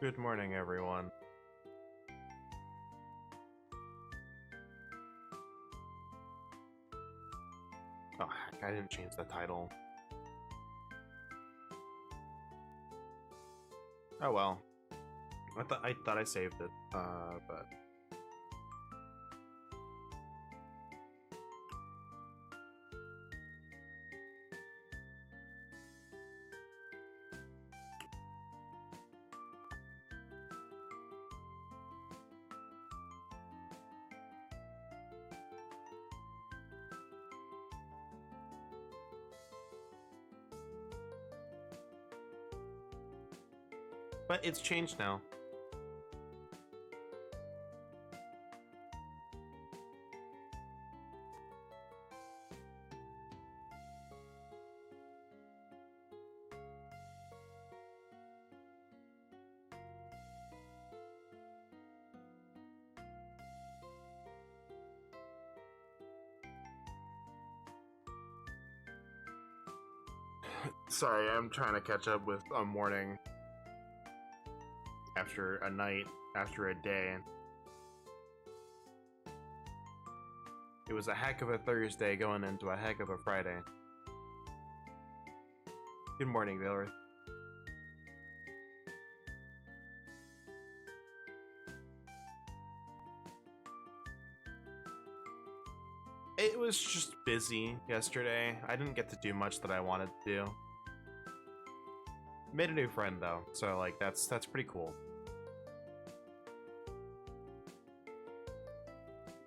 Good morning, everyone. Oh, heck, I didn't change the title. Oh well. I thought I saved it, but it's changed now. Sorry, I'm trying to catch up with a morning after a night, after a day. It was a heck of a Thursday going into a heck of a Friday. Good morning, Baylor. It was just busy yesterday. I didn't get to do much that I wanted to do. Made a new friend though, so like that's pretty cool.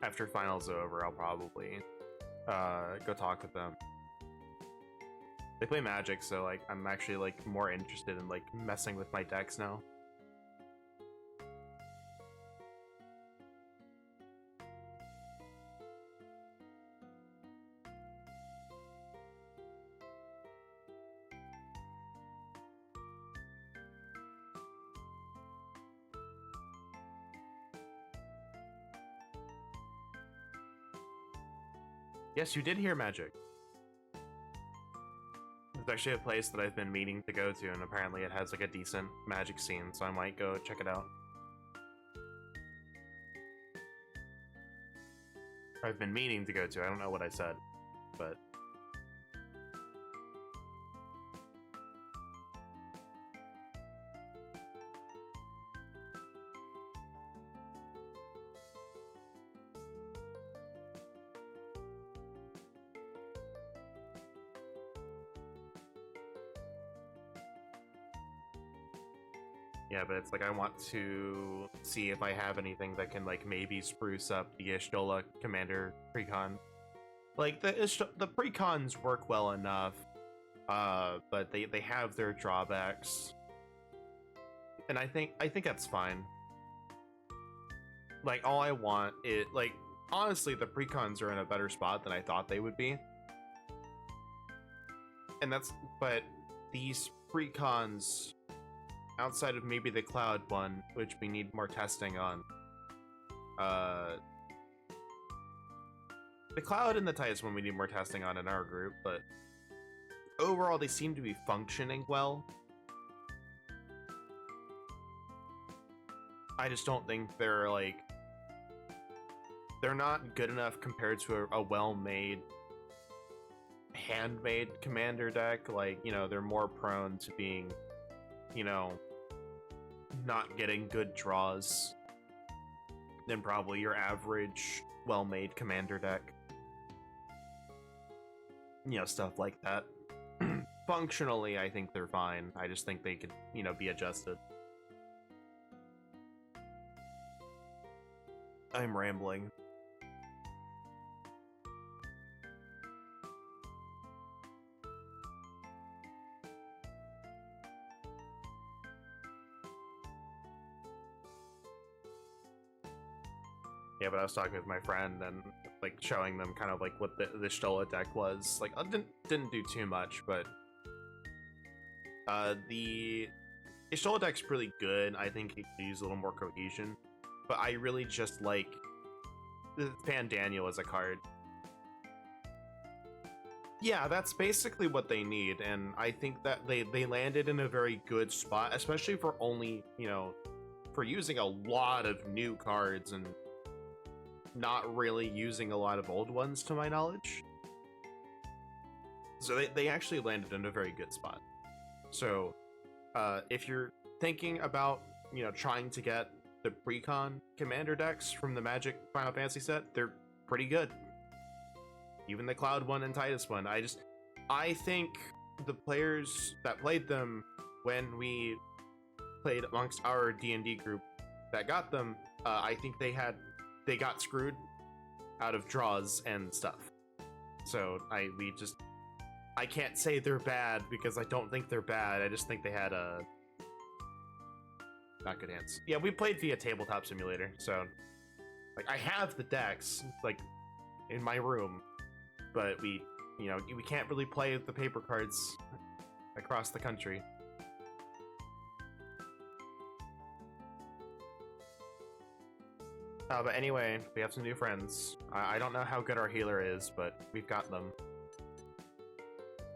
After finals are over, I'll probably go talk with them. They play Magic, so like I'm actually like more interested in like messing with my decks now. Yes, you did hear Magic. It's actually a place that I've been meaning to go to, and apparently it has like a decent Magic scene, so I might go check it out. I've been meaning to go to. I don't know what I said, but yeah, but it's like I want to see if I have anything that can like maybe spruce up the Ishtola Commander precon. Like the precons work well enough, but they have their drawbacks, and I think that's fine. Like all I want is like honestly the precons are in a better spot than I thought they would be, and that's but these precons outside of maybe the cloud one, which we need more testing on. Uh, the cloud and the Titus one we need more testing on in our group, but overall they seem to be functioning well. I just don't think they're like they're not good enough compared to a well-made handmade commander deck. Like, you know, they're more prone to being, you know, not getting good draws than probably your average well-made commander deck. You know, stuff like that. Functionally, I think they're fine. I just think they could, you know, be adjusted. I'm rambling. Yeah, but I was talking with my friend and like showing them kind of like what the Stola deck was. Like, I didn't do too much, but the Stola deck's pretty good. I think it could use a little more cohesion, but I really just like Fan Daniel as a card. Yeah, that's basically what they need, and I think that they landed in a very good spot, especially for only, for using a lot of new cards and not really using a lot of old ones to my knowledge. So they actually landed in a very good spot. So if you're thinking about, trying to get the Precon commander decks from the Magic Final Fantasy set, they're pretty good. Even the Cloud one and Titus one. I think the players that played them when we played amongst our D&D group that got them, I think they got screwed out of draws and stuff. So I can't say they're bad because I don't think they're bad. I just think they had not good hands. Yeah, we played via Tabletop Simulator, so like I have the decks like in my room, but we can't really play with the paper cards across the country. But anyway, we have some new friends. I don't know how good our healer is, but we've got them.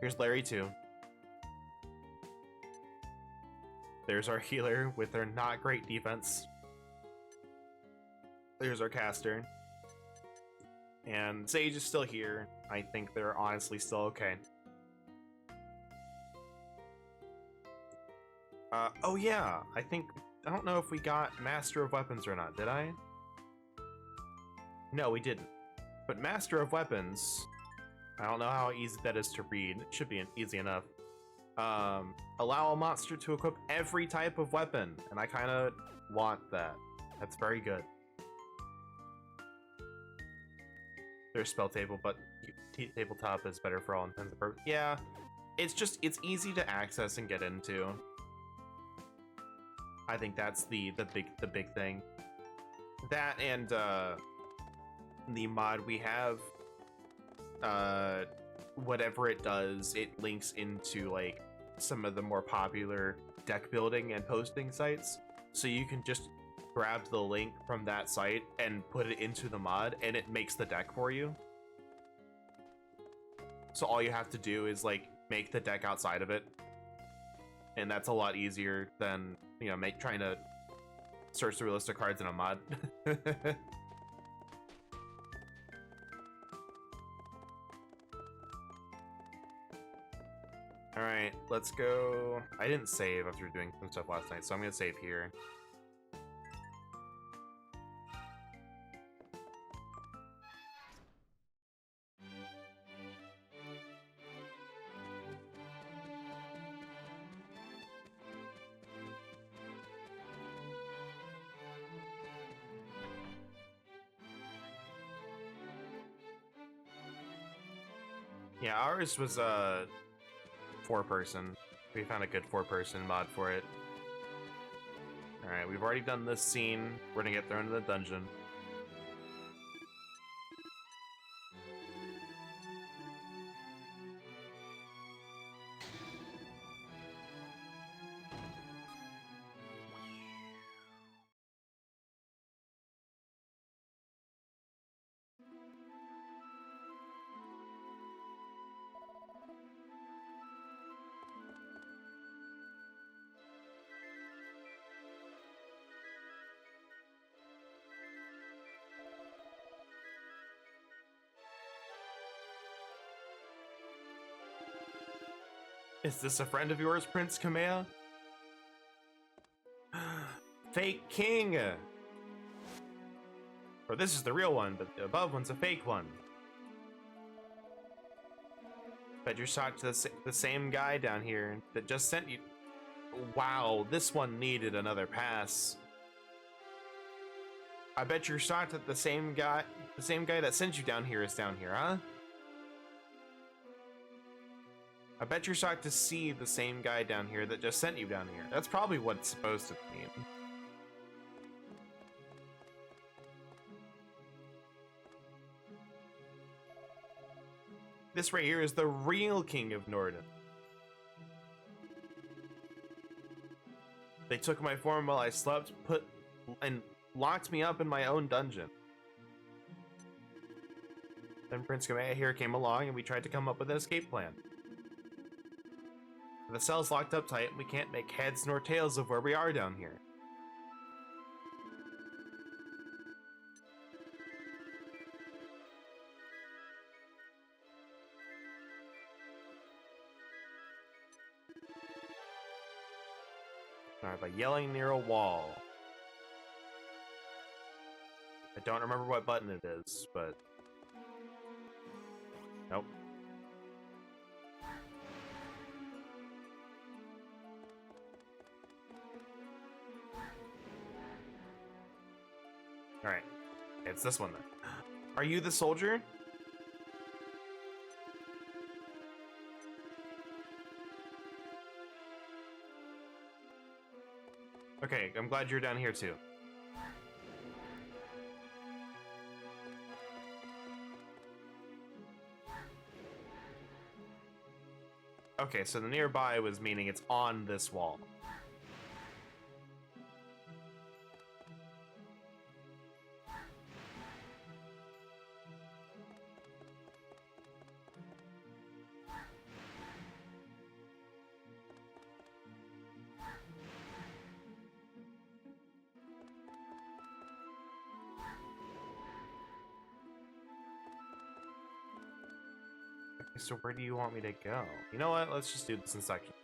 Here's Larry too. There's our healer with their not great defense. There's our caster. And Sage is still here. I think they're honestly still okay. Oh yeah, I don't know if we got Master of Weapons or not, did I? No, we didn't. But Master of Weapons, I don't know how easy that is to read. It should be easy enough. Allow a monster to equip every type of weapon, and I kind of want that. That's very good. There's spell table, but tabletop is better for all intents and purposes. Yeah, it's easy to access and get into. I think that's the big thing. That and the mod we have, whatever it does, it links into like some of the more popular deck building and posting sites, so you can just grab the link from that site and put it into the mod and it makes the deck for you. So all you have to do is like make the deck outside of it, and that's a lot easier than trying to search through a list of cards in a mod. Alright, let's go. I didn't save after doing some stuff last night, so I'm gonna save here. Yeah, ours was 4-person. We found a good 4-person mod for it. Alright, we've already done this scene. We're gonna get thrown into the dungeon. Is this a friend of yours, Prince Kamea? Fake king! Or this is the real one, but the above one's a fake one. Bet you're shocked to the same guy down here that just sent you. Wow, this one needed another pass. I bet you're shocked that the same guy that sent you down here is down here, huh? I bet you're shocked to see the same guy down here that just sent you down here. That's probably what it's supposed to mean. This right here is the real King of Norden. They took my form while I slept, and locked me up in my own dungeon. Then Prince Kameha here came along and we tried to come up with an escape plan. The cell's locked up tight and we can't make heads nor tails of where we are down here. Alright, by yelling near a wall. I don't remember what button it is, but... Nope. Alright. It's this one then. Are you the soldier? Okay, I'm glad you're down here too. Okay, so the nearby was meaning it's on this wall. So where do you want me to go? You know what? Let's just do this in sections.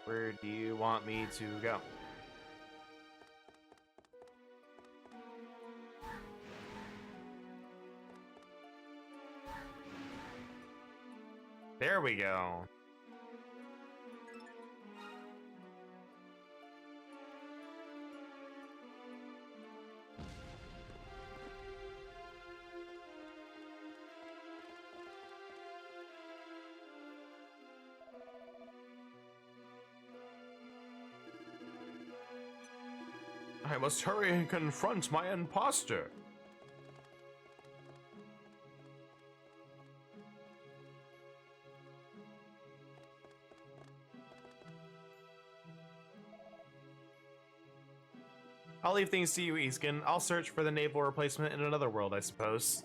Where do you want me to go? There we go. I must hurry and confront my imposter. I'll leave things to you, Easkin. I'll search for the naval replacement in another world, I suppose.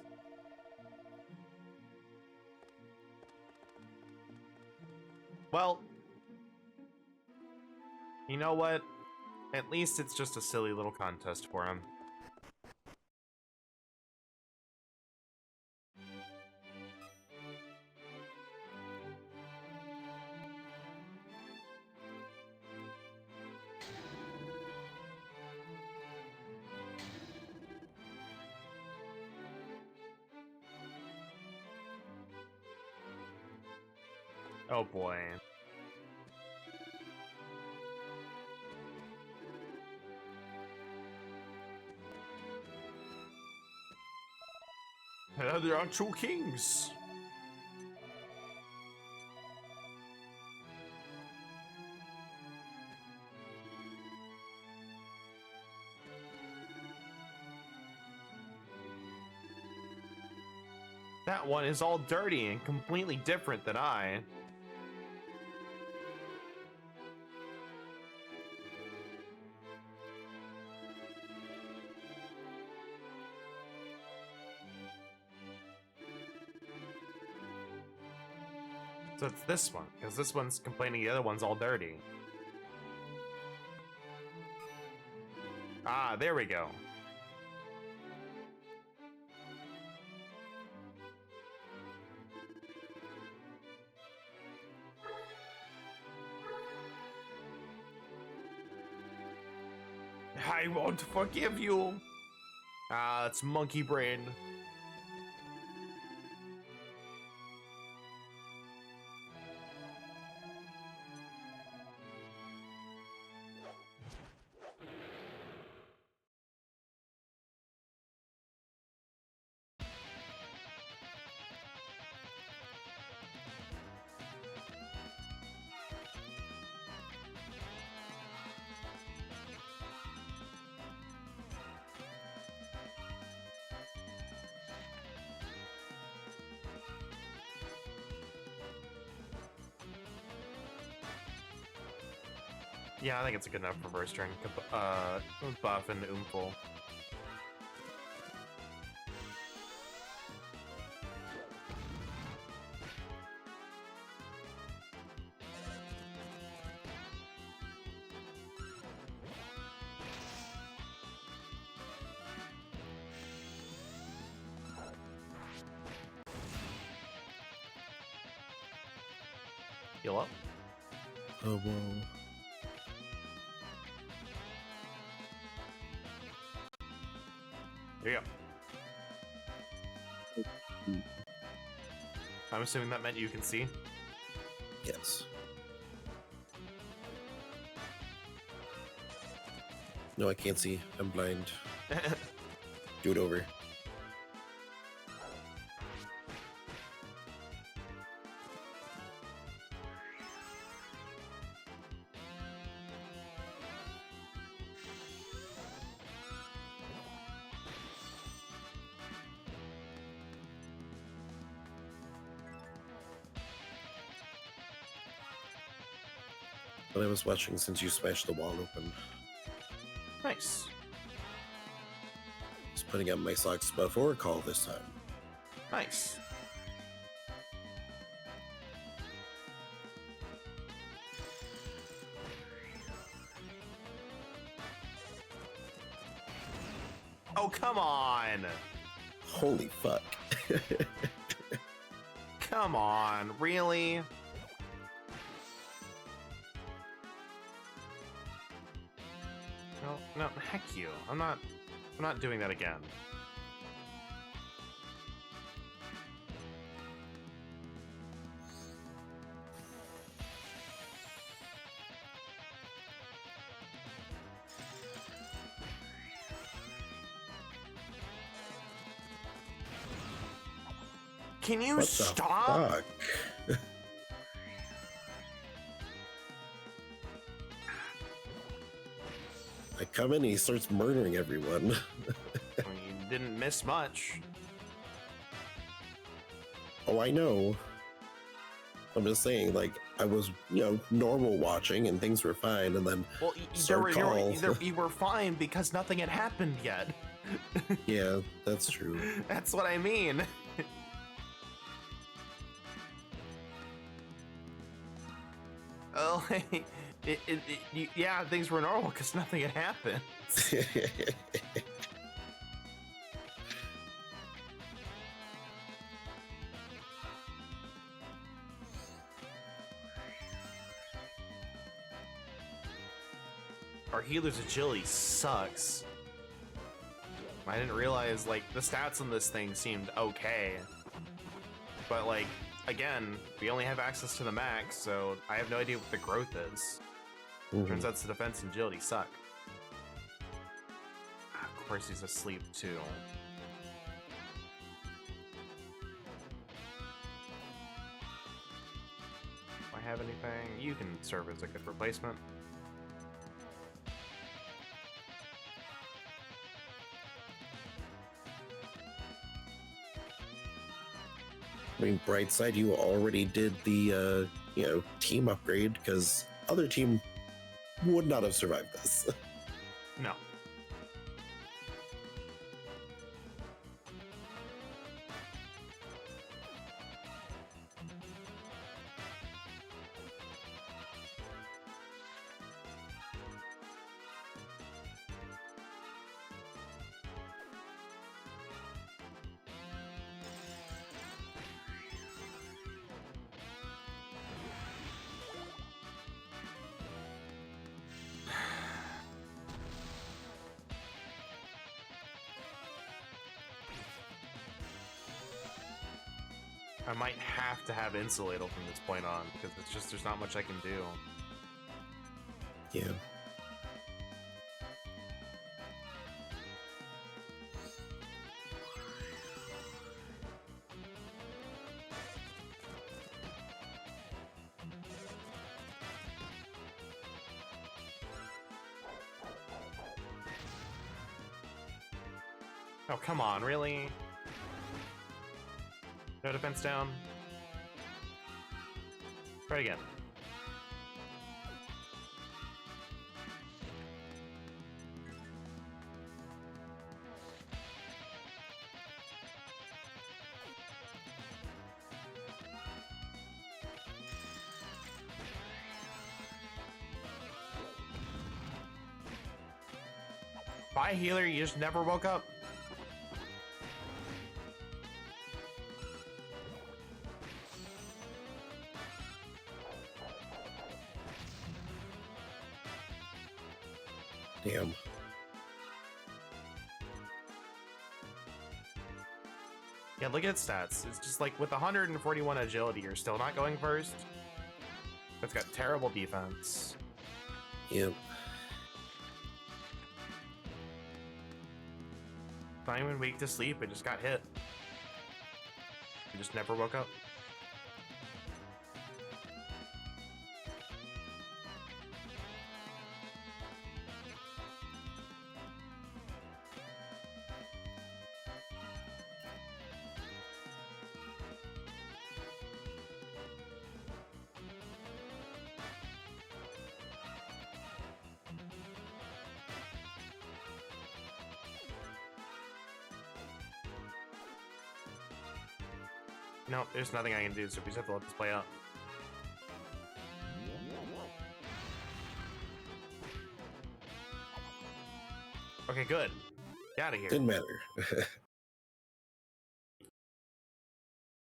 Well, you know what? At least it's just a silly little contest for him. Oh boy. There are two kings. That one is all dirty and completely different than I. So it's this one, because this one's complaining the other one's all dirty. Ah, there we go. I won't forgive you. Ah, it's monkey brain. Yeah, I think it's a good enough reverse turn. Buff and Oomful. Heal up. Oh, whoa. There you go. I'm assuming that meant you can see. Yes. No, I can't see. I'm blind. Do it over. But I was watching since you smashed the wall open. Nice. Just putting up my socks before call this time. Nice. Oh, come on. Holy fuck. Come on, really? No, heck you. I'm not doing that again. Can you What stop? The fuck? I come in and he starts murdering everyone. I mean, you didn't miss much. Oh, I know. I'm just saying, like, I was, normal watching and things were fine, and then Well, you were fine because nothing had happened yet. Yeah, that's true. That's what I mean. Oh, yeah, things were normal because nothing had happened. Our healer's agility sucks. I didn't realize, like, the stats on this thing seemed okay. But, like, again, we only have access to the max, so I have no idea what the growth is. Turns out the defense and agility suck. Of course he's asleep, too. Do I have anything? You can serve as a good replacement. I mean, bright side, you already did the, team upgrade, because other team would not have survived this. No. I might have to have Insulatal from this point on, because it's just, there's not much I can do. Yeah. Oh, come on, really? No defense down? Try it again. Bye, healer, you just never woke up. Damn. Yeah, look at its stats. It's just like with 141 agility, you're still not going first. It's got terrible defense. Yep. Not even weak to sleep, it just got hit. It just never woke up. No, there's nothing I can do, so we just have to let this play out. Okay, good. Get out of here. Didn't matter.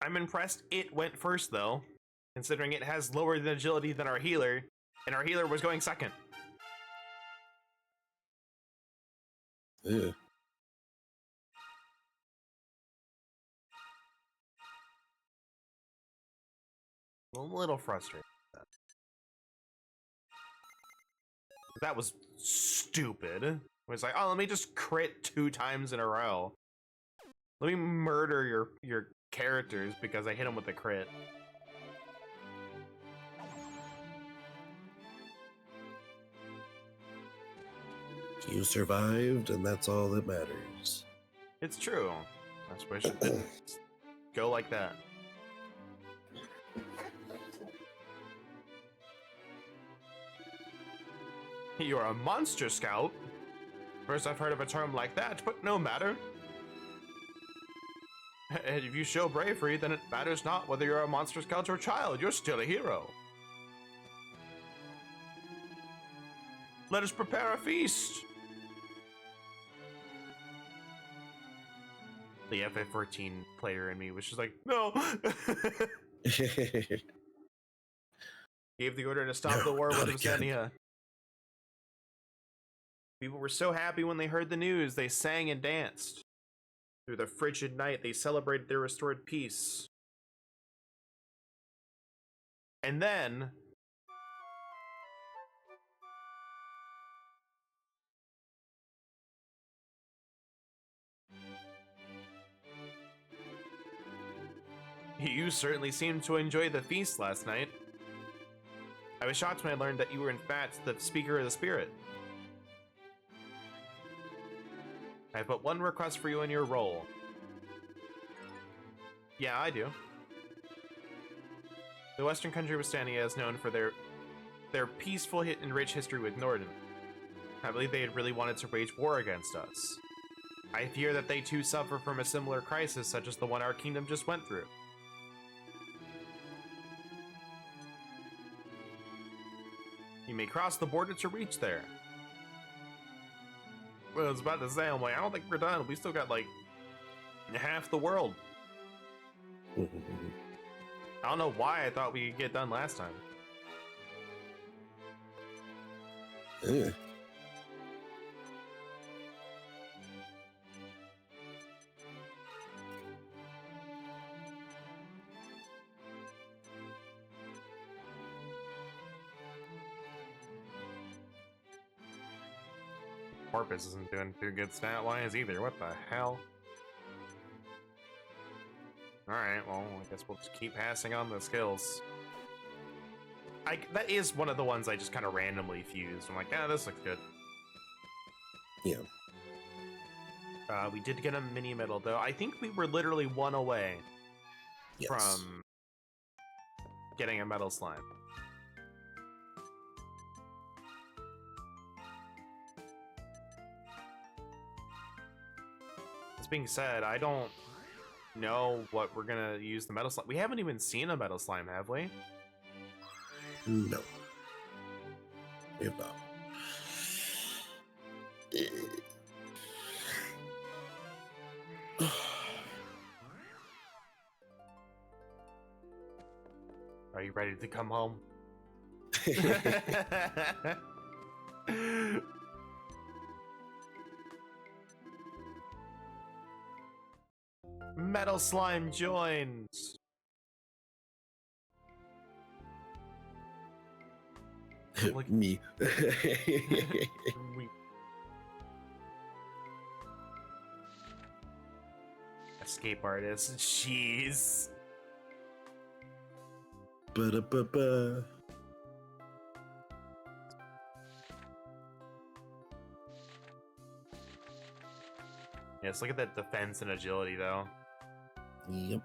I'm impressed it went first, though, considering it has lower agility than our healer, and our healer was going second. Ugh. A little frustrated. That was stupid. It was like, oh, let me just crit 2 times in a row. Let me murder your characters because I hit them with a crit. You survived, and that's all that matters. It's true. I suppose you should go like that. You're a monster scout? First I've heard of a term like that, but no matter. And if you show bravery, then it matters not whether you're a monster scout or child, you're still a hero. Let us prepare a feast. The FF14 player in me was just like, no. Gave the order to stop the war with Obsidia. People were so happy when they heard the news, they sang and danced. Through the frigid night, they celebrated their restored peace. And then... You certainly seemed to enjoy the feast last night. I was shocked when I learned that you were in fact the speaker of the spirit. I have but one request for you in your role. Yeah, I do. The Western country of Westania is known for their peaceful and rich history with Norden. I believe they had really wanted to wage war against us. I fear that they too suffer from a similar crisis such as the one our kingdom just went through. You may cross the border to reach there. Well, I was about to say, I'm like, I don't think we're done. We still got like half the world. I don't know why I thought we could get done last time. Ugh. Corpus isn't doing too good stat-wise either. What the hell? Alright, well, I guess we'll just keep passing on the skills. That is one of the ones I just kind of randomly fused. I'm like, yeah, this looks good. Yeah. We did get a mini medal, though. I think we were literally one away from getting a metal slime. Being said, I don't know what we're gonna use the metal slime. We haven't even seen a metal slime, have we? No. We have not. Are you ready to come home? Metal slime joins. Look- Me. Escape artist. Jeez. Ba-da-ba-ba. Yes, look at that defense and agility, though. Yep.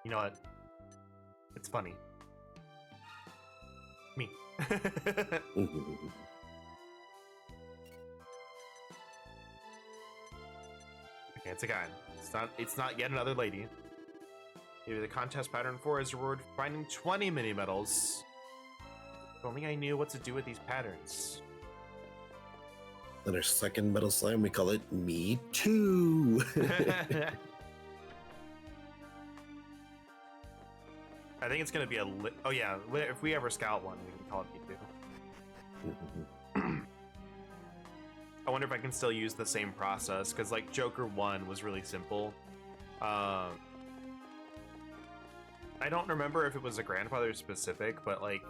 You know what? It's funny. Me. Okay, it's a guy. It's not yet another lady. Maybe the contest pattern 4 is reward for finding 20 mini medals. If only I knew what to do with these patterns. Then our second metal slime, we call it Me Too. I think it's gonna be oh yeah, if we ever scout one, we can call it Me Too. I wonder if I can still use the same process, because like Joker 1 was really simple. I don't remember if it was a grandfather specific, but like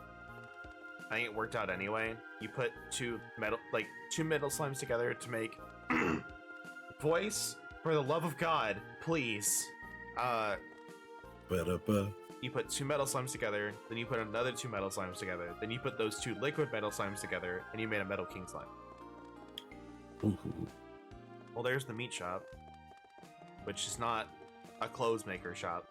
I think it worked out anyway. You put two metal slimes together to make voice, for the love of God, please. Ba-da-ba. You put 2 metal slimes together, then you put another 2 metal slimes together, then you put those 2 liquid metal slimes together, and you made a metal king slime. Well, there's the meat shop, which is not a clothes maker shop.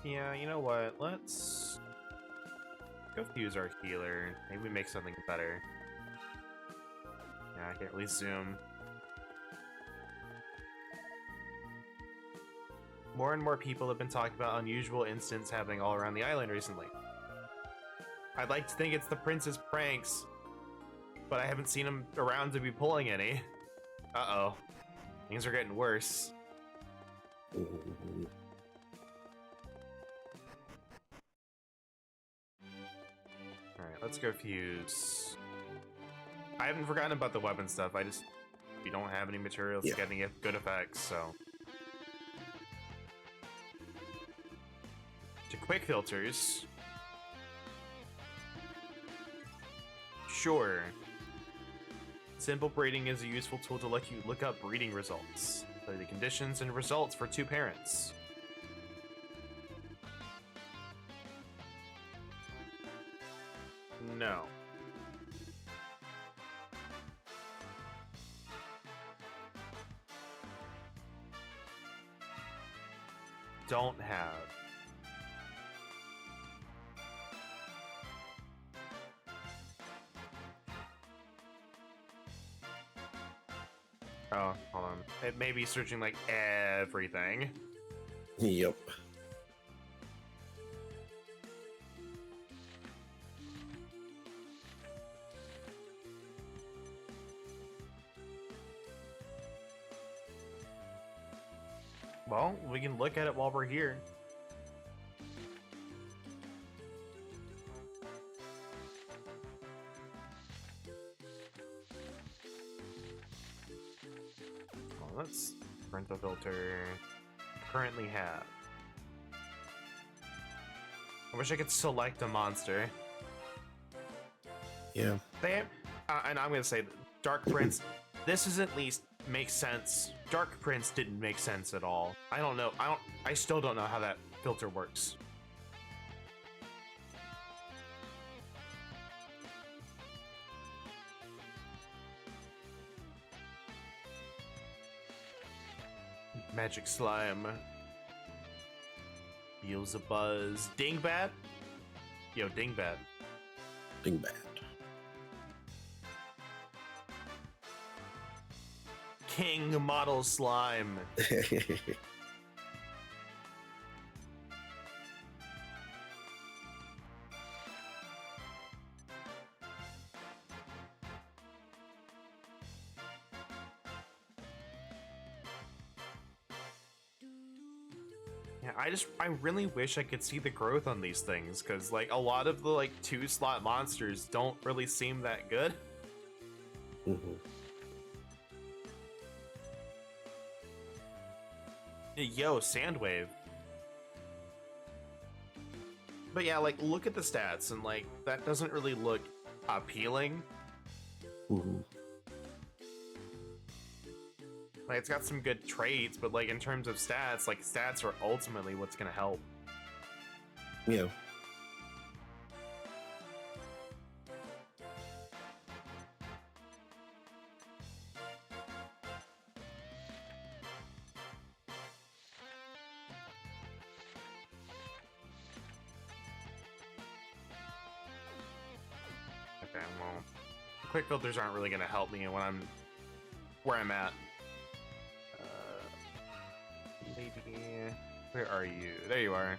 Yeah, you know what? Let's go fuse our healer. Maybe we make something better. Yeah, I can't really zoom. More and more people have been talking about unusual incidents happening all around the island recently. I'd like to think it's the prince's pranks, but I haven't seen him around to be pulling any. Uh-oh. Things are getting worse. Alright, let's go fuse. I haven't forgotten about the weapon stuff. We don't have any materials to get any good effects, so. To quick filters. Sure. Simple breeding is a useful tool to let you look up breeding results. Play the conditions and results for 2 parents. No. Don't have. Oh, hold on. It may be searching like everything. Yep. Well, we can look at it while we're here. Well, let's print the filter. Currently have. I wish I could select a monster. Yeah. And I'm gonna say, Dark Prince. This is at least makes sense. Dark Prince didn't make sense at all. I don't know. I still don't know how that filter works. Magic slime. Feels a buzz. Dingbat? Yo, Dingbat. Dingbat. King model slime. Yeah, I really wish I could see the growth on these things, because like a lot of the like 2-slot monsters don't really seem that good. Mhm. Yo, Sandwave. But yeah, like look at the stats, and like that doesn't really look appealing. Mhm. Like it's got some good traits, but like in terms of stats, like stats are ultimately what's gonna help. Yeah. Okay, well, quick filters aren't really gonna help me when I'm where I'm at. Maybe where are you? There you are.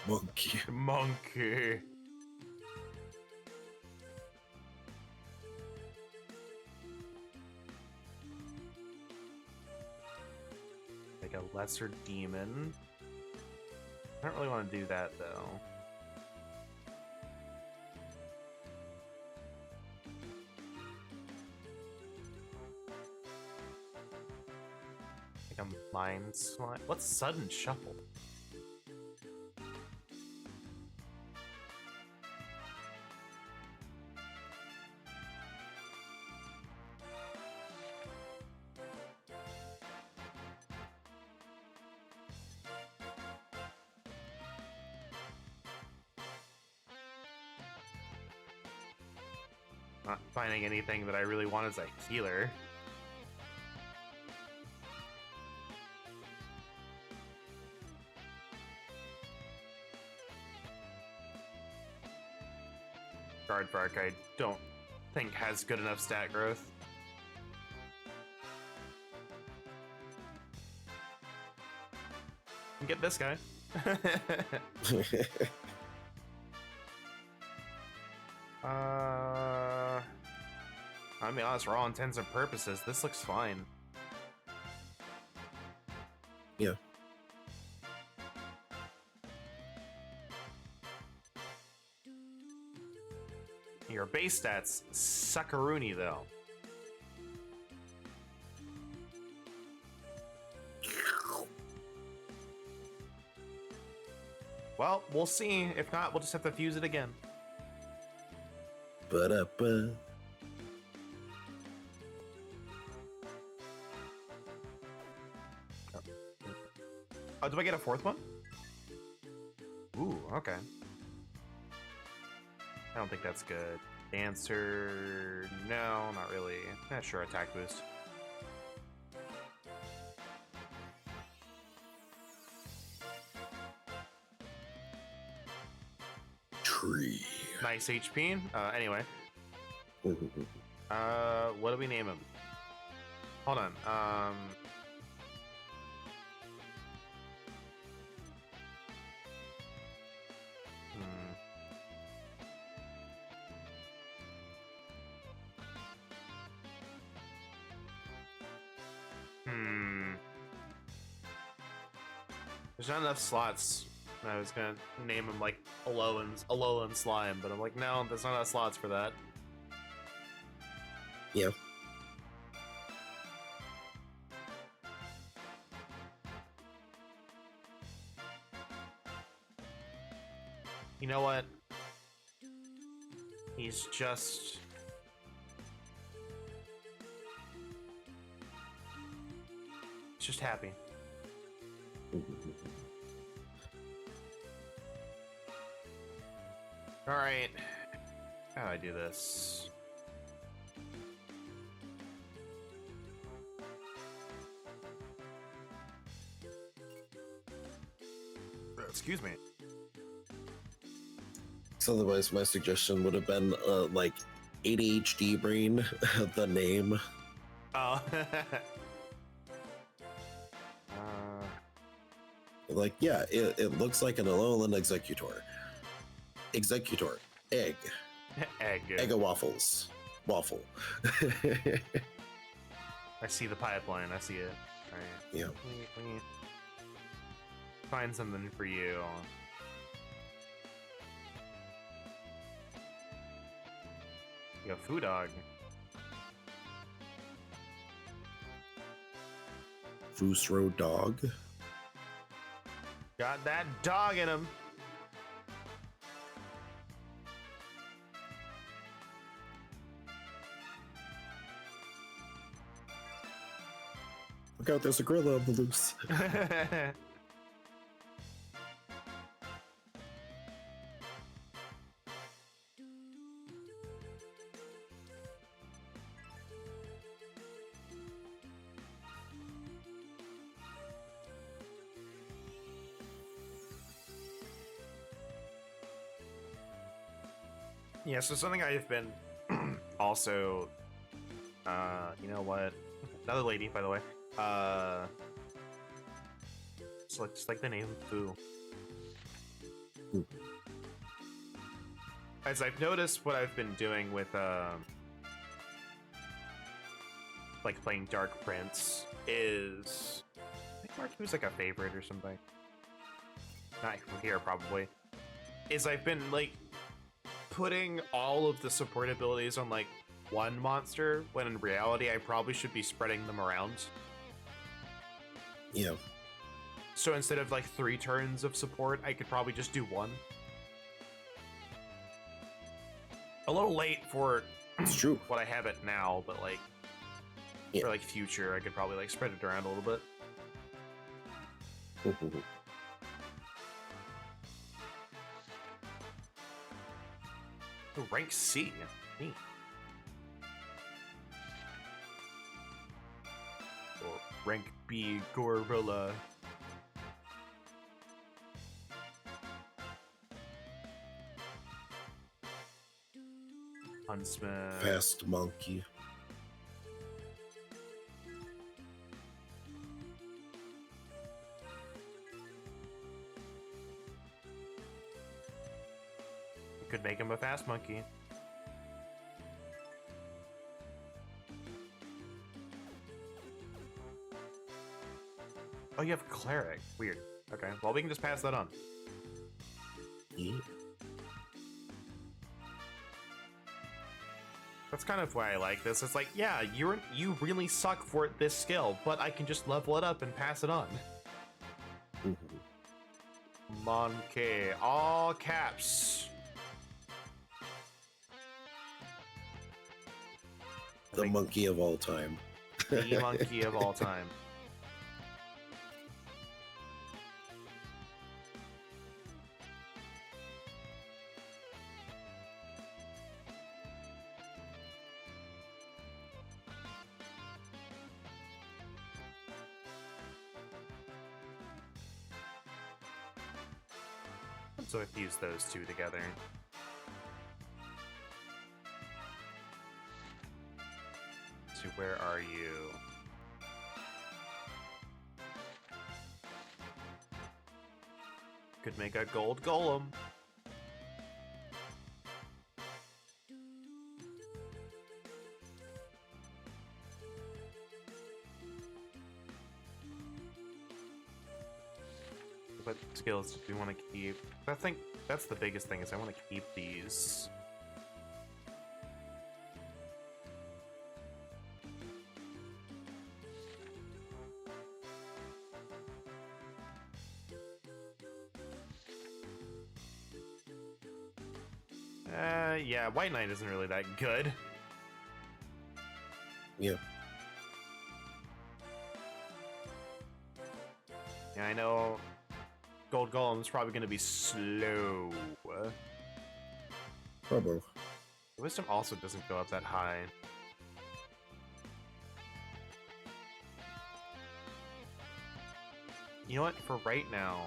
Monkey. Monkey. Like a lesser demon. I don't really want to do that though. Like a mind slime. What's sudden shuffle? Not finding anything that I really want as a healer. Guardvark I don't think has good enough stat growth. Get this guy. I mean, honest, for all intents and purposes, this looks fine. Yeah. Your base stats suckaroony though. Well, we'll see. If not, we'll just have to fuse it again. Ba-da-ba. Oh, do I get a fourth one? Ooh, okay. I don't think that's good. Dancer... No, not really. Sure, attack boost. Tree. Nice HP. Anyway. Mhm. What do we name him? Hold on. There's not enough slots. I was gonna name him like Alolan Slime, but I'm like, no, there's not enough slots for that. Yeah. You know what? He's just... He's just happy. Alright. How do I do this? Excuse me. So otherwise, my suggestion would have been like ADHD brain, the name. Oh. Like, yeah, it looks like an Alolan Executor. Executor. Egg. Egg. Egg of waffles. Waffle. I see the pipeline. I see it. Alright. Yeah. Let me find something for you. You got Foo Dog. Fusro dog. Got that dog in him. Look out, there's a gorilla on the loose. Yeah, so something I've been also, you know what? Another lady, by the way. It's like the name Foo. As I've noticed, what I've been doing with like playing Dark Prince is, I think Mark was like a favorite or something. Not here, probably. Is I've been like putting all of the support abilities on like one monster, when in reality I probably should be spreading them around. Yeah. So instead of like 3 turns of support, I could probably just do 1. A little late for It's true. what I have it now, but like Yeah. for like future, I could probably like spread it around a little bit. Ooh, rank C. Neat. Or rank B Gorilla. Huntsman. Fast monkey. Could make him a fast monkey. Oh, you have cleric. Weird. Okay, well we can just pass that on. Yeah. That's kind of why I like this. It's like, yeah, you really suck for this skill, but I can just level it up and pass it on. Monkey, all caps. The monkey of all time. The monkey of all time. So I've used those 2 together. So where are you? Could make a gold golem. What skills do we want to keep? I think that's the biggest thing, is I want to keep these. Yeah, White Knight isn't really that good. Yeah. Yeah, I know Gold Golem's probably going to be slow. Probo. Wisdom also doesn't go up that high. You know what? For right now,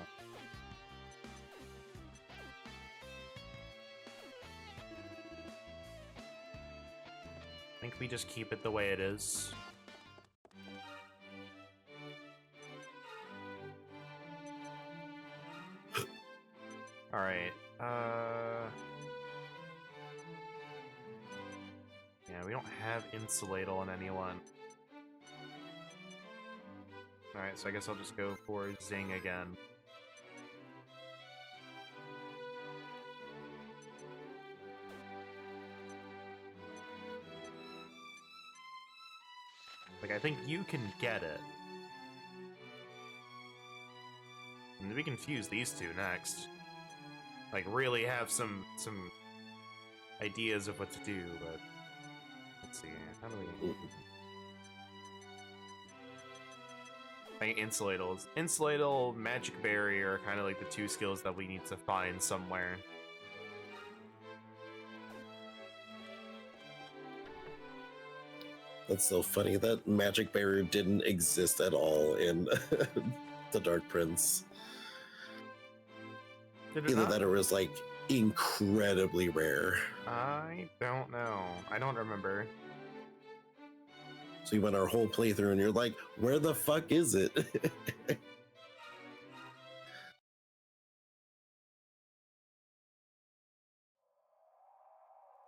I think we just keep it the way it is. All right. Yeah, we don't have Insulatable on anyone. Alright, so I guess I'll just go for Zing again. Like, I think you can get it. And we can fuse these two next. Like, really have some ideas of what to do, but... Let's see, how do we... I think Insulatable, Magic Barrier are kind of like the two skills that we need to find somewhere. That's so funny. That Magic Barrier didn't exist at all in the Dark Prince. Did it Either not? that or it was like incredibly rare. I don't know. I don't remember. So you went our whole playthrough and you're like, where the fuck is it?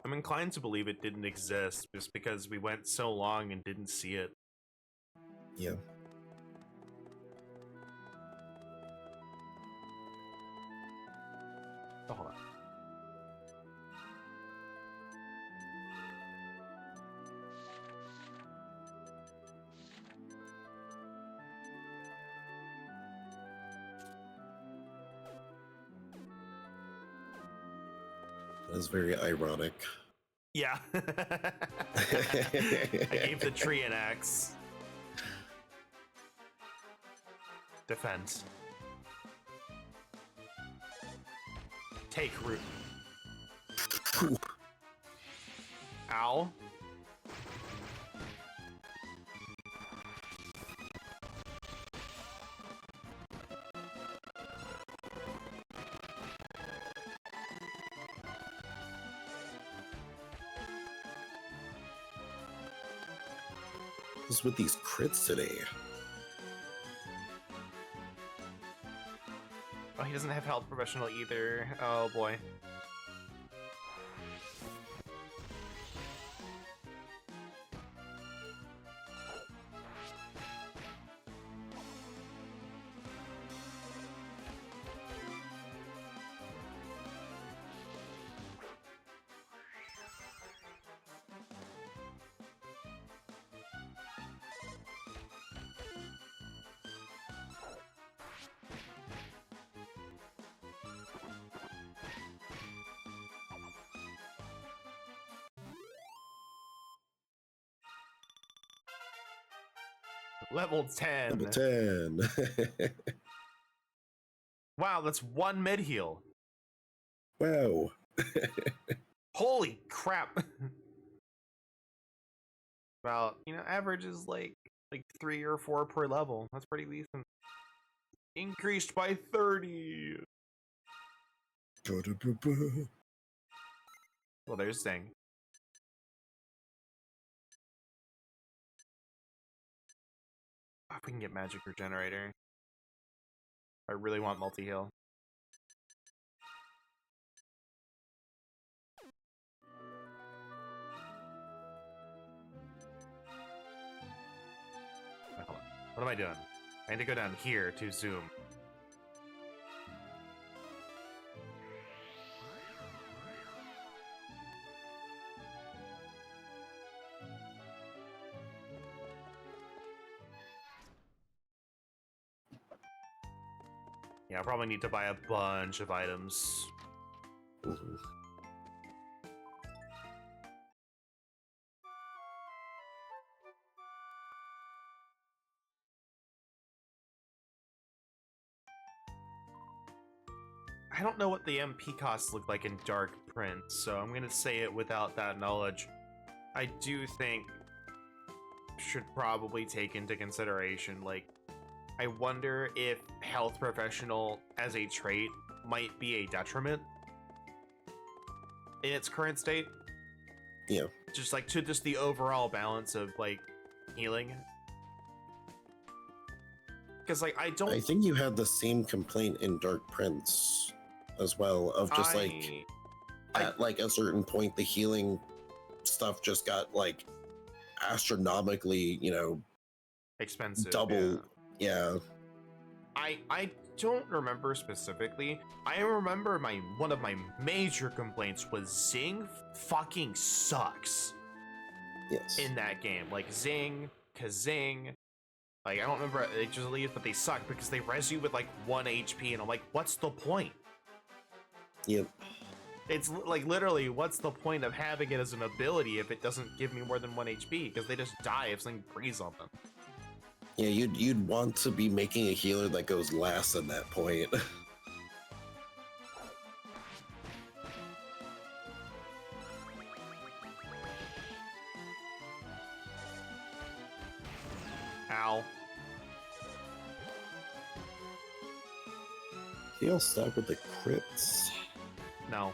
I'm inclined to believe it didn't exist just because we went so long and didn't see it. Yeah. Oh, hold on. That's very ironic. Yeah. I gave the tree an axe. Defend. Take root. Ow. What's with these crits today? Oh, he doesn't have health professional either. Oh boy. Level 10. Level 10. Wow, that's one mid heal. Wow. Holy crap. Well, you know, average is like 3 or 4 per level. That's pretty decent. Increased by 30. Well, there's Zing. If we can get magic regenerator. I really want multi-heal. Wait, hold on. What am I doing? I need to go down here to zoom. Yeah, I probably need to buy a bunch of items. Mhm. I don't know what the MP costs look like in Dark Prince, so I'm gonna say it without that knowledge. I do think should probably take into consideration, like, I wonder if Health Professional as a trait might be a detriment in its current state. Yeah. Just like to just the overall balance of like healing. Because like I think you had the same complaint in Dark Prince as well, of just at like a certain point the healing stuff just got like astronomically, expensive. double. Yeah. I don't remember specifically. I remember one of my major complaints was Zing fucking sucks. Yes. In that game. Like Zing, Kazing. Like I don't remember they just leave, but they suck because they res you with like 1 HP, and I'm like, what's the point? Yep. It's like literally, what's the point of having it as an ability if it doesn't give me more than 1 HP? Because they just die if something breathes on them. Yeah, you'd want to be making a healer that goes last at that point. Ow. He'll start with the crits. No.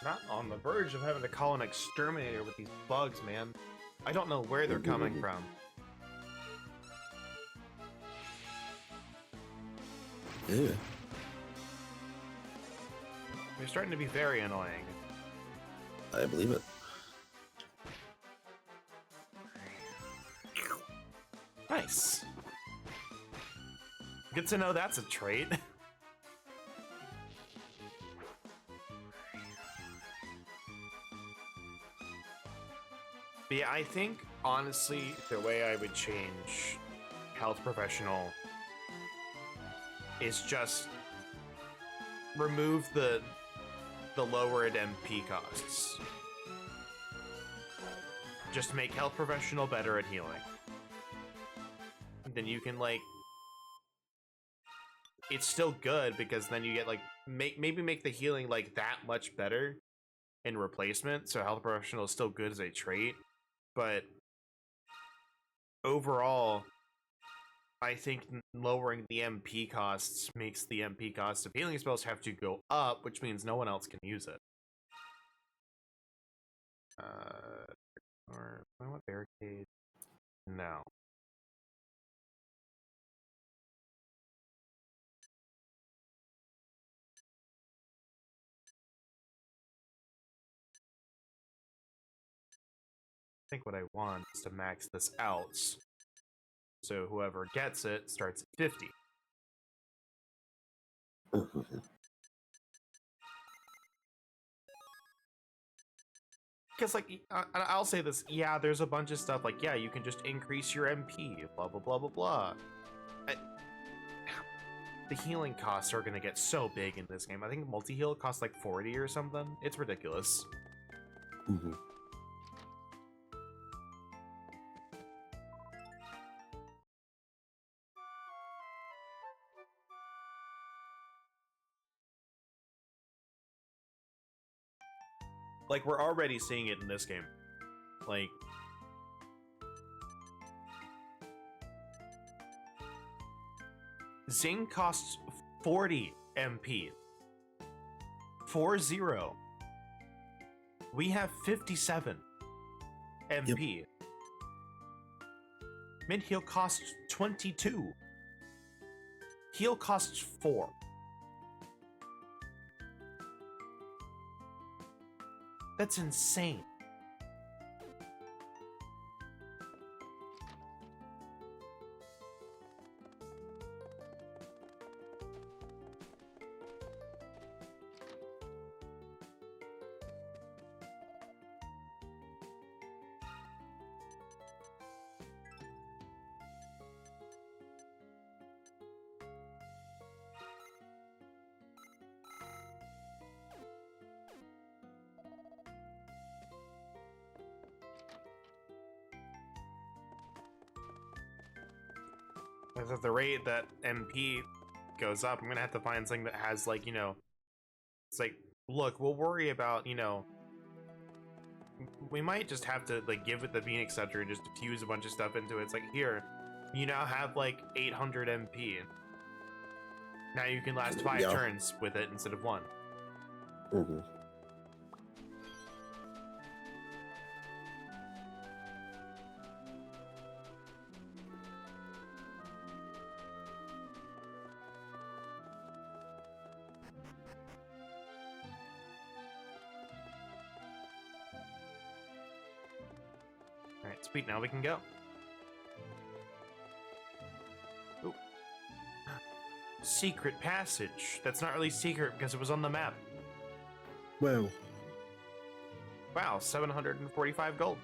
Not on the verge of having to call an exterminator with these bugs, man. I don't know where they're coming from. Yeah. They're starting to be very annoying. I believe it. Nice. Good to know that's a trait. But yeah, I think, honestly, the way I would change Health Professional is just remove the lowered MP costs. Just make Health Professional better at healing. And then you can, like... It's still good, because then you get, like... Maybe make the healing, like, that much better in replacement, so Health Professional is still good as a trait. But overall, I think lowering the MP costs makes the MP costs of healing spells have to go up, which means no one else can use it. Or I want barricade. No. I think what I want is to max this out, so whoever gets it starts at 50. Because, like, I'll say this, yeah, there's a bunch of stuff, like, yeah, you can just increase your MP, blah, blah, blah, blah, blah. The healing costs are going to get so big in this game. I think multi-heal costs, like, 40 or something. It's ridiculous. Mm-hmm. Like, we're already seeing it in this game. Like... Zing costs 40 MP. 40. We have 57 MP. Mint heal costs 22. Heal costs 4. That's insane. At the rate that MP goes up, I'm gonna have to find something that has, like, you know, it's like, look, we'll worry about, you know, we might just have to, like, give it the Phoenix Scepter and just fuse a bunch of stuff into it. It's like, here, you now have, like, 800 MP. Now you can last 5 turns with it instead of 1. Mm-hmm. Alright, sweet, now we can go. Ooh. Secret passage. That's not really secret because it was on the map. Well. Wow, 745 gold.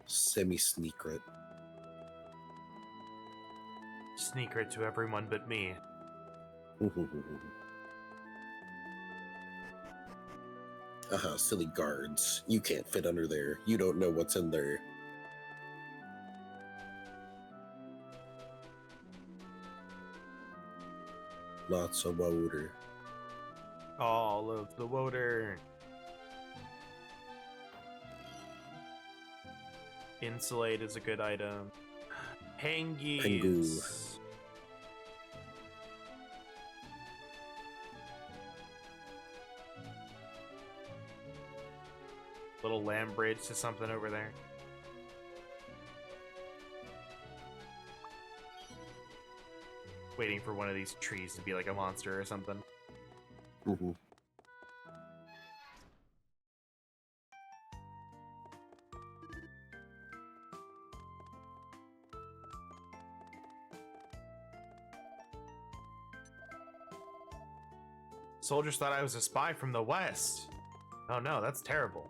Semi-secret. Secret to everyone but me. Silly guards. You can't fit under there. You don't know what's in there. Lots of water. All of the water. Insulate is a good item. Pengies. Pengu. Little land bridge to something over there. Waiting for one of these trees to be like a monster or something. Mm-hmm. Soldiers thought I was a spy from the West. Oh no, that's terrible.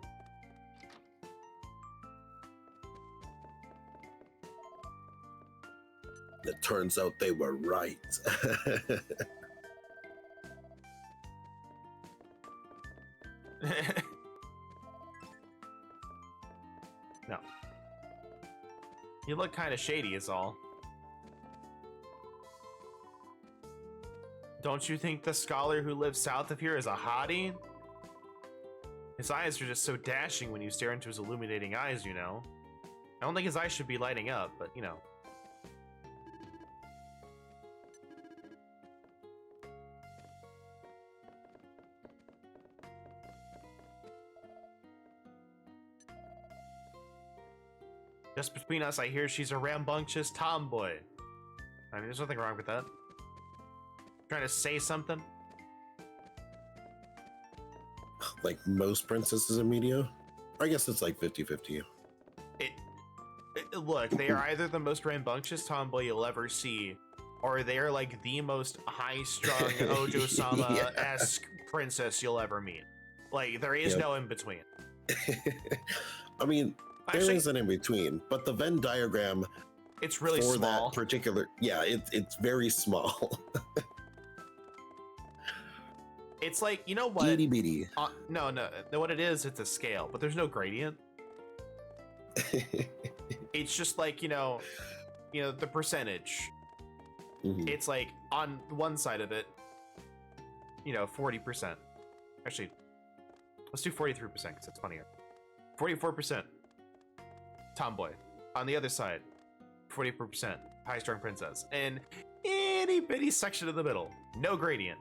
It turns out they were right. No. You look kind of shady is all. Don't you think the scholar who lives south of here is a hottie? His eyes are just so dashing when you stare into his illuminating eyes, you know. I don't think his eyes should be lighting up, but you know. Just between us, I hear she's a rambunctious tomboy. I mean, there's nothing wrong with that. Trying to say something? Like most princesses in media? I guess it's like 50-50. Look, they are either the most rambunctious tomboy you'll ever see, or they're like the most high-strung Ojo-sama-esque princess you'll ever meet. Like, there is no in-between. I mean, there is an in-between, but the Venn diagram... It's really for small. that particular... Yeah, it's very small. It's like, you know what? Itty bitty. No, what it is, it's a scale, but there's no gradient. It's just like, you know, the percentage. Mm-hmm. It's like on one side of it, 40%. Actually, let's do 43% because it's funnier. 44% tomboy. On the other side, 44% high-strung princess. And itty bitty section in the middle. No gradient.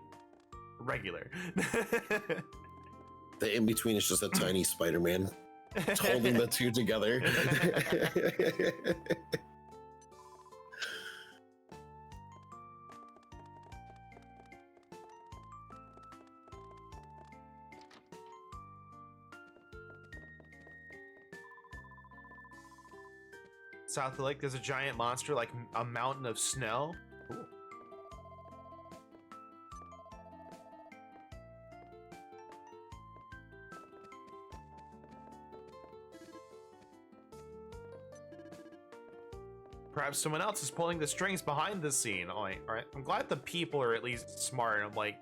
Regular. The in between is just a tiny Spider-Man holding the two together. South of the lake, there's a giant monster like a mountain of snow. Ooh. Perhaps someone else is pulling the strings behind the scene. All right. I'm glad the people are at least smart. I'm like,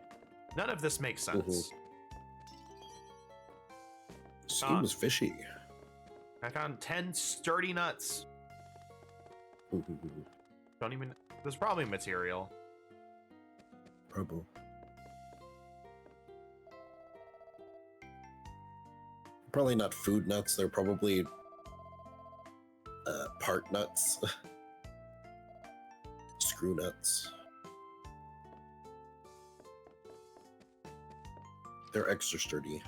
none of this makes sense. Seems fishy. I found 10 sturdy nuts. Don't even. There's probably material. Probably. Probably not food nuts. They're probably part nuts. Screw nuts. They're extra sturdy.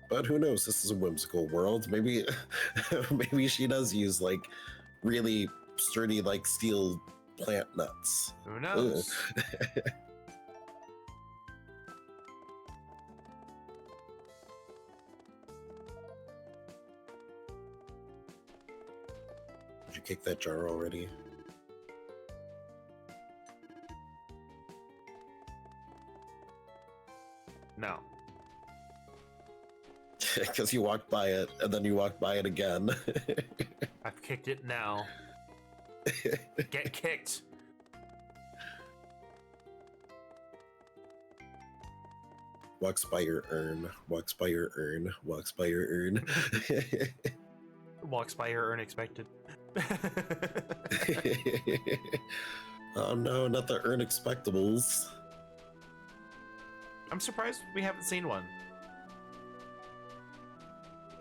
But who knows? This is a whimsical world. Maybe, maybe she does use like really sturdy, like steel plant nuts. Who knows? Did you kick that jar already? No. Because you walked by it, and then you walked by it again. I've kicked it now. Get kicked. Walks by your urn, walks by your urn, walks by your urn. Walks by her unexpected. Oh no, not the urn expectables. I'm surprised we haven't seen one.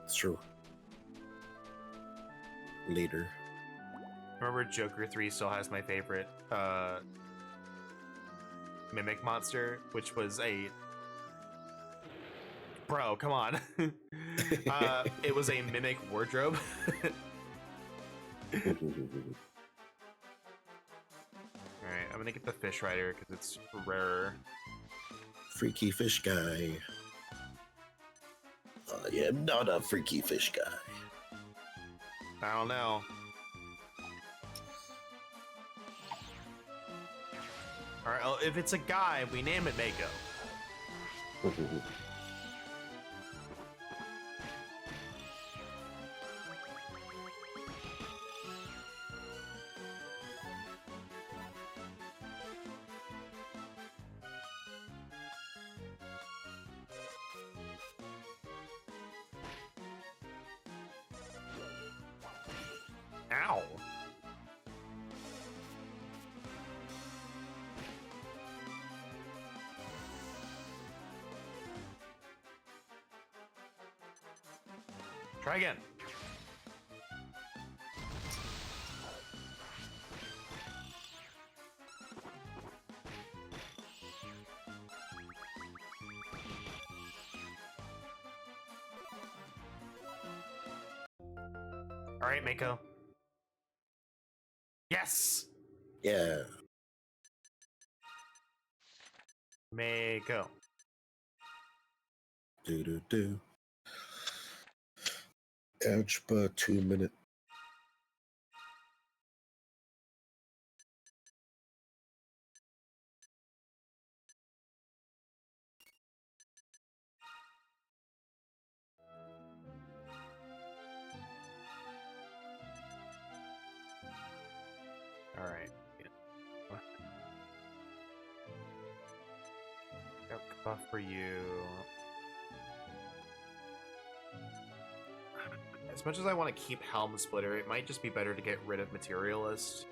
It's true. Later. Remember Joker 3 still has my favorite mimic monster, which was a... Bro, come on. It was a mimic wardrobe. Alright, I'm gonna get the fish rider because it's rarer. Freaky fish guy. I am not a freaky fish guy. I don't know. Alright, well, if it's a guy, we name it Mako. Ow. Try again. All right, Mako. Yes. Yeah. Mako. Do. Ouch, but 2 minutes. All right. Got buff for you. As much as I want to keep Helm Splitter, it might just be better to get rid of Materialist.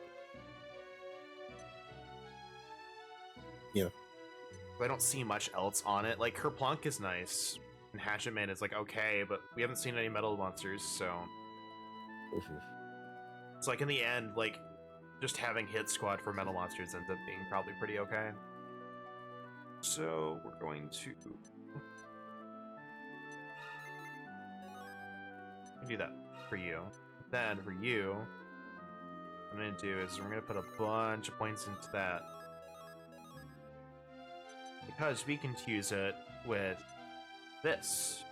Yeah. I don't see much else on it. Like, Kerplunk is nice. And Hashimane is like, okay, but we haven't seen any metal monsters, so... It's like, in the end, like, just having hit squad for metal monsters ends up being probably pretty okay. So, we're going to... do that for you. Then, for you, what I'm going to do is we're going to put a bunch of points into that. Because we can use it with this.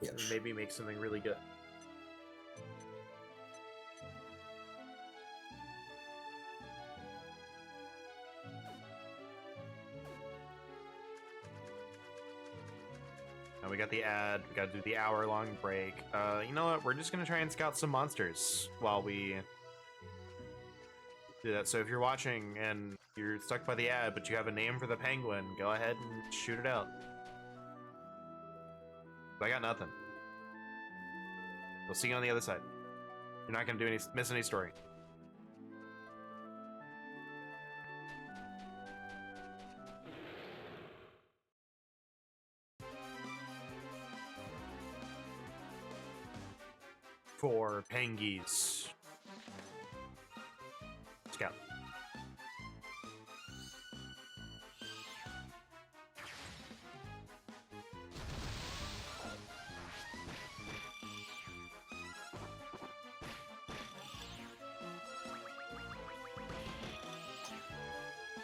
Yes. And maybe make something really good. Now we got the ad, we gotta do the hour-long break. You know what, we're just gonna try and scout some monsters while we do that. So if you're watching and you're stuck by the ad, but you have a name for the penguin, go ahead and shoot it out. I got nothing. We'll see you on the other side. You're not gonna miss any story. For Pengies. Scout.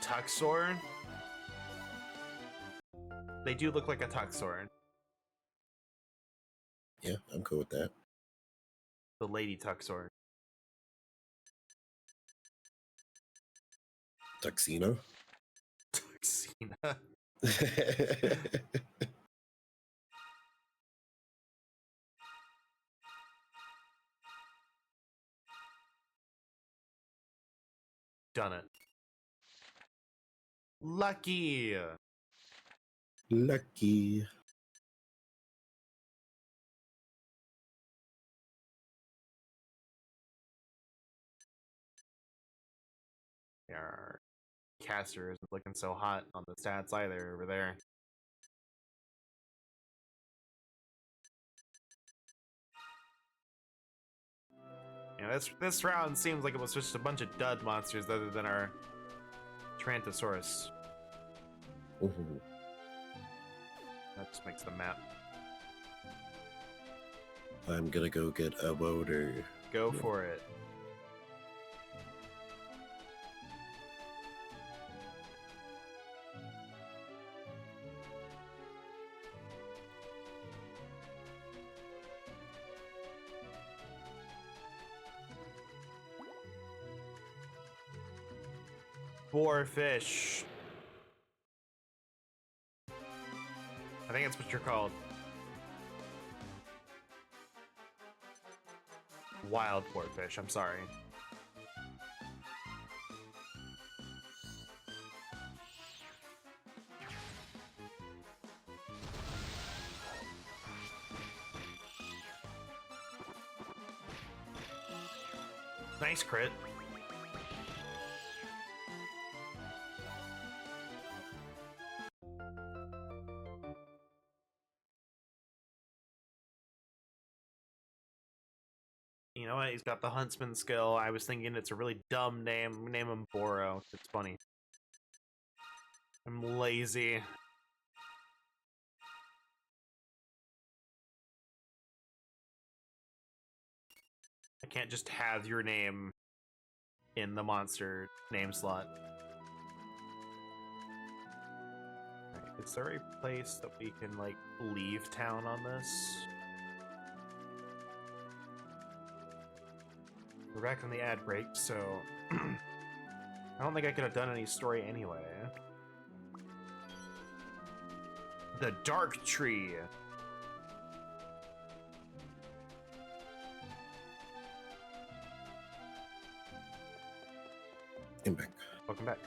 Tuxor? They do look like a Tuxor. Yeah, I'm cool with that. The Lady Tuxor. Tuxino. Tuxina. Done it. Lucky! Lucky. Our caster isn't looking so hot on the stats either over there. Yeah, this round seems like it was just a bunch of dud monsters other than our Trantosaurus. That just makes the map. I'm gonna go get a motor. Go for it. Boarfish. I think that's what you're called. Wild boarfish, I'm sorry. Nice crit. You know what? He's got the huntsman skill. I was thinking it's a really dumb name. Name him Boro. It's funny. I'm lazy. I can't just have your name in the monster name slot. Right, is there a place that we can, like, leave town on this? We're back on the ad break, so... I don't think I could have done any story anyway. The Dark Tree! Come back. Welcome back.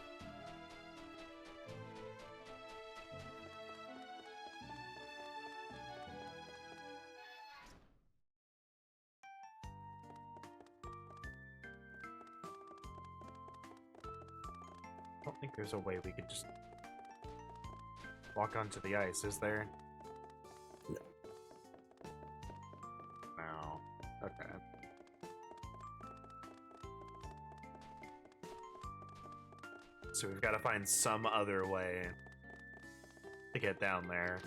I don't think there's a way we could just walk onto the ice, is there? so we've got to find some other way to get down there.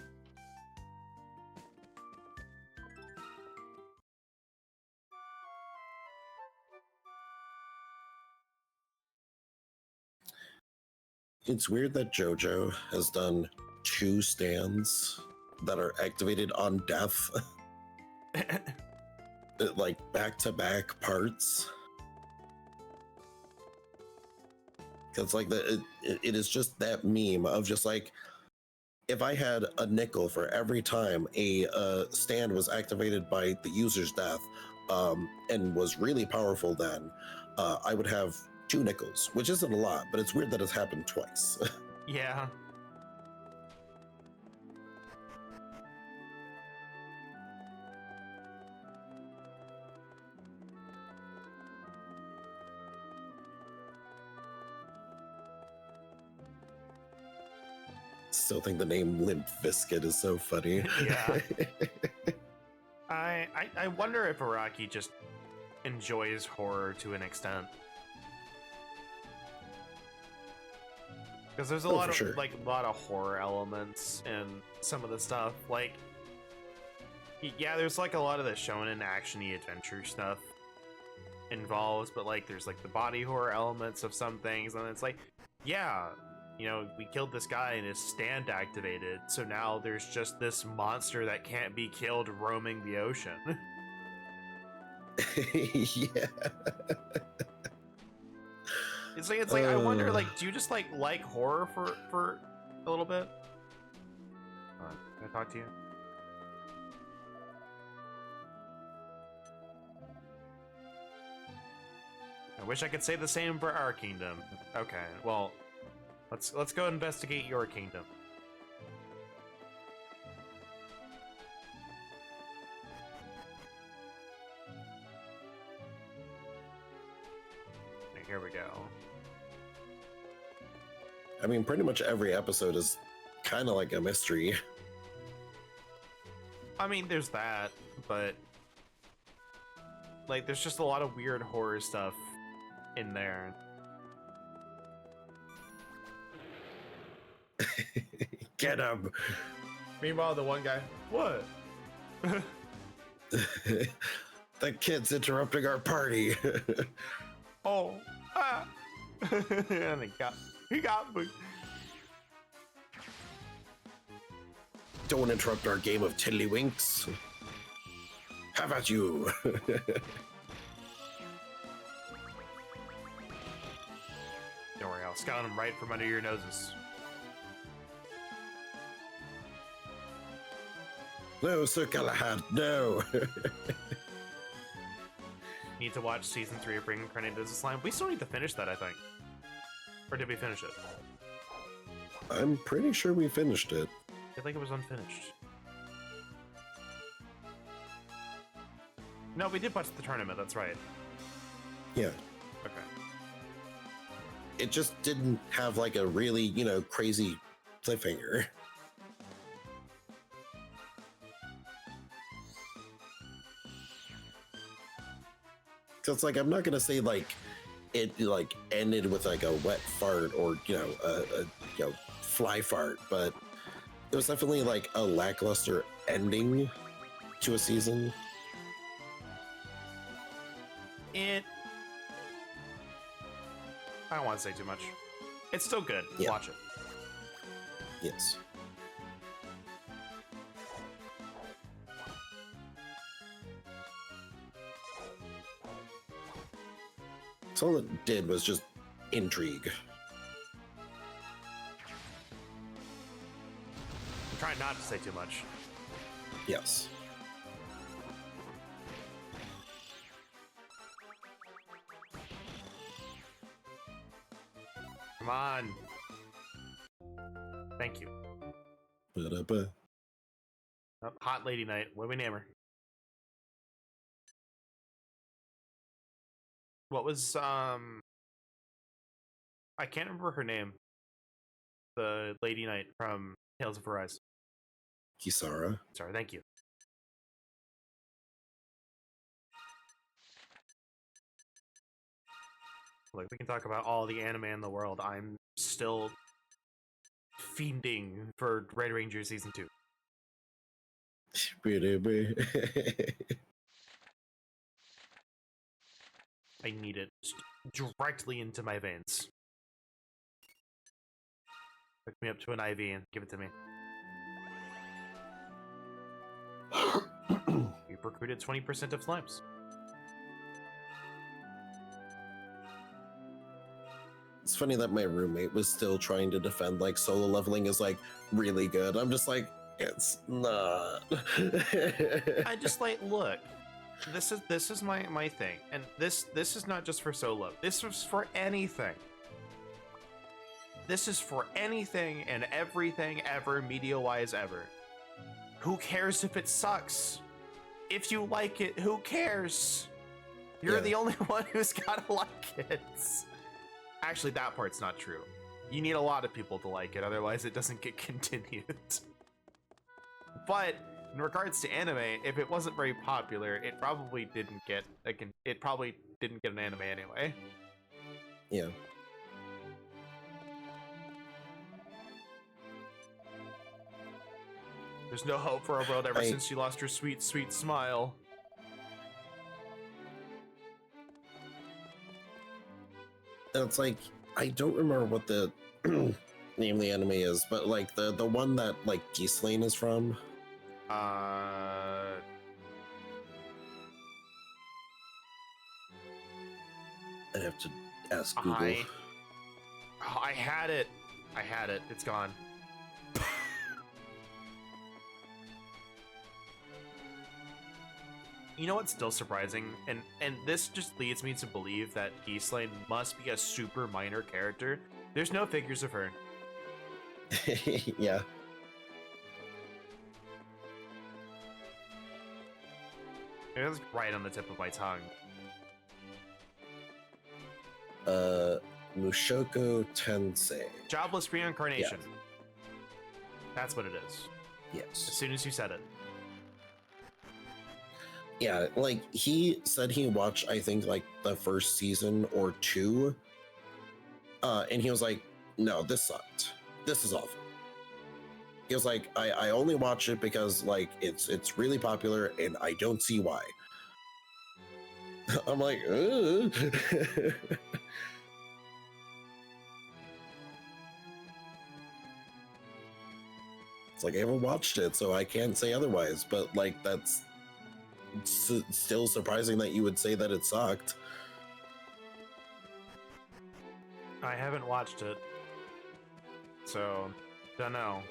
It's weird that JoJo has done 2 stands that are activated on death, like back-to-back parts. Because like it is just that meme of just like, if I had a nickel for every time a stand was activated by the user's death, and was really powerful, then I would have 2 nickels, which isn't a lot, but it's weird that it's happened twice. Yeah. Still think the name Limp Bizkit is so funny. Yeah. I wonder if Araki just enjoys horror to an extent. Because there's a lot of sure. like a lot of horror elements in some of the stuff. Like, yeah, there's like a lot of the shonen actiony adventure stuff involves, but like there's like the body horror elements of some things, and it's like, yeah, you know, we killed this guy and his stand activated, so now there's just this monster that can't be killed roaming the ocean. Yeah. It's like I wonder, like, do you just like horror for a little bit? Can I talk to you? I wish I could say the same for our kingdom. Okay, well, let's go investigate your kingdom. Okay, here we go. I mean, pretty much every episode is kind of like a mystery. I mean, there's that, but like, there's just a lot of weird horror stuff in there. Get him! Meanwhile, the one guy, what? The kid's interrupting our party. Oh, ah. And he got me. Don't interrupt our game of tiddlywinks. How about you? Don't worry, I'll scout him right from under your noses. No, Sir Galahad, no. Need to watch season 3 of Reincarnated as a Slime. We still need to finish that, I think. Or did we finish it? I'm pretty sure we finished it. I think it was unfinished. No, we did watch the tournament, that's right. Yeah. Okay. It just didn't have like a really, you know, crazy cliffhanger. So it's like, I'm not gonna say like it like ended with like a wet fart or, you know, a fly fart, but it was definitely like a lackluster ending to a season. I don't want to say too much. It's still good. Yeah. Watch it. Yes. So all it did was just intrigue. I'm trying not to say too much. Yes. Come on. Thank you. Ba-da-ba. Oh, hot lady night. What do we name her? What was I can't remember her name. The lady knight from Tales of Arise. Kisara. Sorry, thank you. Like, we can talk about all the anime in the world. I'm still fiending for Red Ranger Season 2. I need it directly into my veins. Hook me up to an IV and give it to me. You've recruited 20% of slimes. It's funny that my roommate was still trying to defend like solo leveling is like really good. I'm just like, it's not. I just like, look, this is my thing, and this is not just for solo. This is for anything. This is for anything and everything ever, media-wise ever. Who cares if it sucks? If you like it, who cares? You're the only one who's gotta like it. Actually, that part's not true. You need a lot of people to like it, otherwise it doesn't get continued. But in regards to anime, if it wasn't very popular, it probably didn't get an anime anyway. Yeah. There's no hope for our world ever since she lost her sweet, sweet smile. It's like, I don't remember what the name of the anime is, but like the one that like Ghislaine is from. I'd have to ask Google. I had it. It's gone. You know what's still surprising? And this just leads me to believe that Ghislaine must be a super minor character. There's no figures of her. Yeah. It was right on the tip of my tongue. Mushoku Tensei. Jobless reincarnation. Yeah. That's what it is. Yes. As soon as you said it. Yeah, like he said he watched, I think, like the first season or two. And he was like, no, this sucked. This is awful. He was like, I only watch it because like it's really popular and I don't see why. I'm like, ugh. It's like I haven't watched it, so I can't say otherwise, but like that's still surprising that you would say that it sucked. I haven't watched it, so don't know.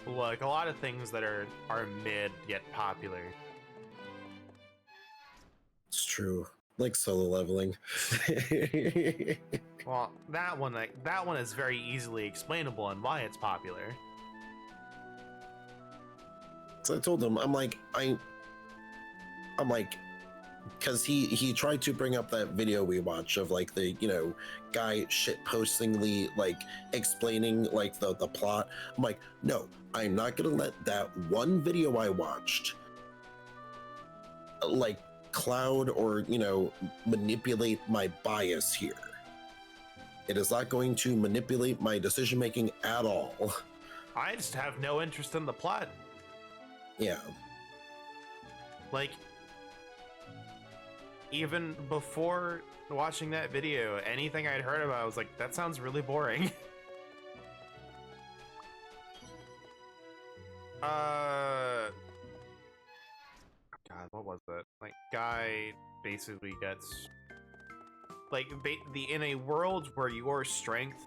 Look, a lot of things that are mid yet popular. It's true. Like solo leveling. Well, that one is very easily explainable on why it's popular. So I told him, I'm like, because he tried to bring up that video we watched of like the, you know, guy shit postingly like explaining like the plot. I'm like, no, I'm not gonna let that one video I watched like cloud or, you know, manipulate my bias here. It is not going to manipulate my decision making at all. I just have no interest in the plot. Yeah. Like, even before watching that video, anything I'd heard about, I was like, that sounds really boring. God, what was that? Like, guy basically gets like in a world where your strength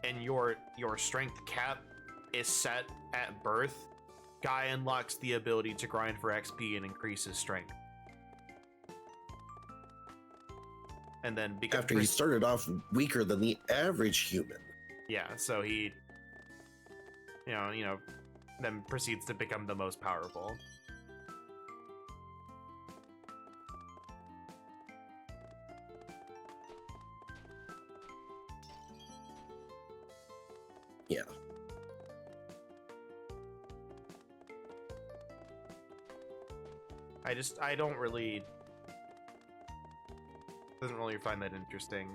and your strength cap is set at birth, guy unlocks the ability to grind for XP and increase his strength. And then because after he started off weaker than the average human. Yeah, so he you know then proceeds to become the most powerful. Yeah. I don't really doesn't really find that interesting.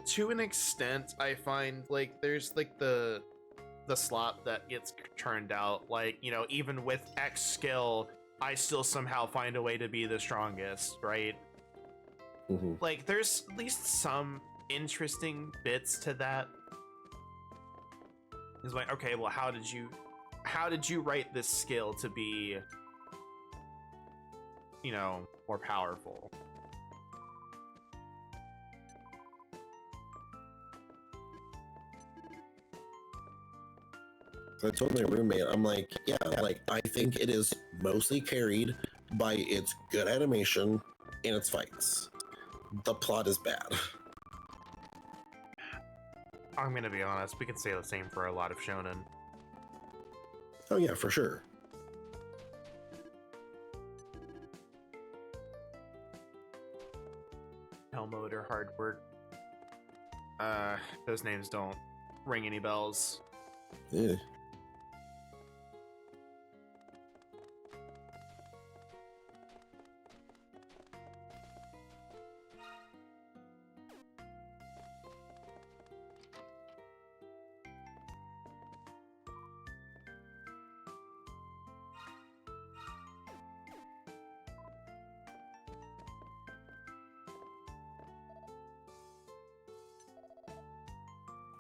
To an extent, I find like there's like the slot that gets turned out, like, you know, even with X skill, I still somehow find a way to be the strongest, right? Like there's at least some interesting bits to that. It's like, okay, well, how did you write this skill to be, you know, more powerful? I told my roommate, I'm like, yeah, like I think it is mostly carried by its good animation and its fights. The plot is bad. I'm gonna be honest, we can say the same for a lot of shonen. Oh yeah, for sure. Helmut or hard work. Those names don't ring any bells. Yeah.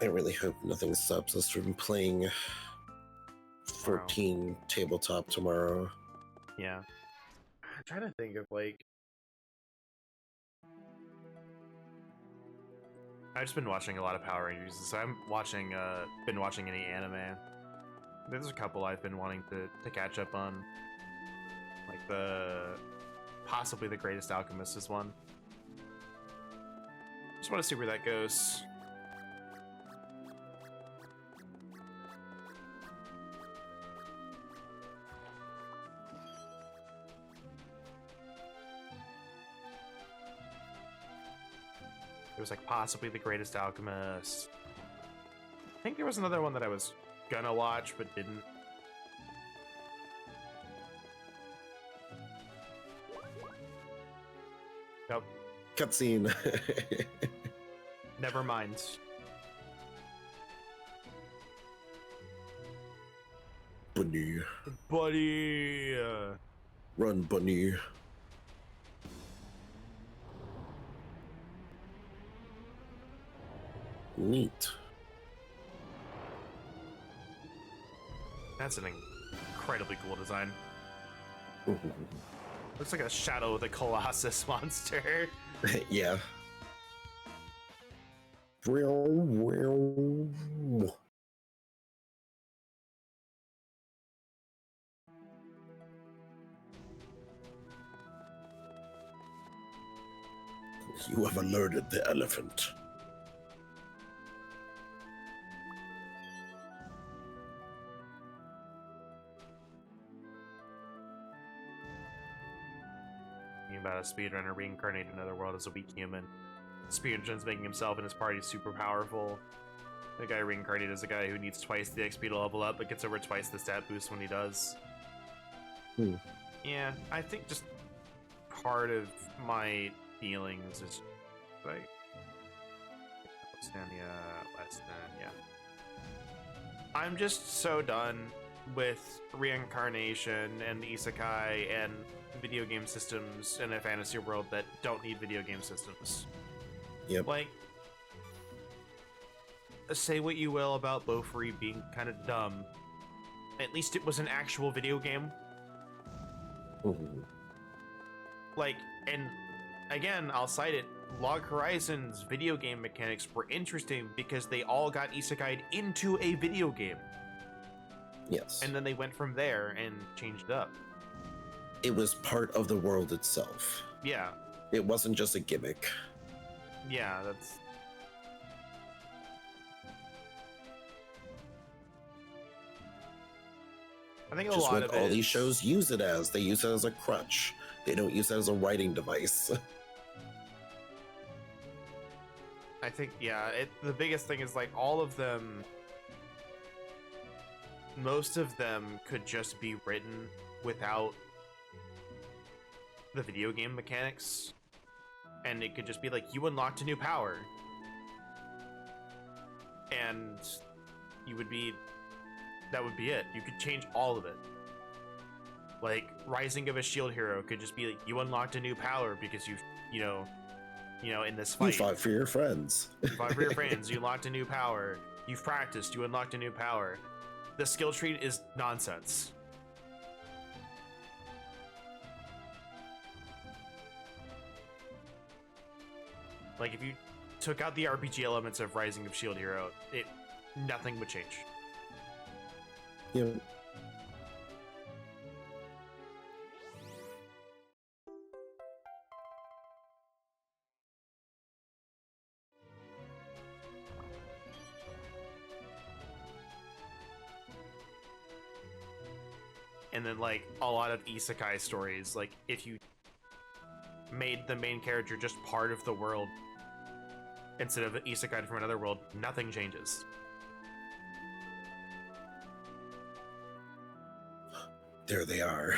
I really hope nothing stops us from playing 14 tabletop tomorrow. Yeah. I'm trying to think of like I've just been watching a lot of Power Rangers, so I'm watching been watching any anime. There's a couple I've been wanting to catch up on. Like possibly the Greatest Alchemist is one. Just want to see where that goes. It was like possibly the Greatest Alchemist. I think there was another one that I was gonna watch but didn't. Yep. Cutscene. Never mind. Bunny. Buddy. Run, bunny. Neat. That's an incredibly cool design. Looks like a Shadow of the Colossus monster. Yeah. You have alerted the elephant. About a speedrunner reincarnated in another world as a weak human. Speedrun's making himself and his party super powerful. The guy reincarnated as a guy who needs twice the XP to level up, but gets over twice the stat boost when he does. Yeah, I think just part of my feelings is like West End, yeah. I'm just so done with reincarnation and isekai and video game systems in a fantasy world that don't need video game systems. Yep. Like, say what you will about Bofuri being kind of dumb. At least it was an actual video game. Like, and again, I'll cite it. Log Horizon's video game mechanics were interesting because they all got isekai'd into a video game. Yes. And then they went from there and changed it up. It was part of the world itself. Yeah. It wasn't just a gimmick. Yeah, that's... I think a just lot what of all these shows use it as. They use it as a crutch. They don't use it as a writing device. I think, yeah, the biggest thing is like all of them, most of them could just be written without the video game mechanics, and it could just be like, you unlocked a new power, and you would be, that would be it. You could change all of it. Like, Rising of a Shield Hero could just be like, you unlocked a new power because you know, in this fight. You fought for your friends. You fought for your friends, you unlocked a new power. You've practiced, you unlocked a new power. The skill tree is nonsense. Like, if you took out the RPG elements of Rising of Shield Hero, nothing would change. Yeah. And then, like, a lot of isekai stories, like, if you made the main character just part of the world instead of an isekai from another world, nothing changes. There they are.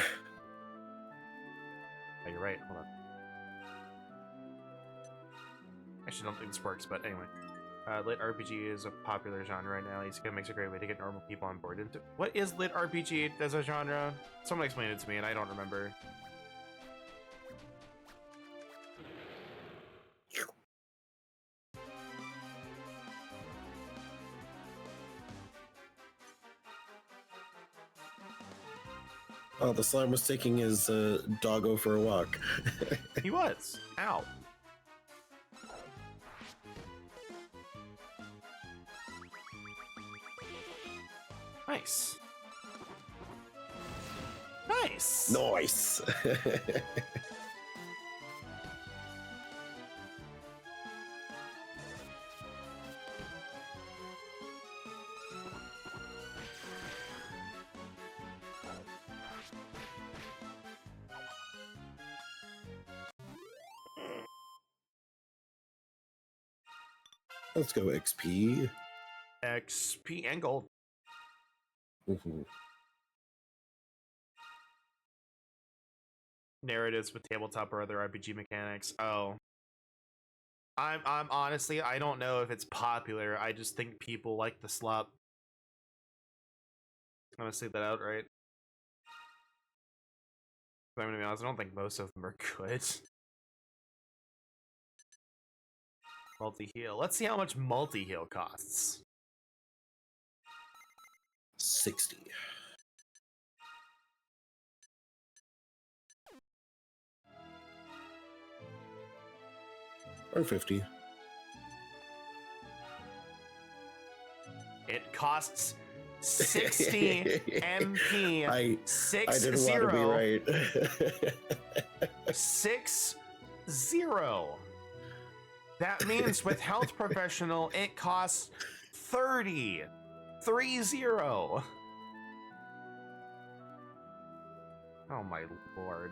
Oh, you're right. Hold on. Actually, I don't think this works, but anyway. Lit RPG is a popular genre right now. Isekai makes a great way to get normal people on board. What is lit RPG as a genre? Someone explained it to me, and I don't remember. Oh, the slime was taking his doggo for a walk. He was. Ow. Nice. Nice. Nice. Let's go XP. XP and gold. Mm-hmm. Narratives with tabletop or other RPG mechanics. Oh. I'm honestly, I don't know if it's popular. I just think people like the slop. I'm gonna say that out, right? I'm gonna be honest, I don't think most of them are good. Multi-heal. Let's see how much multi-heal costs. 60. Or 50. It costs 60 MP. I didn't want to be right. 60. That means with Health Professional, it costs 30. 30. Oh my lord.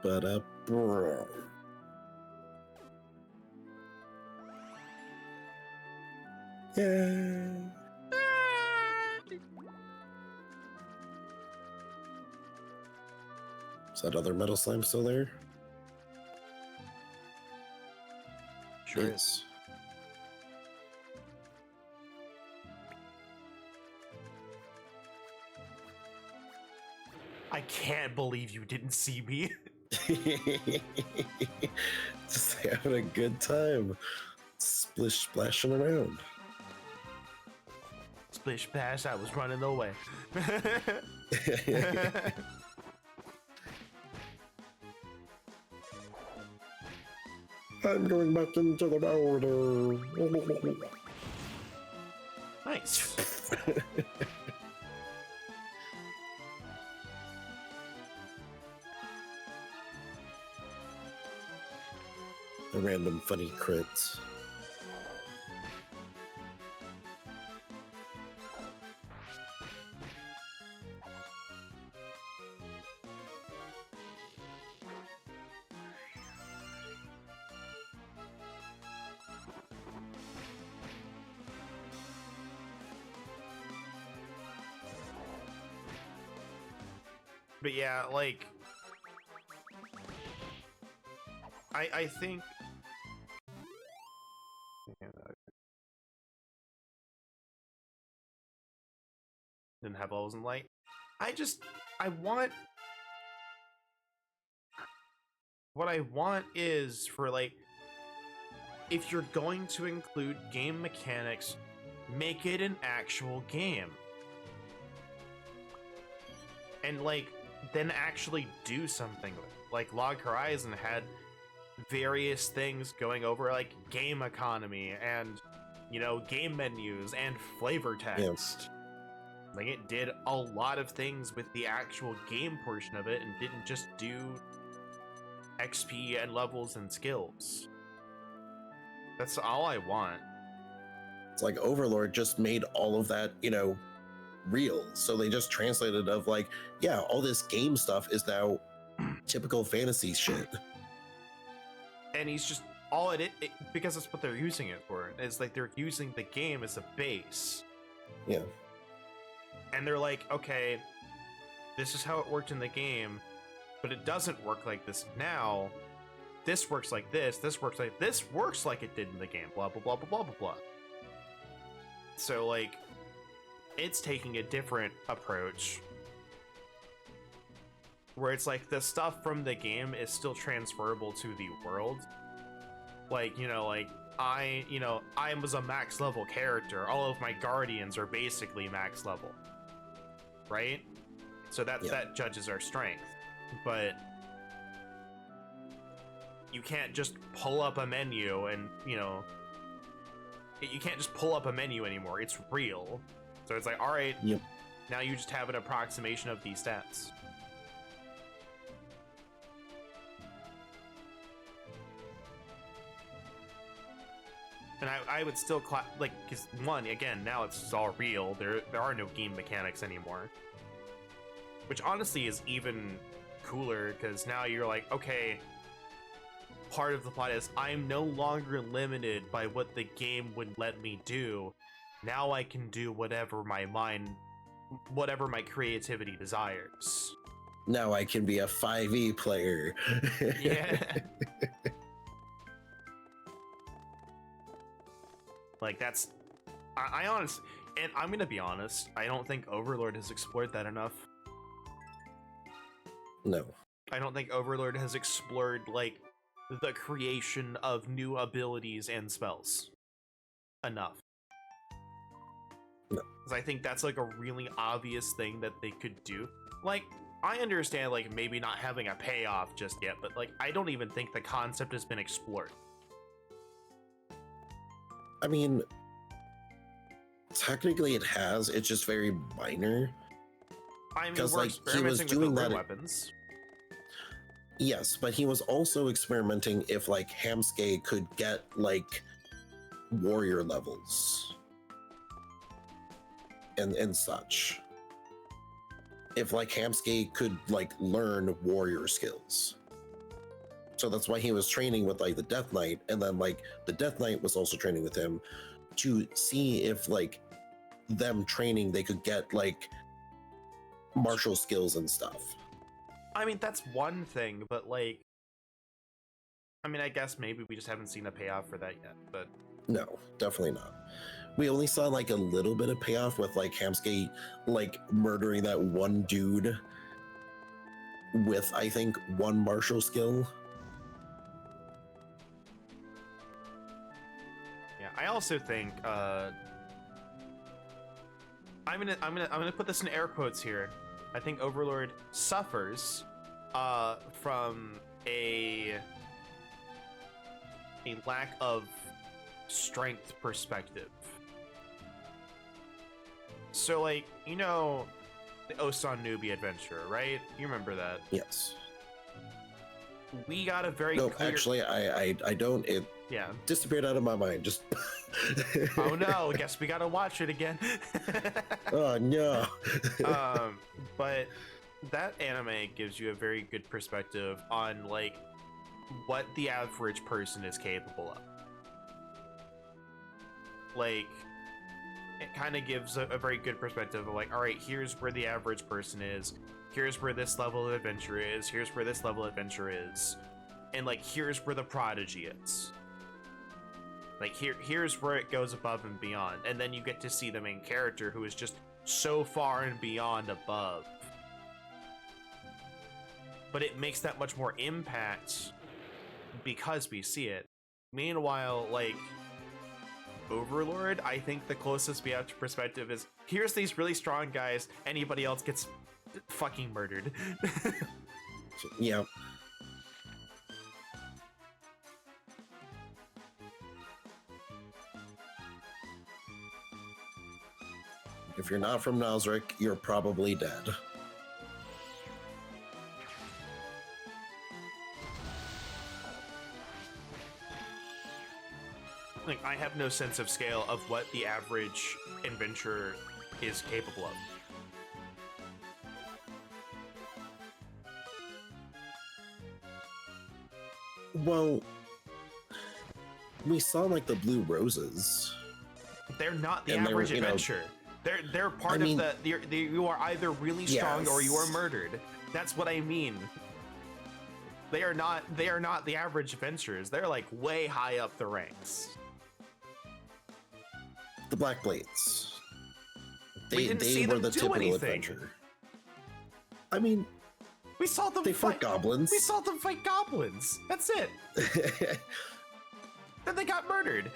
But bro. Yeah. Is that other metal slime still there? Sure Yes. is. I can't believe you didn't see me. Just having a good time. Splish splashing around. Splish splash, I was running away. I'm going back into the border. Nice. A random funny crits. But yeah, like, I think didn't have levels in light. I want what I want is for like, if you're going to include game mechanics, make it an actual game. And like, then actually do something with it. Like Log Horizon had various things going over, like game economy and, you know, game menus and flavor text. Yeah. Like it did a lot of things with the actual game portion of it and didn't just do XP and levels and skills. That's all I want. It's like Overlord just made all of that, you know, real. So they just translated of like, yeah, all this game stuff is now typical fantasy shit. And he's just all it because that's what they're using it for. It's like they're using the game as a base. Yeah. And they're like, okay, this is how it worked in the game, but it doesn't work like this now. This works like this. This works like this. Works like it did in the game. Blah blah blah blah blah blah blah. So like, it's taking a different approach, where it's like the stuff from the game is still transferable to the world. Like, you know, like I was a max level character. All of my guardians are basically max level, right? So that judges our strength, but you can't just pull up a menu and, you know, you can't just pull up a menu anymore. It's real. So it's like, all right, now you just have an approximation of these stats. And I would still like, because one, again, now it's all real. There are no game mechanics anymore, which honestly is even cooler, because now you're like, okay, part of the plot is I'm no longer limited by what the game would let me do. Now I can do whatever my creativity desires. Now I can be a 5e player. Yeah. Like that's, I honestly, and I'm gonna be honest, I don't think Overlord has explored that enough. No. I don't think Overlord has explored like the creation of new abilities and spells enough. No. Because I think that's like a really obvious thing that they could do. Like, I understand like maybe not having a payoff just yet, but like I don't even think the concept has been explored. I mean, technically it has. It's just very minor. I mean, we're like, experimenting with the weapons. Yes, but he was also experimenting if like Hamsuke could get like warrior levels and such. If like Hamsuke could like learn warrior skills. So that's why he was training with like the Death Knight, and then like the Death Knight was also training with him to see if like them training they could get like martial skills and stuff. I mean, that's one thing, but like, I mean, I guess maybe we just haven't seen a payoff for that yet, but no, definitely not. We only saw like a little bit of payoff with like Hamsuke like murdering that one dude with I think one martial skill. Yeah, I also think I'm gonna put this in air quotes here. I think Overlord suffers from a lack of strength perspective. So like, you know, the Osan Newbie adventure, right? You remember that? Yes. We got a very clear... actually I don't. It disappeared out of my mind. Just oh no, guess we gotta watch it again. Oh no. But that anime gives you a very good perspective on like what the average person is capable of. Like, it kind of gives a very good perspective of like, all right, here's where the average person is, here's where this level of adventure is, here's where this level of adventure is. and like here's where the prodigy is. Like here's where it goes above and beyond, and then you get to see the main character who is just so far and beyond above. But it makes that much more impact because we see it. Meanwhile, like Overlord, I think the closest we have to perspective is here's these really strong guys, anybody else gets fucking murdered. Yeah. If you're not from Nazarick, you're probably dead. Like, I have no sense of scale of what the average adventurer is capable of. Well, we saw like the blue roses. They're not the And they average were, adventurer. They're part of the. You are either really strong or you are murdered. That's what I mean. They are not the average adventurers. They're like way high up the ranks. The Black Blades. We didn't see were them the do typical anything. adventure. I mean, We saw them they fought goblins. We saw them fight goblins. That's it. Then they got murdered.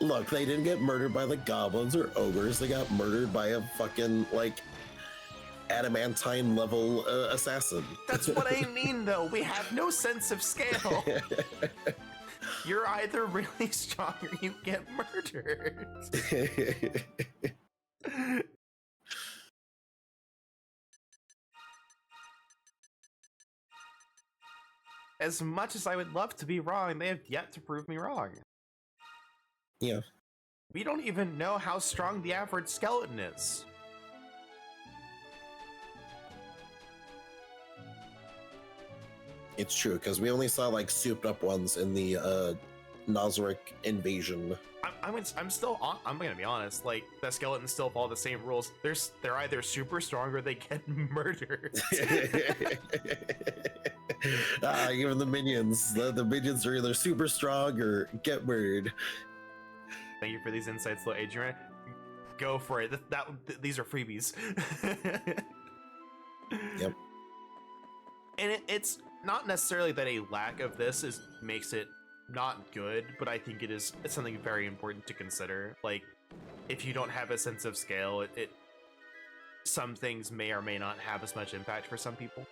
Look, they didn't get murdered by the goblins or ogres. They got murdered by a fucking, like, adamantine level assassin. That's what I mean, though. We have no sense of scale. You're either really strong or you get murdered. As much as I would love to be wrong, they have yet to prove me wrong. Yeah. We don't even know how strong the average skeleton is. It's true, because we only saw, like, souped up ones in the Nazarick invasion. I'm still I'm gonna be honest, like the skeletons still follow the same rules. They're either super strong or they get murdered. Even the minions. The minions are either super strong or get murdered. Thank you for these insights, though, Adrian. Go for it. These are freebies. Yep. And it's not necessarily that a lack of this makes it not good, but I think it's something very important to consider. Like, if you don't have a sense of scale, some things may or may not have as much impact for some people.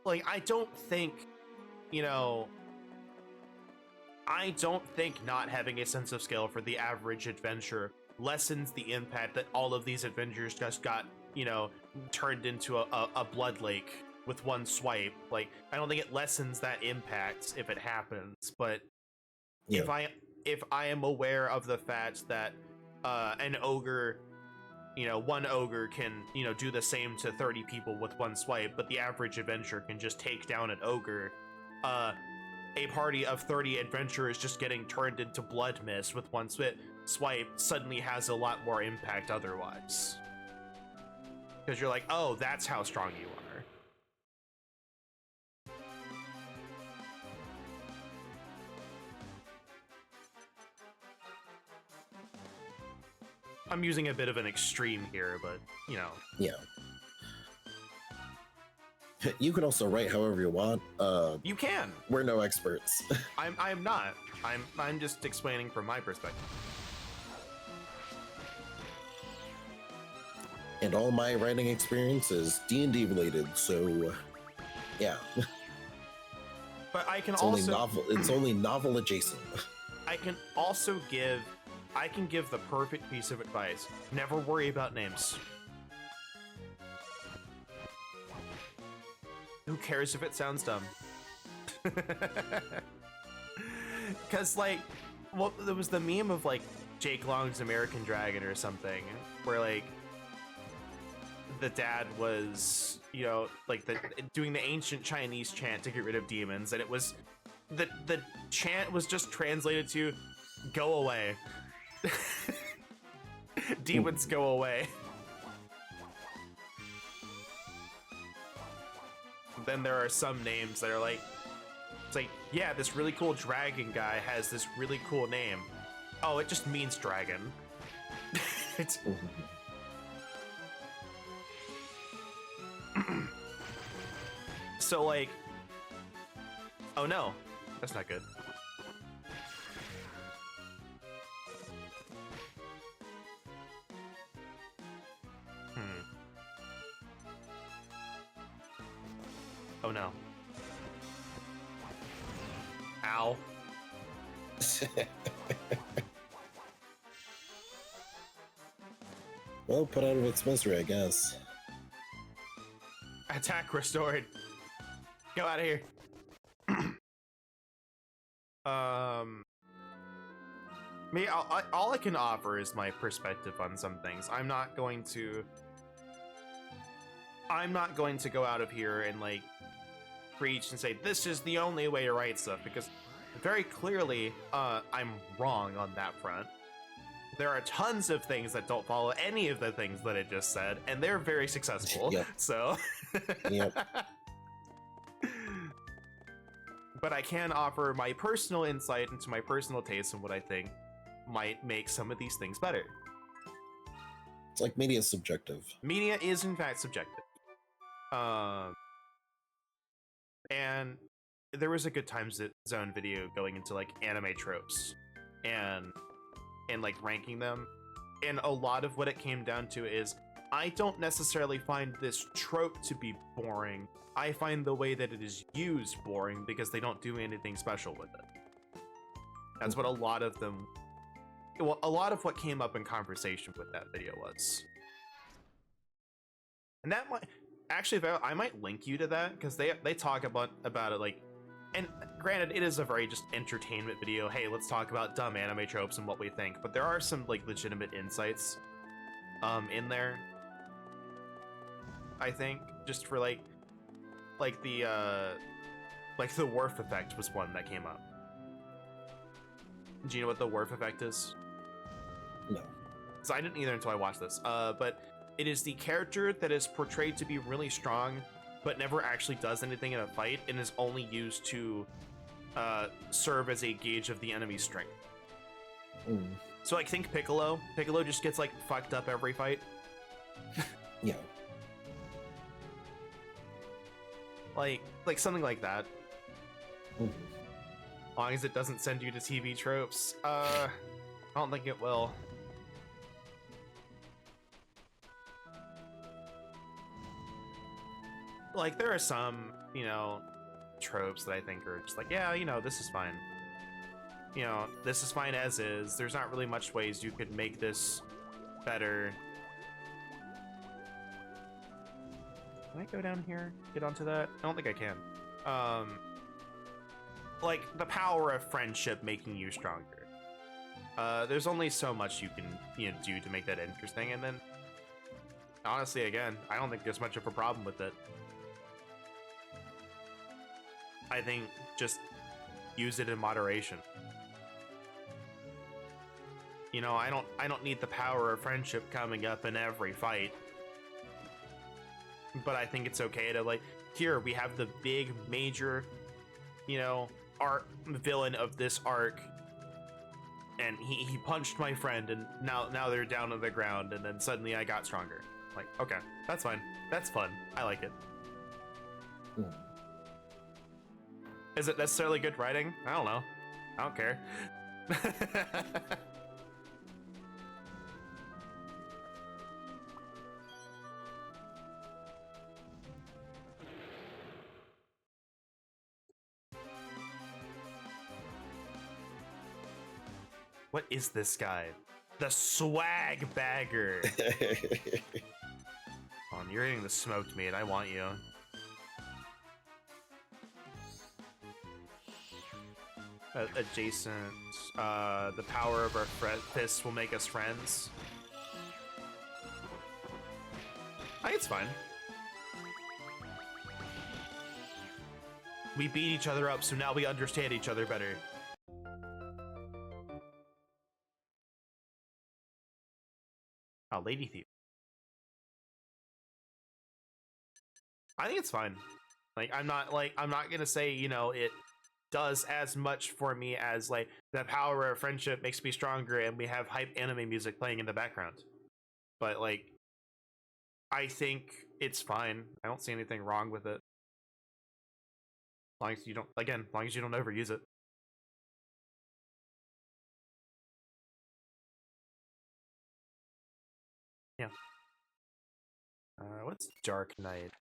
Like, I don't think not having a sense of scale for the average adventurer lessens the impact that all of these adventures just got, turned into a blood lake with one swipe. Like, I don't think it lessens that impact if it happens, but Yeah. if I am aware of the fact that an ogre, one ogre can, do the same to 30 people with one swipe, but the average adventurer can just take down an ogre, a party of 30 adventurers just getting turned into blood mist with one swipe suddenly has a lot more impact otherwise. Because you're like, oh, that's how strong you are. I'm using a bit of an extreme here, but, Yeah. You can also write however you want. You can. We're no experts. I'm not. I'm just explaining from my perspective. And all my writing experience is D&D related, so yeah. But I can It's only novel adjacent. I can give the perfect piece of advice. Never worry about names. Who cares if it sounds dumb? Because, like, well, there was the meme of, like, Jake Long's American Dragon or something, where, like, the dad was, doing the ancient Chinese chant to get rid of demons, and it was, the chant was just translated to, go away. Demons go away. Then there are some names that are like, it's like, yeah, this really cool dragon guy has this really cool name. Oh, it just means dragon. It's... So like, oh no, that's not good. Oh no. Ow. Well, put out of its misery, I guess. Attack restored. Go out of here. Me, all I can offer is my perspective on some things. I'm not going to go out of here and like preach and say this is the only way to write stuff, because very clearly I'm wrong on that front. There are tons of things that don't follow any of the things that I just said, and they're very successful. Yep. So Yep. But I can offer my personal insight into my personal taste and what I think might make some of these things better. It's like media is subjective. Media is in fact subjective. And there was a Good Times Zone video going into like anime tropes and like ranking them. And a lot of what it came down to is I don't necessarily find this trope to be boring. I find the way that it is used boring because they don't do anything special with it. That's what a lot of them, well, a lot of what came up in conversation with that video was. And that might actually, I might link you to that because they talk about it like, and granted, it is a very just entertainment video. Hey, let's talk about dumb anime tropes and what we think. But there are some like legitimate insights in there. I think just for like the Worf effect was one that came up. Do you know what the Worf effect is? No. So I didn't either until I watched this. But it is the character that is portrayed to be really strong, but never actually does anything in a fight, and is only used to serve as a gauge of the enemy's strength. So like think Piccolo. Piccolo just gets like fucked up every fight. Yeah. Like something like that. As long as it doesn't send you to TV tropes. I don't think it will. Like there are some, you know, tropes that I think are just like, yeah, you know, this is fine. You know, this is fine as is. There's not really much ways you could make this better. Can I go down here? Get onto that? I don't think I can. Like the power of friendship making you stronger. There's only so much you can, you know, do to make that interesting, and then honestly, again, I don't think there's much of a problem with it. I think just use it in moderation. You know, I don't need the power of friendship coming up in every fight. But I think it's okay to like, here we have the big major, you know, arc villain of this arc, and he punched my friend, and now they're down on the ground, and then suddenly I got stronger. Like, okay, that's fine. That's fun. I like it. Is it necessarily good writing? I don't know. I don't care. What is this guy? The swag bagger. You're eating the smoked meat. I want you. Adjacent. The power of our fists will make us friends. I think it's fine. We beat each other up, so now we understand each other better. Oh, Lady Thief. I think it's fine. Like I'm not gonna say, you know, it does as much for me as like the power of friendship makes me stronger and we have hype anime music playing in the background. But like I think it's fine. I don't see anything wrong with it. As long as you don't, again, as long as you don't overuse it. Yeah. What's Dark Knight?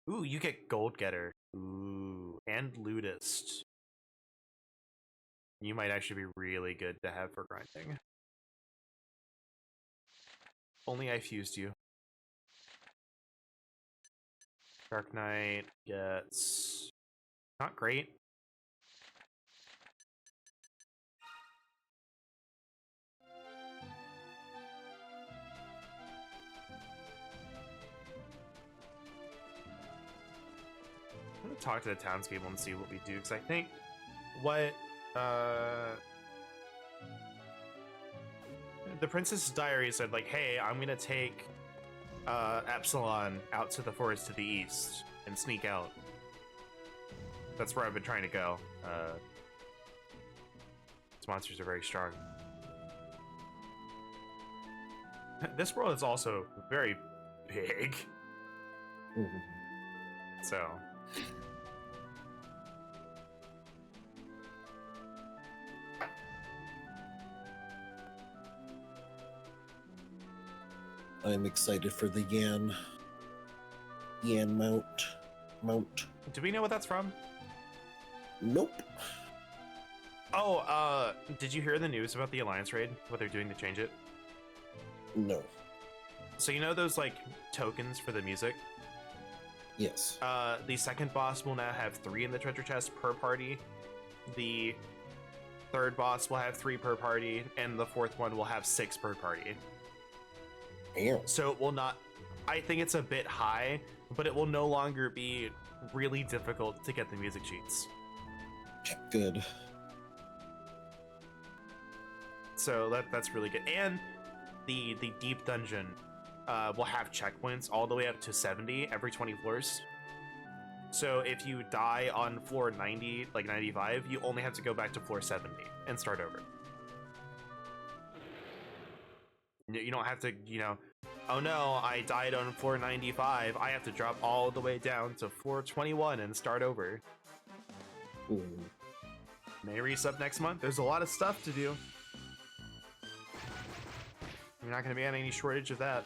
Ooh, you get Gold Getter. Ooh, and Ludist. You might actually be really good to have for grinding. Only I fused you. Dark Knight gets not great. I'm gonna talk to the townspeople and see what we do, because I think what the Princess's Diary said, like, hey, I'm gonna take Epsilon out to the forest to the east and sneak out. That's where I've been trying to go. These monsters are very strong. This world is also very big. So I'm excited for the Yan mount. do we know what that's from? Nope. Oh, did you hear the news about the Alliance raid? What they're doing to change it? No. So you know those like tokens for the music? Yes. The second boss will now have 3 in the treasure chest per party. The third boss will have 3 per party, and the fourth one will have 6 per party. Damn. So it will not. I think it's a bit high, but it will no longer be really difficult to get the music sheets. Good. So that's really good. And the deep dungeon will have checkpoints all the way up to 70 every 20 floors. So if you die on floor 90, like 95, you only have to go back to floor 70 and start over. You don't have to, you know, oh no, I died on floor 95. I have to drop all the way down to floor 21 and start over. Ooh. May reset next month. There's a lot of stuff to do. You're not going to be on any shortage of that.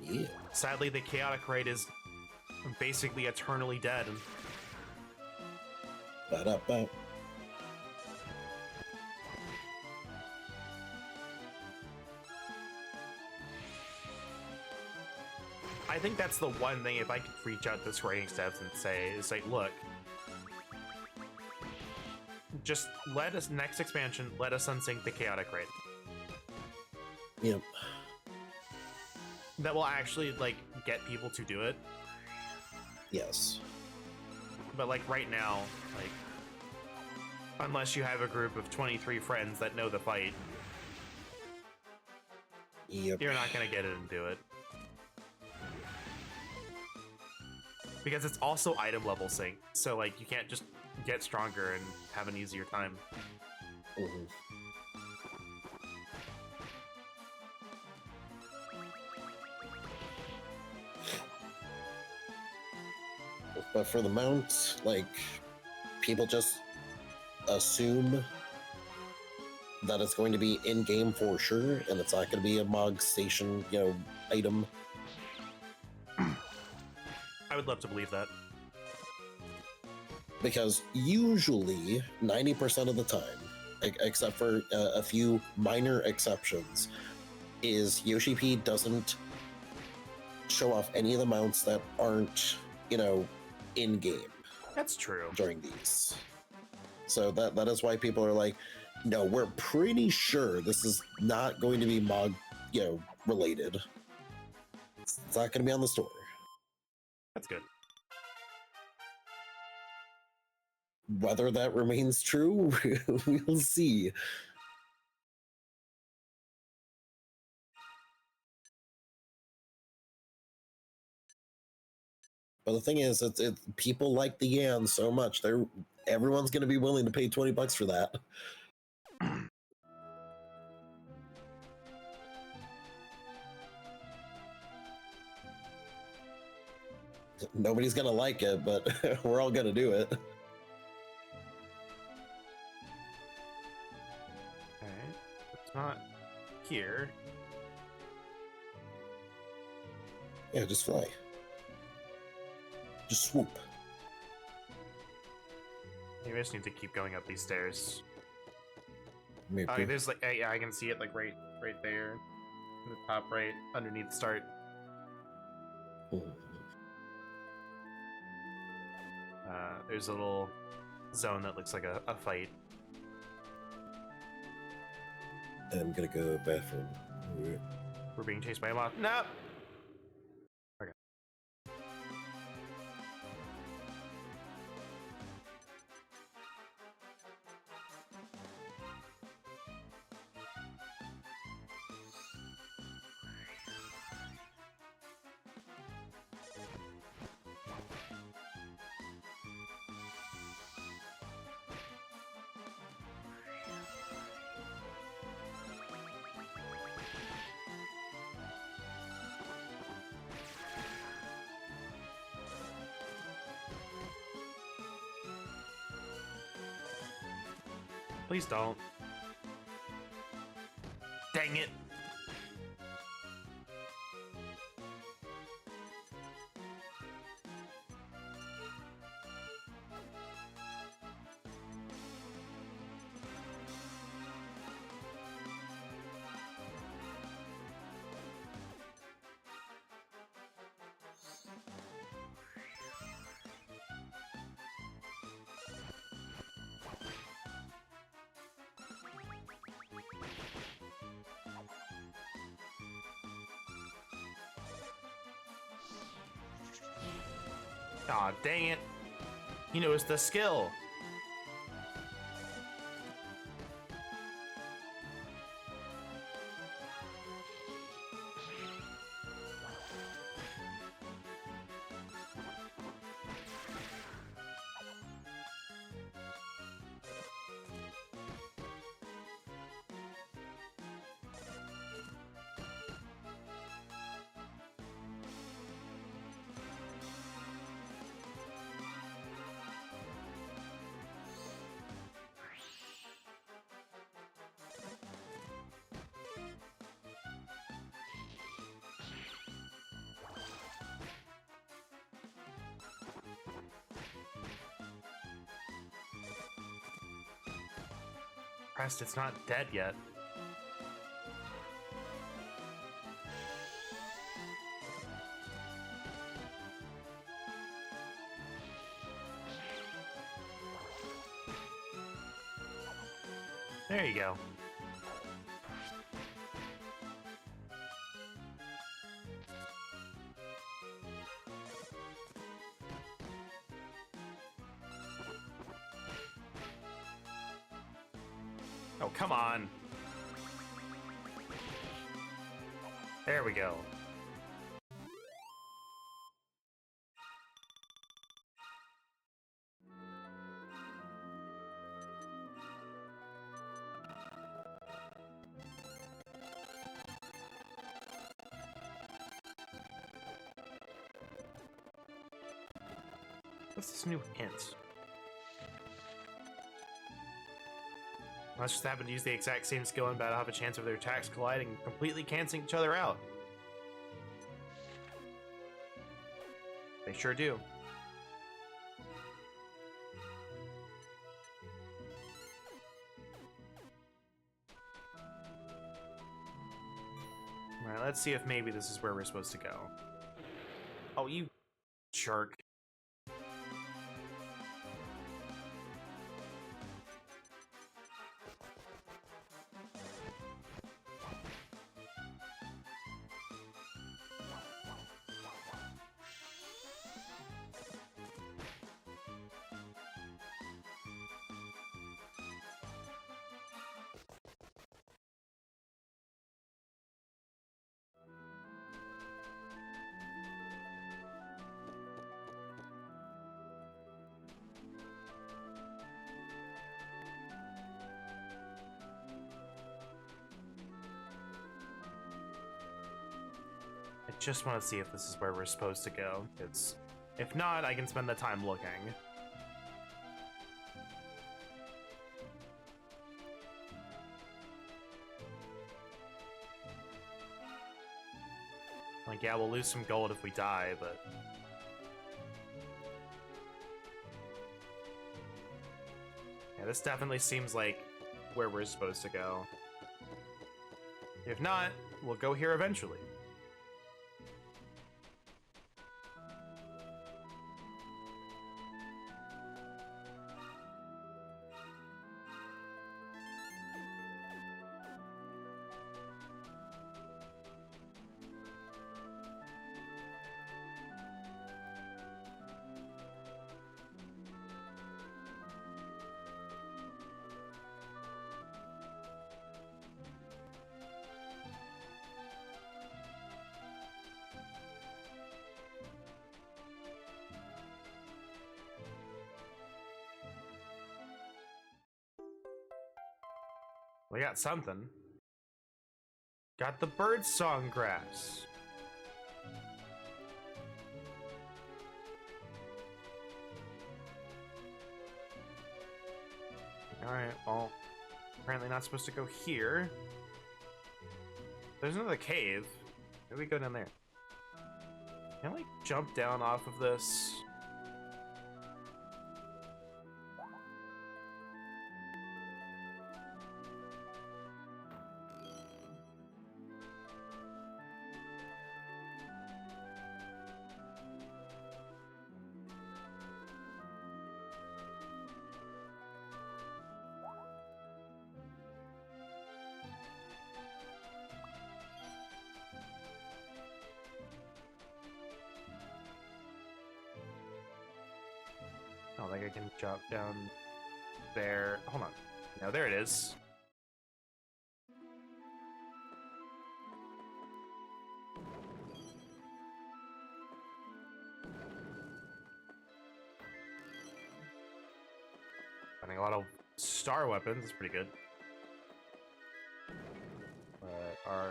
Yeah. Sadly, the chaotic raid is basically eternally dead. Ba-da-ba. I think that's the one thing, if I could reach out to this rating devs and say, is like, look, just let us, next expansion, let us unsync the chaotic raid. Yep. That will actually, like, get people to do it. Yes. But, like, right now, like, unless you have a group of 23 friends that know the fight, Yep. you're not going to get it and do it. Because it's also item level sync, so, like, you can't just get stronger and have an easier time. Mm-hmm. But for the mounts, like, people just assume that it's going to be in-game for sure, and it's not going to be a Mog Station, you know, item. I would love to believe that. Because usually, 90% of the time, except for a few minor exceptions, is Yoshi P doesn't show off any of the mounts that aren't, you know, in-game. That's true. During these. So that is why people are like, no, we're pretty sure this is not going to be Mog, you know, related. It's not going to be on the store. That's good. Whether that remains true, we'll see. But the thing is, people like the Yan so much. Everyone's going to be willing to pay $20 for that. Nobody's going to like it, but we're all going to do it. Okay, it's not here. Yeah, just fly. Just swoop. Maybe I just need to keep going up these stairs. Maybe. Oh, there's like, yeah, I can see it like right there, in the top right, underneath start. There's a little zone that looks like a fight. I'm gonna go bathroom. We're being chased by a moth. No! Okay. Please don't. Dang it! Aw, dang it. You know, it's the skill. Pressed, it's not dead yet. There you go. Oh, come on. There we go. What's this new hint? Let's just happen to use the exact same skill and battle have a chance of their attacks colliding and completely canceling each other out. They sure do. Alright, let's see if maybe this is where we're supposed to go. Oh, you jerk. I just want to see if this is where we're supposed to go. It's if not, I can spend the time looking. Like, yeah, we'll lose some gold if we die, but... yeah, this definitely seems like where we're supposed to go. If not, we'll go here eventually. We got something. Got the bird song grass. Alright, well, apparently not supposed to go here. There's another cave. Maybe we go down there. Can I, like, jump down off of this? I don't think I can jump down there. Hold on. No, there it is. Finding a lot of star weapons. That's pretty good. But our...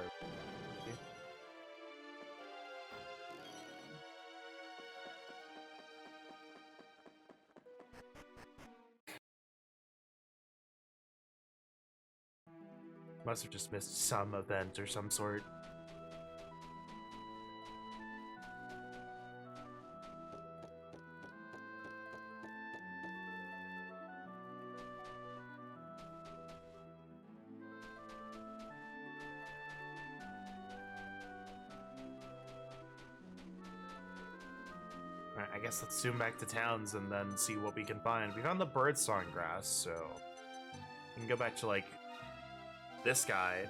must have just missed some event or some sort. Alright, I guess let's zoom back to towns and then see what we can find. We found the birdsong grass, so we can go back to, like, this guy.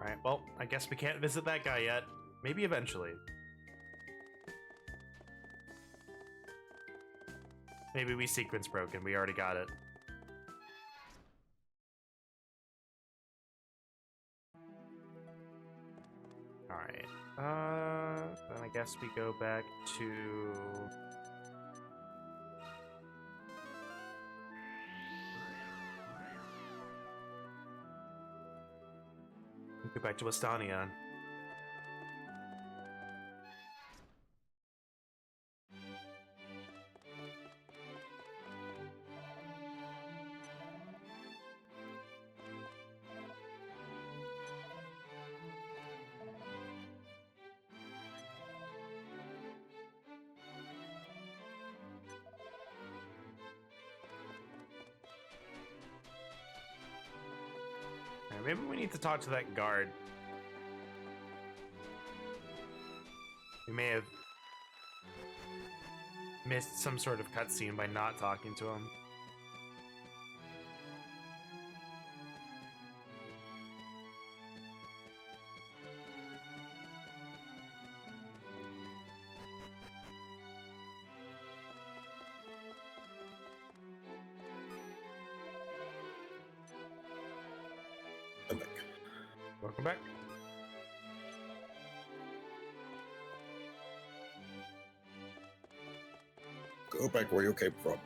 Alright, well, I guess we can't visit that guy yet. Maybe eventually. Maybe we sequence broken. We already got it. Alright. Then I guess we go back to... go back to Westania. Maybe we need to talk to that guard. We may have missed some sort of cutscene by not talking to him. Welcome back. Go back where you came from.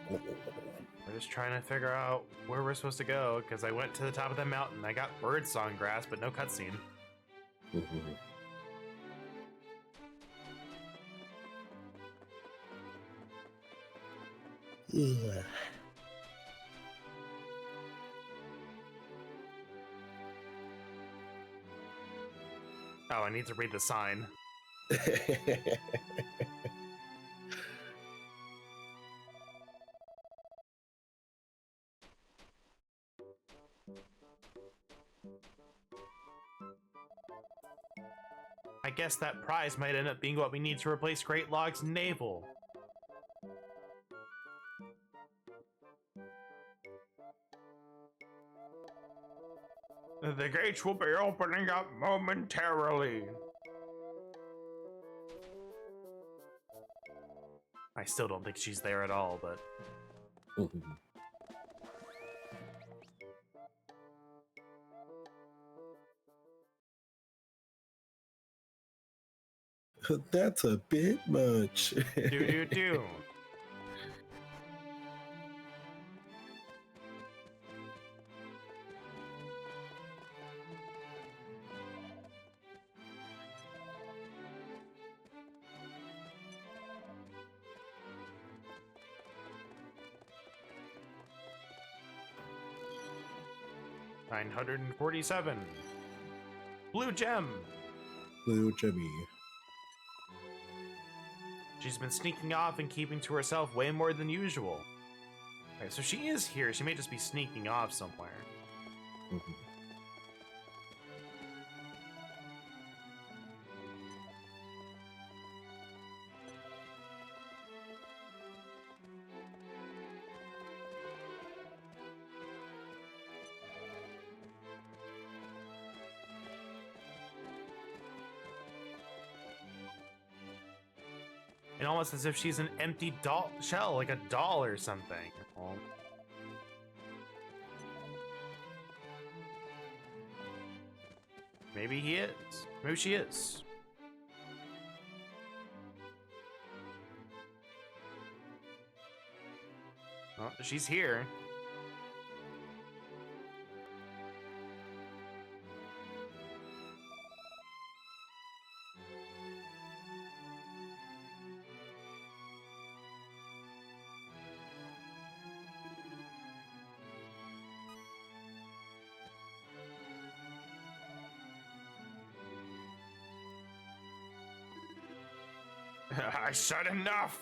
We're just trying to figure out where we're supposed to go, because I went to the top of the mountain. I got birdsong grass, but no cutscene. Oh, I need to read the sign. I guess that prize might end up being what we need to replace Great Log's navel. The gates will be opening up momentarily. I still don't think she's there at all, but... That's a bit much. Do. 947. Blue gem. Blue Jimmy. She's been sneaking off and keeping to herself way more than usual. Okay, so she is here. She may just be sneaking off somewhere. And almost as if she's an empty doll shell, like a doll or something. Oh. Maybe he is. Maybe she is. Oh, she's here. I said enough!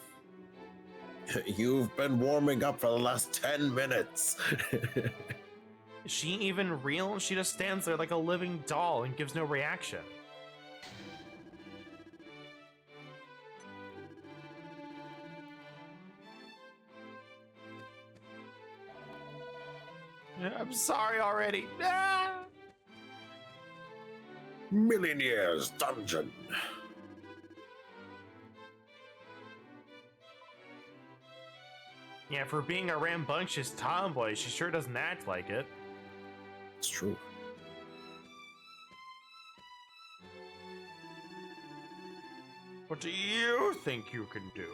You've been warming up for the last 10 minutes. Is she even real? She just stands there like a living doll and gives no reaction. I'm sorry already. Ah! Million Years Dungeon. Yeah, for being a rambunctious tomboy, she sure doesn't act like it. It's true. What do you think you can do?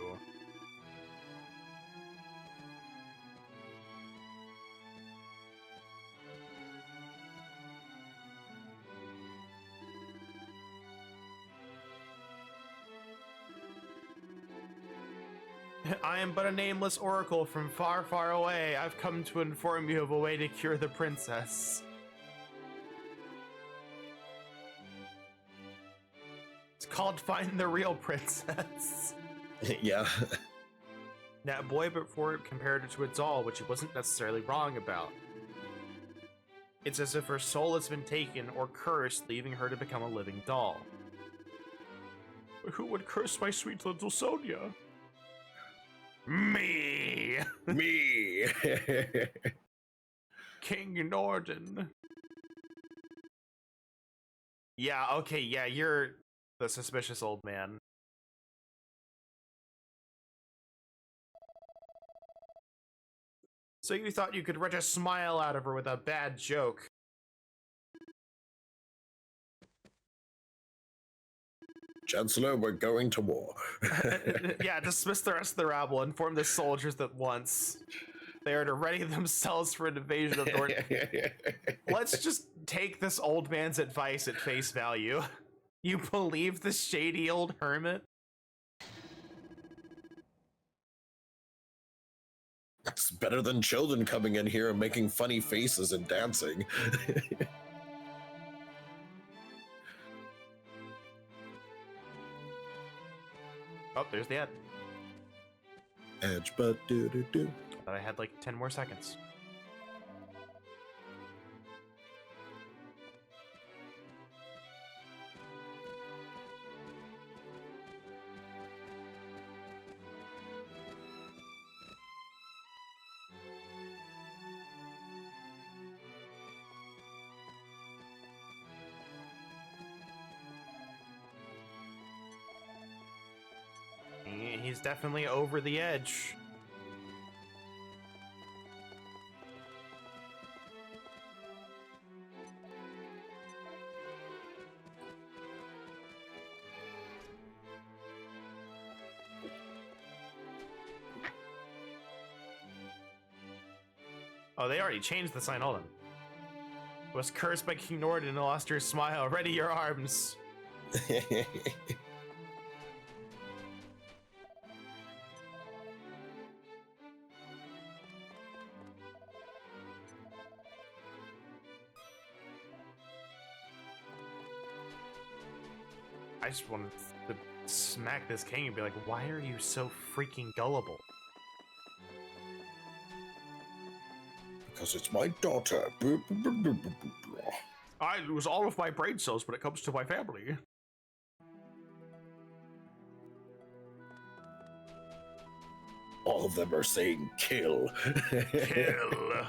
I am but a nameless oracle from far, far away. I've come to inform you of a way to cure the princess. It's called Find the Real Princess. Yeah. That boy before compared her to a doll, which he wasn't necessarily wrong about. It's as if her soul has been taken or cursed, leaving her to become a living doll. But who would curse my sweet little Sonia? Me! Me. King Norden. Yeah, okay, yeah, you're the suspicious old man. So you thought you could wrench a smile out of her with a bad joke. Chancellor, we're going to war. Yeah, dismiss the rest of the rabble. Inform the soldiers that once they are to ready themselves for an invasion of North. Let's just take this old man's advice at face value. You believe the shady old hermit? It's better than children coming in here and making funny faces and dancing. Oh, there's the ad. Edge, but do. I thought I had like 10 more seconds. He's definitely over the edge. Oh, they already changed the sign. Hold on. Was cursed by King Norden and lost your smile. Ready your arms. I just wanted to smack this king and be like, why are you so freaking gullible? Because it's my daughter. I lose all of my brain cells when it comes to my family. All of them are saying kill. Kill.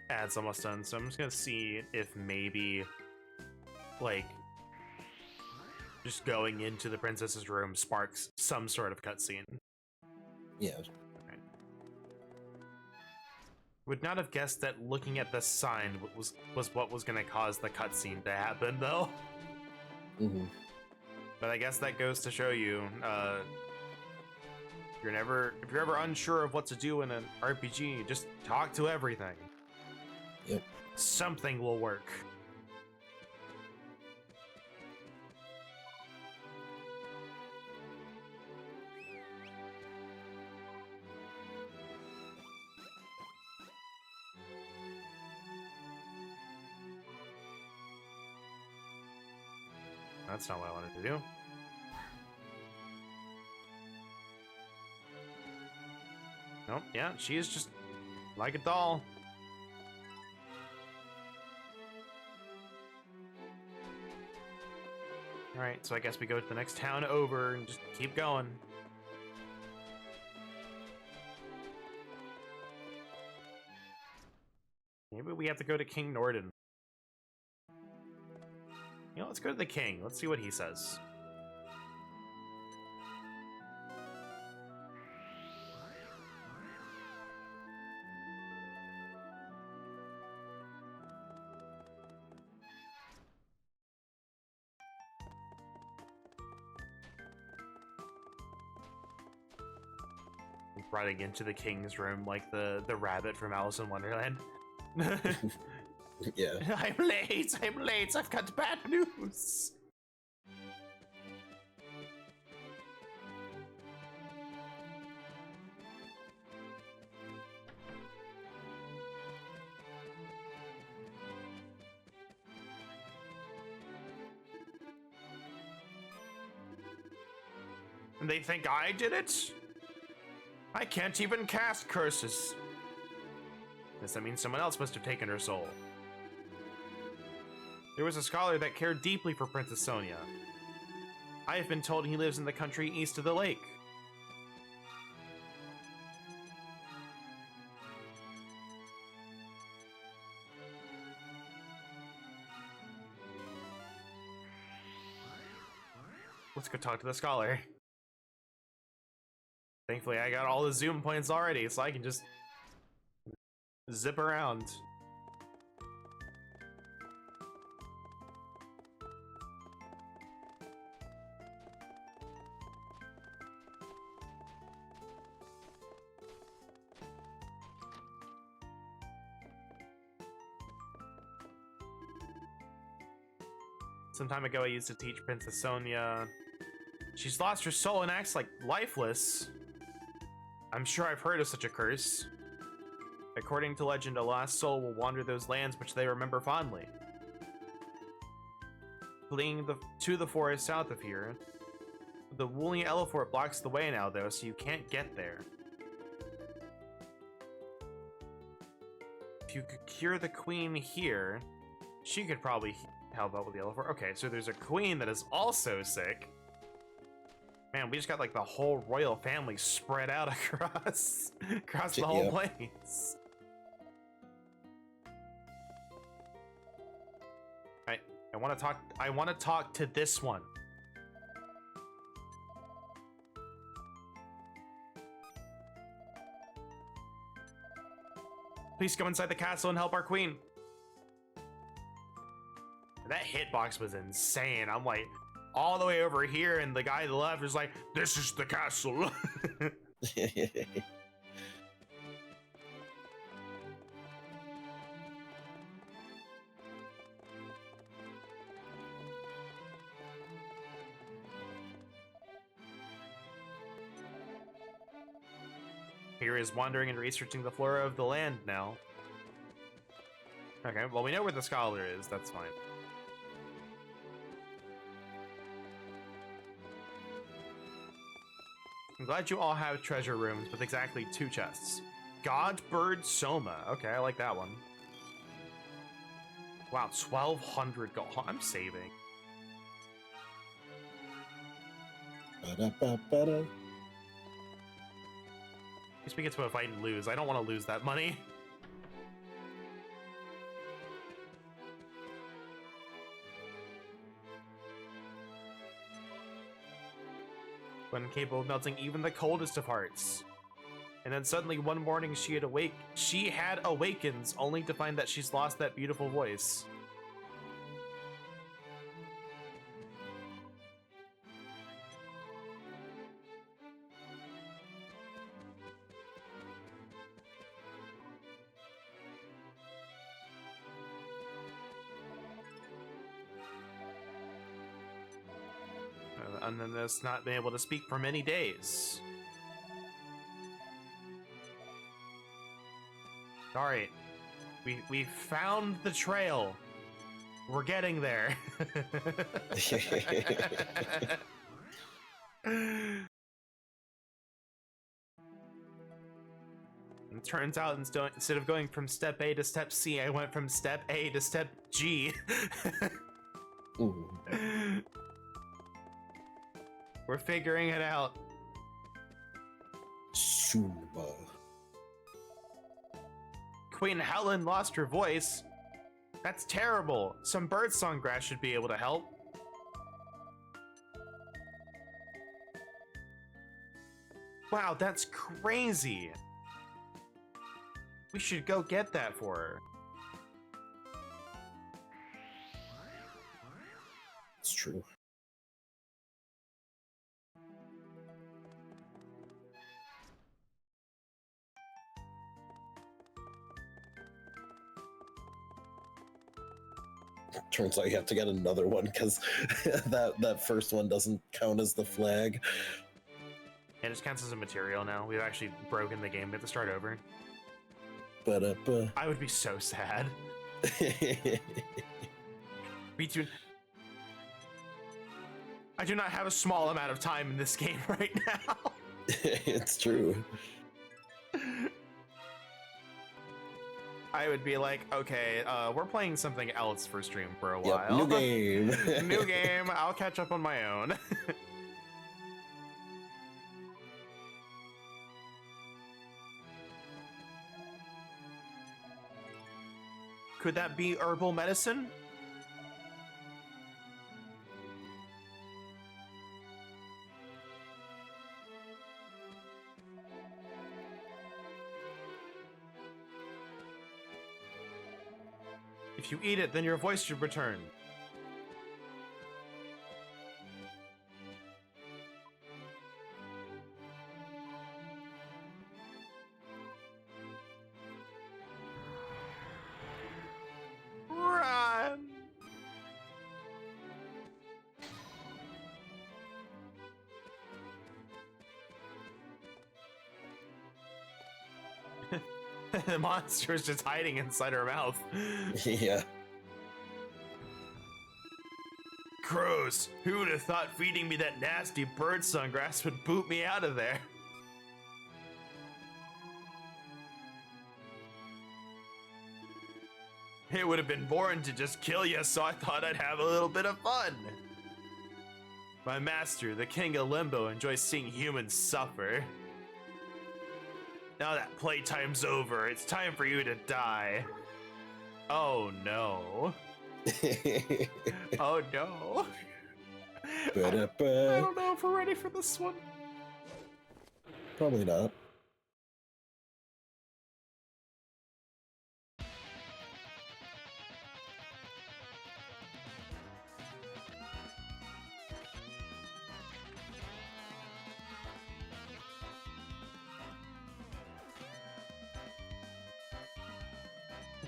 Ad's almost done, so I'm just gonna see if maybe, like, just going into the princess's room sparks some sort of cutscene. Yeah. Right. Would not have guessed that looking at the sign was what was gonna cause the cutscene to happen, though. Mm-hmm. But I guess that goes to show you, if you're ever unsure of what to do in an RPG, just talk to everything. Yep. Something will work. That's not what I wanted to do. Nope, yeah, she is just like a doll. Alright, so I guess we go to the next town over and just keep going. Maybe we have to go to King Norden. You know, let's go to the king. Let's see what he says. Running into the king's room like the rabbit from Alice in Wonderland. Yeah. I'm late, I've got bad news. And they think I did it? I can't even cast curses. Guess that means someone else must have taken her soul. There was a scholar that cared deeply for Princess Sonia. I have been told he lives in the country east of the lake. Let's go talk to the scholar. Thankfully, I got all the zoom points already, so I can just zip around. Some time ago, I used to teach Princess Sonia. She's lost her soul and acts like lifeless. I'm sure I've heard of such a curse. According to legend, a lost soul will wander those lands which they remember fondly. Fleeing to the forest south of here. The woolly Elefort blocks the way now, though, so you can't get there. If you could cure the queen here, she could probably help out with the Elefort. Okay, so there's a queen that is also sick. Man, we just got like the whole royal family spread out across the whole place. I want to talk to this one. Please go inside the castle and help our queen. That hitbox was insane. I'm like all the way over here, and the guy to the left is like, "This is the castle." Here is wandering and researching the flora of the land now. Okay, well, we know where the scholar is. That's fine. I'm glad you all have treasure rooms with exactly 2 chests. God Bird Soma. Okay, I like that one. Wow, 1,200 gold. I'm saving. Ba-da-ba-ba-da. At least we get to a fight and lose. I don't want to lose that money. When capable of melting even the coldest of hearts. And then suddenly one morning she had awakens only to find that she's lost that beautiful voice. And then has not been able to speak for many days. Alright. We found the trail. We're getting there. It turns out instead of going from step A to step C, I went from step A to step G. We're figuring it out. Suba. Queen Helen lost her voice. That's terrible. Some birdsong grass should be able to help. Wow, that's crazy. We should go get that for her. It's true. Turns out you have to get another one because that first one doesn't count as the flag. It just counts as a material now. We've actually broken the game. We have to start over. But I would be so sad. I do not have a small amount of time in this game right now. It's true. I would be like, okay, we're playing something else for stream for a Yep, while. new game. New game. I'll catch up on my own. Could that be herbal medicine? If you eat it, then your voice should return. Run! The monster is just hiding inside her mouth. Yeah. Gross. Who would have thought feeding me that nasty bird song grass would boot me out of there? It would have been boring to just kill you, so I thought I'd have a little bit of fun. My master, the king of limbo, enjoys seeing humans suffer. Now that playtime's over, it's time for you to die. Oh no. Oh no. I don't know if we're ready for this one. Probably not.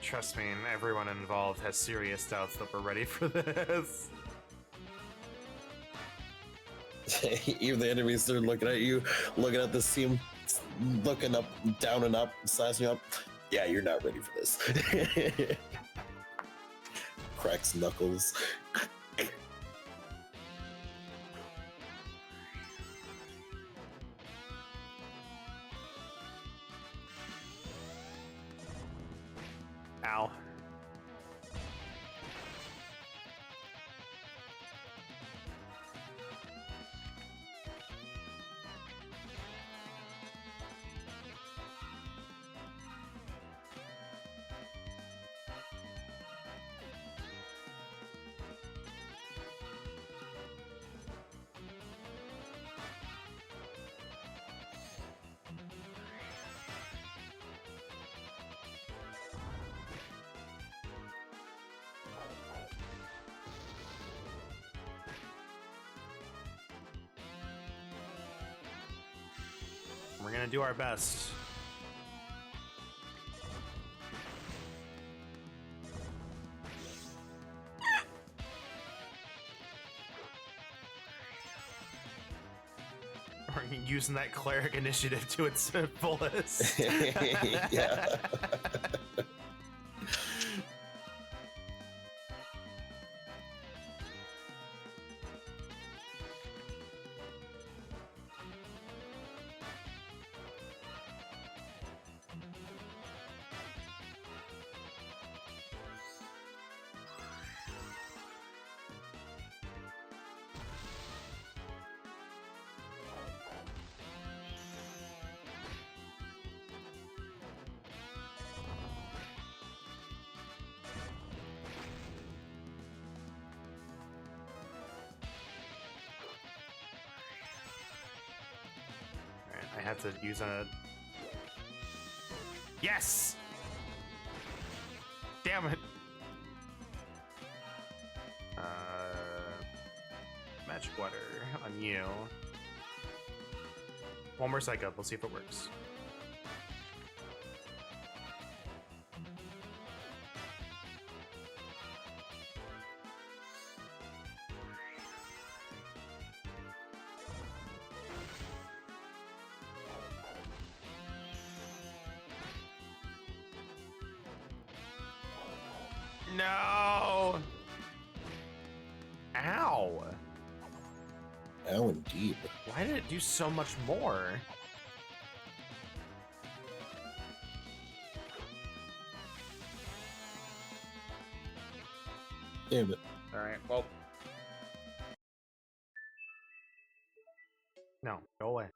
Trust me, everyone involved has serious doubts that we're ready for this. Even the enemies, they're looking at you, looking at this team, looking up, down and up, sizing up. Yeah, you're not ready for this. Cracks knuckles. Ow. We're gonna do our best. We're using that cleric initiative to its fullest. Yeah. I had to use a... Yes! Damn it! Magic water on you. One more psych up, we'll see if it works. No! Ow! Oh, indeed. Why did it do so much more? Damn it. All right, well. No, go away.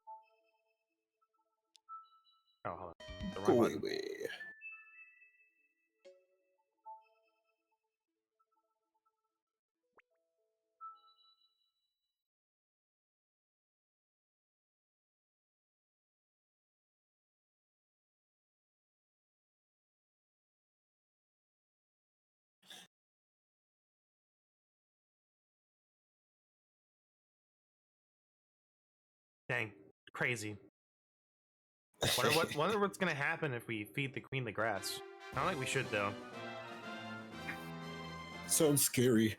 Oh, hold on. The wrong button. Away. Dang, crazy. Wonder what's gonna happen if we feed the queen the grass. I don't think we should though. Sounds scary.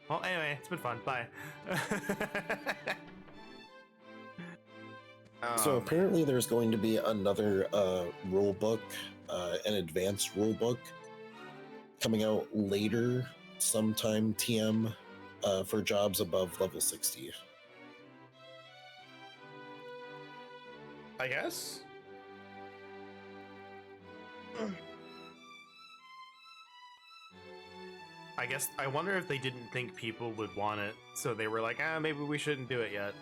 Well, anyway, it's been fun. Bye. So apparently there's going to be another rule book, an advanced rule book, coming out later, sometime TM, for jobs above level 60. I guess. I guess I wonder if they didn't think people would want it, so they were like, maybe we shouldn't do it yet.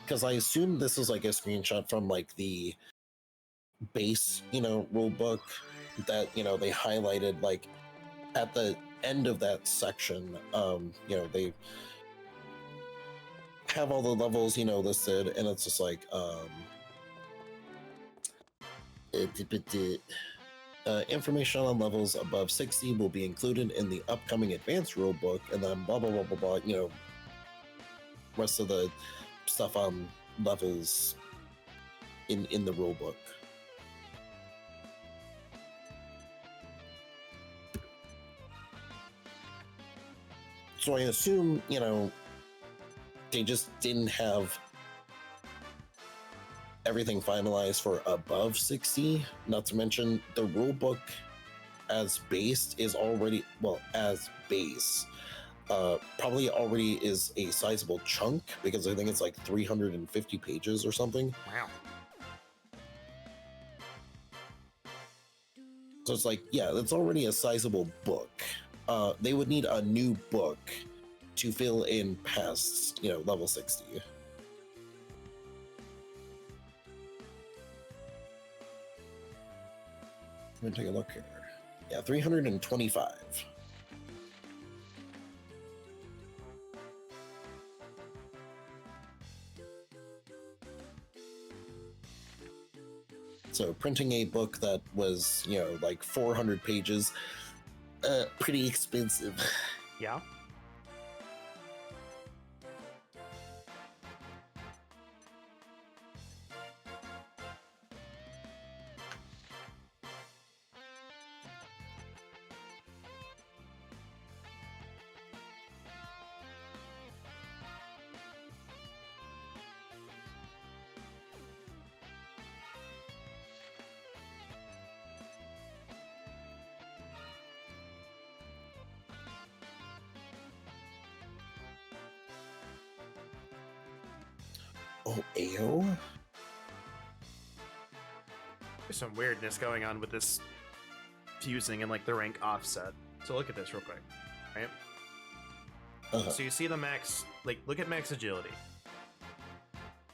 Because I assume this is like a screenshot from like the base, rule book that, they highlighted like at the end of that section. They have all the levels, listed, and it's just like, information on levels above 60 will be included in the upcoming advanced rulebook, and then blah blah blah blah blah. Rest of the stuff on levels in the rulebook. So I assume they just didn't have everything finalized for above 60, not to mention the rulebook as based is already, as base, probably already is a sizable chunk, because I think it's like 350 pages or something. Wow. So it's like, yeah, that's already a sizable book. They would need a new book to fill in past, level 60. Let me take a look here. Yeah, 325. So printing a book that was, like 400 pages, pretty expensive. Yeah. Oh, AO? There's some weirdness going on with this fusing and like the rank offset. So look at this real quick, right? So you see the max, like look at max agility.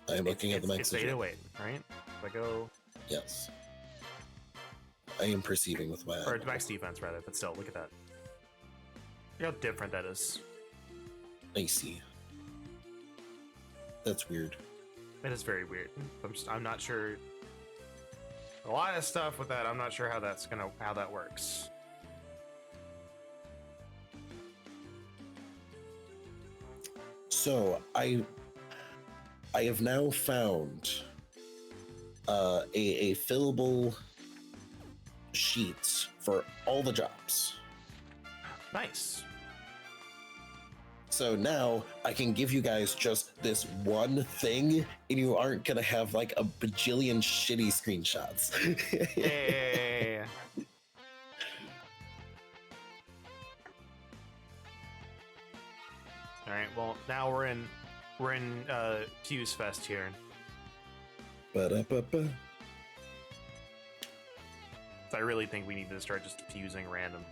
I am looking at the max agility. It's 808, right? If I go... Yes. I am perceiving with my... Or max defense, rather, but still, look at that. Look how different that is. I see. That's weird. It is very weird. I'm not sure. A lot of stuff with that. I'm not sure how that works. So I have now found a fillable sheet for all the jobs. Nice. So now I can give you guys just this one thing, and you aren't gonna have like a bajillion shitty screenshots. Hey. All right. Well, now we're in Fuse Fest here. Ba-da-ba-ba. So I really think we need to start just fusing random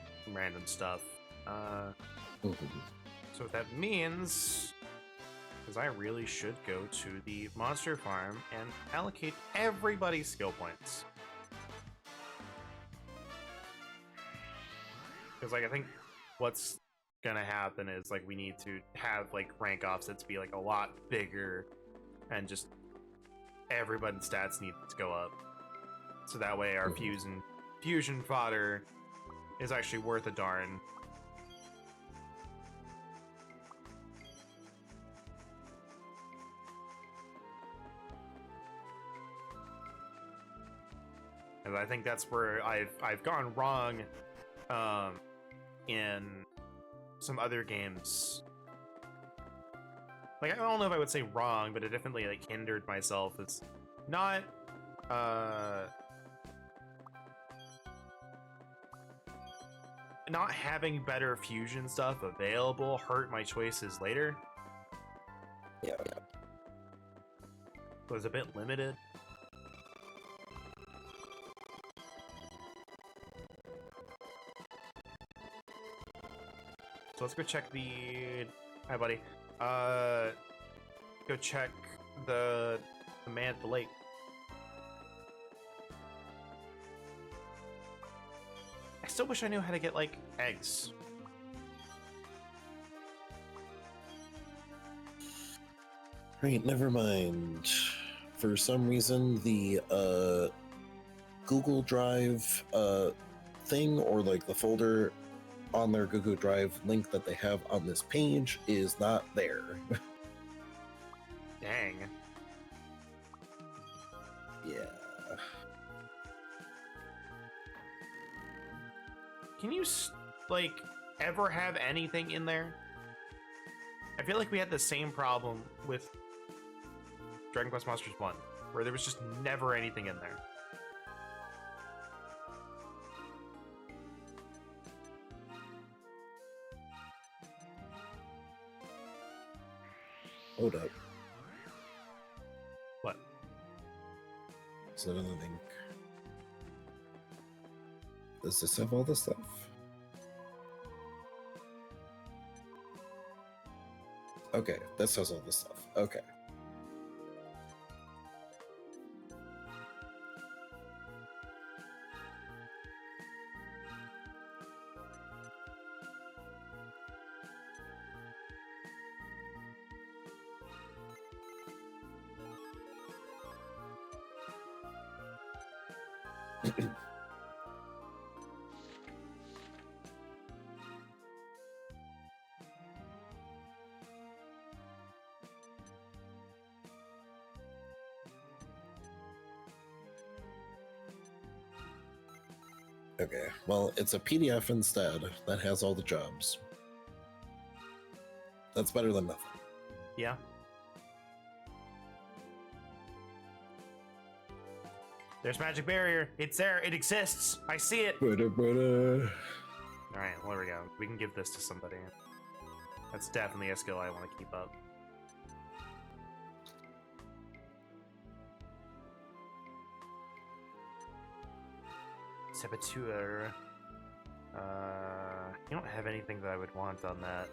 stuff. Mhm. So what that means is I really should go to the monster farm and allocate everybody's skill points. Because like I think what's gonna happen is like we need to have like rank offsets be like a lot bigger, and just everybody's stats need to go up. So that way our fusion fodder is actually worth a darn. And I think that's where I've gone wrong in some other games. Like I don't know if I would say wrong, but it definitely like hindered myself. It's not not having better fusion stuff available hurt my choices later. Yeah. It was a bit limited. So let's go check the... Hi, buddy. Go check the man at the lake. I still wish I knew how to get, like, eggs. Right, never mind. For some reason, the Google Drive thing, or like the folder on their Google Drive link that they have on this page is not there. Dang. Yeah. Can you, like, ever have anything in there? I feel like we had the same problem with Dragon Quest Monsters 1, where there was just never anything in there. Hold up. What? Is that another link? Does this have all the stuff? Okay, this has all the stuff. Okay. Okay, well, it's a PDF instead that has all the jobs. That's better than nothing. Yeah. There's Magic Barrier. It's there. It exists. I see it. Alright, well, there we go. We can give this to somebody. That's definitely a skill I want to keep up. Saboteur. You don't have anything that I would want on that.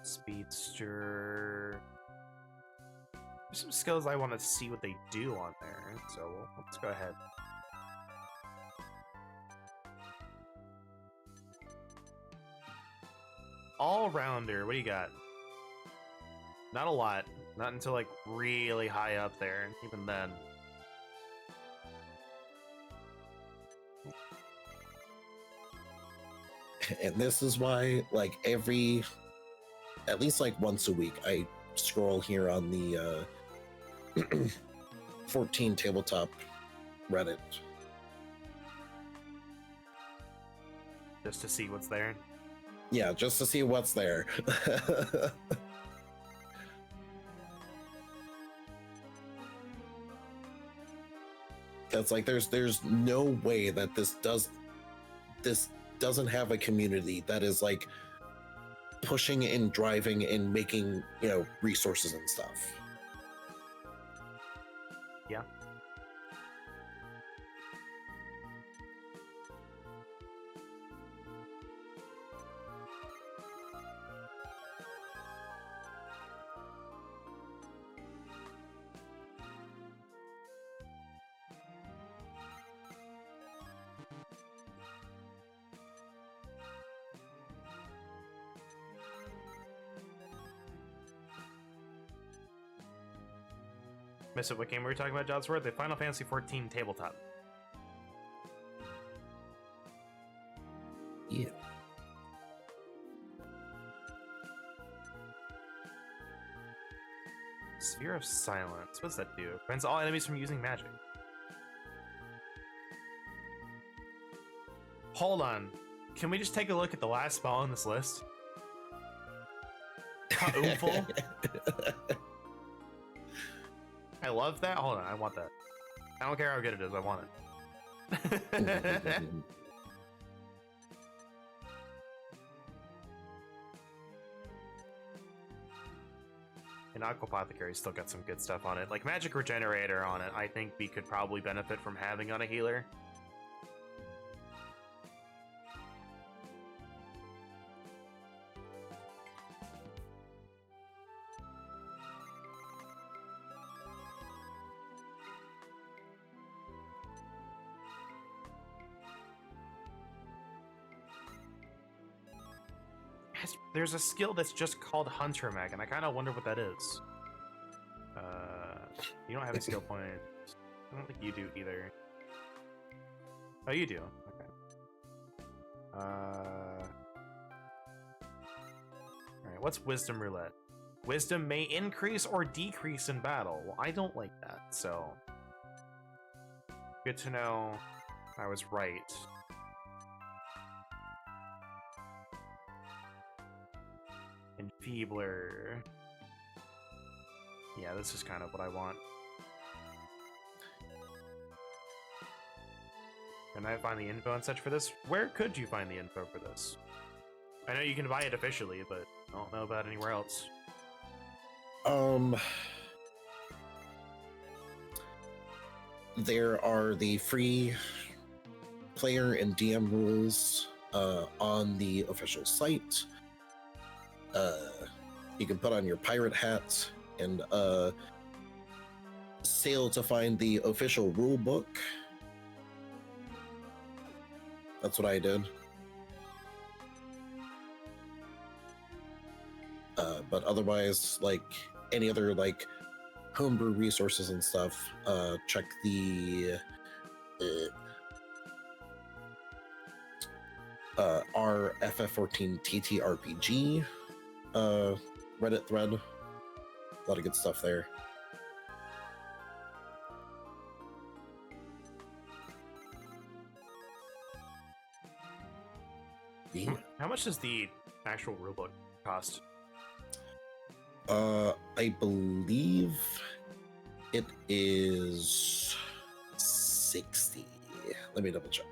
Speedster. There's some skills I want to see what they do on there, so let's go ahead. All-rounder, what do you got? Not a lot. Not until, like, really high up there, even then. And this is why, like, at least like once a week, I scroll here on the 14 tabletop Reddit. Just to see what's there. Yeah, just to see what's there. That's like there's no way that this doesn't have a community that is like pushing and driving and making, you know, resources and stuff. Yeah. Miss it, what game were we talking about, Jodsworth? The Final Fantasy 14 tabletop. Yeah. Sphere of Silence. What does that do? Prevents all enemies from using magic. Hold on. Can we just take a look at the last spell on this list? Kauful? I love that. Hold on, I want that. I don't care how good it is, I want it. And Aquapothecary still got some good stuff on it. Like Magic Regenerator on it, I think we could probably benefit from having on a healer. There's a skill that's just called Hunter Mag, and I kind of wonder what that is. You don't have a skill point. I don't think you do either. Oh, you do. Okay. Alright, what's Wisdom Roulette? Wisdom may increase or decrease in battle. Well, I don't like that, so... Good to know I was right. Enfeebler. Yeah, this is kind of what I want. Can I find the info and such for this? Where could you find the info for this? I know you can buy it officially, but I don't know about anywhere else. There are the free player and DM rules on the official site. You can put on your pirate hat and sail to find the official rule book. That's what I did. But otherwise, like any other like homebrew resources and stuff, check the our FF14 TTRPG Reddit thread. A lot of good stuff there. Yeah. How much does the actual rulebook cost? I believe it is 60. Let me double check.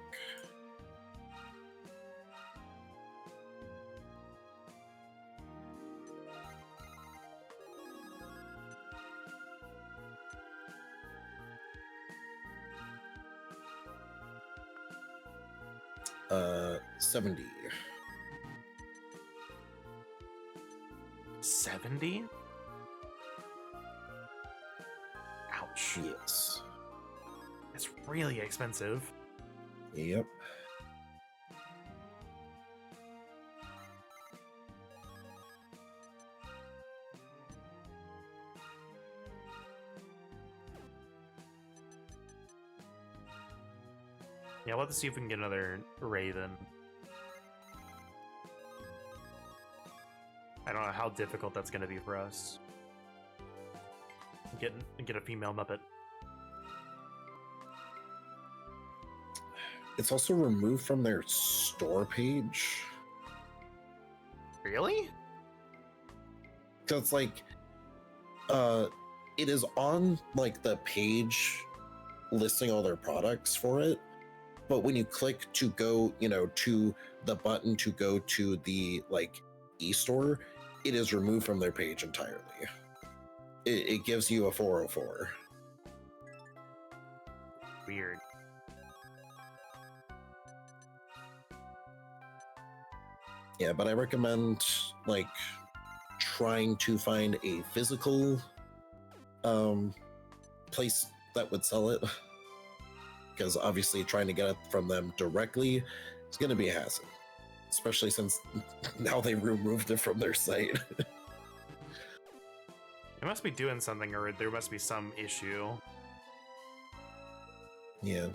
Uh, 70. 70? Ouch. Yes. That's really expensive. Yep. Yeah, we'll have to see if we can get another Raven. I don't know how difficult that's going to be for us. Get a female Muppet. It's also removed from their store page. Really? So it's like, it is on like the page listing all their products for it. But when you click to go, to the button to go to the like e-store, it is removed from their page entirely. It gives you a 404. Weird. Yeah, but I recommend like trying to find a physical place that would sell it, because obviously trying to get it from them directly is going to be a hassle, especially since now they removed it from their site. They must be doing something, or there must be some issue. Yeah.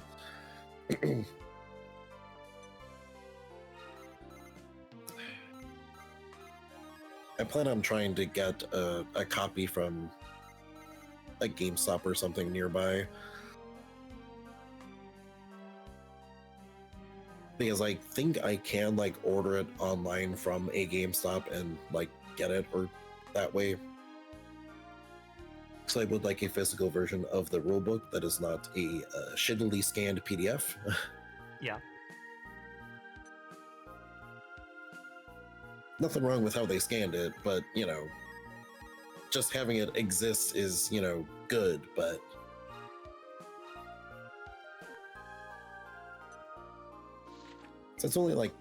I plan on trying to get a copy from a GameStop or something nearby, because I think I can like order it online from a GameStop and like get it or that way. So I would like a physical version of the rulebook that is not a shittily scanned PDF. Yeah. Nothing wrong with how they scanned it, but just having it exist is good, but so it's only like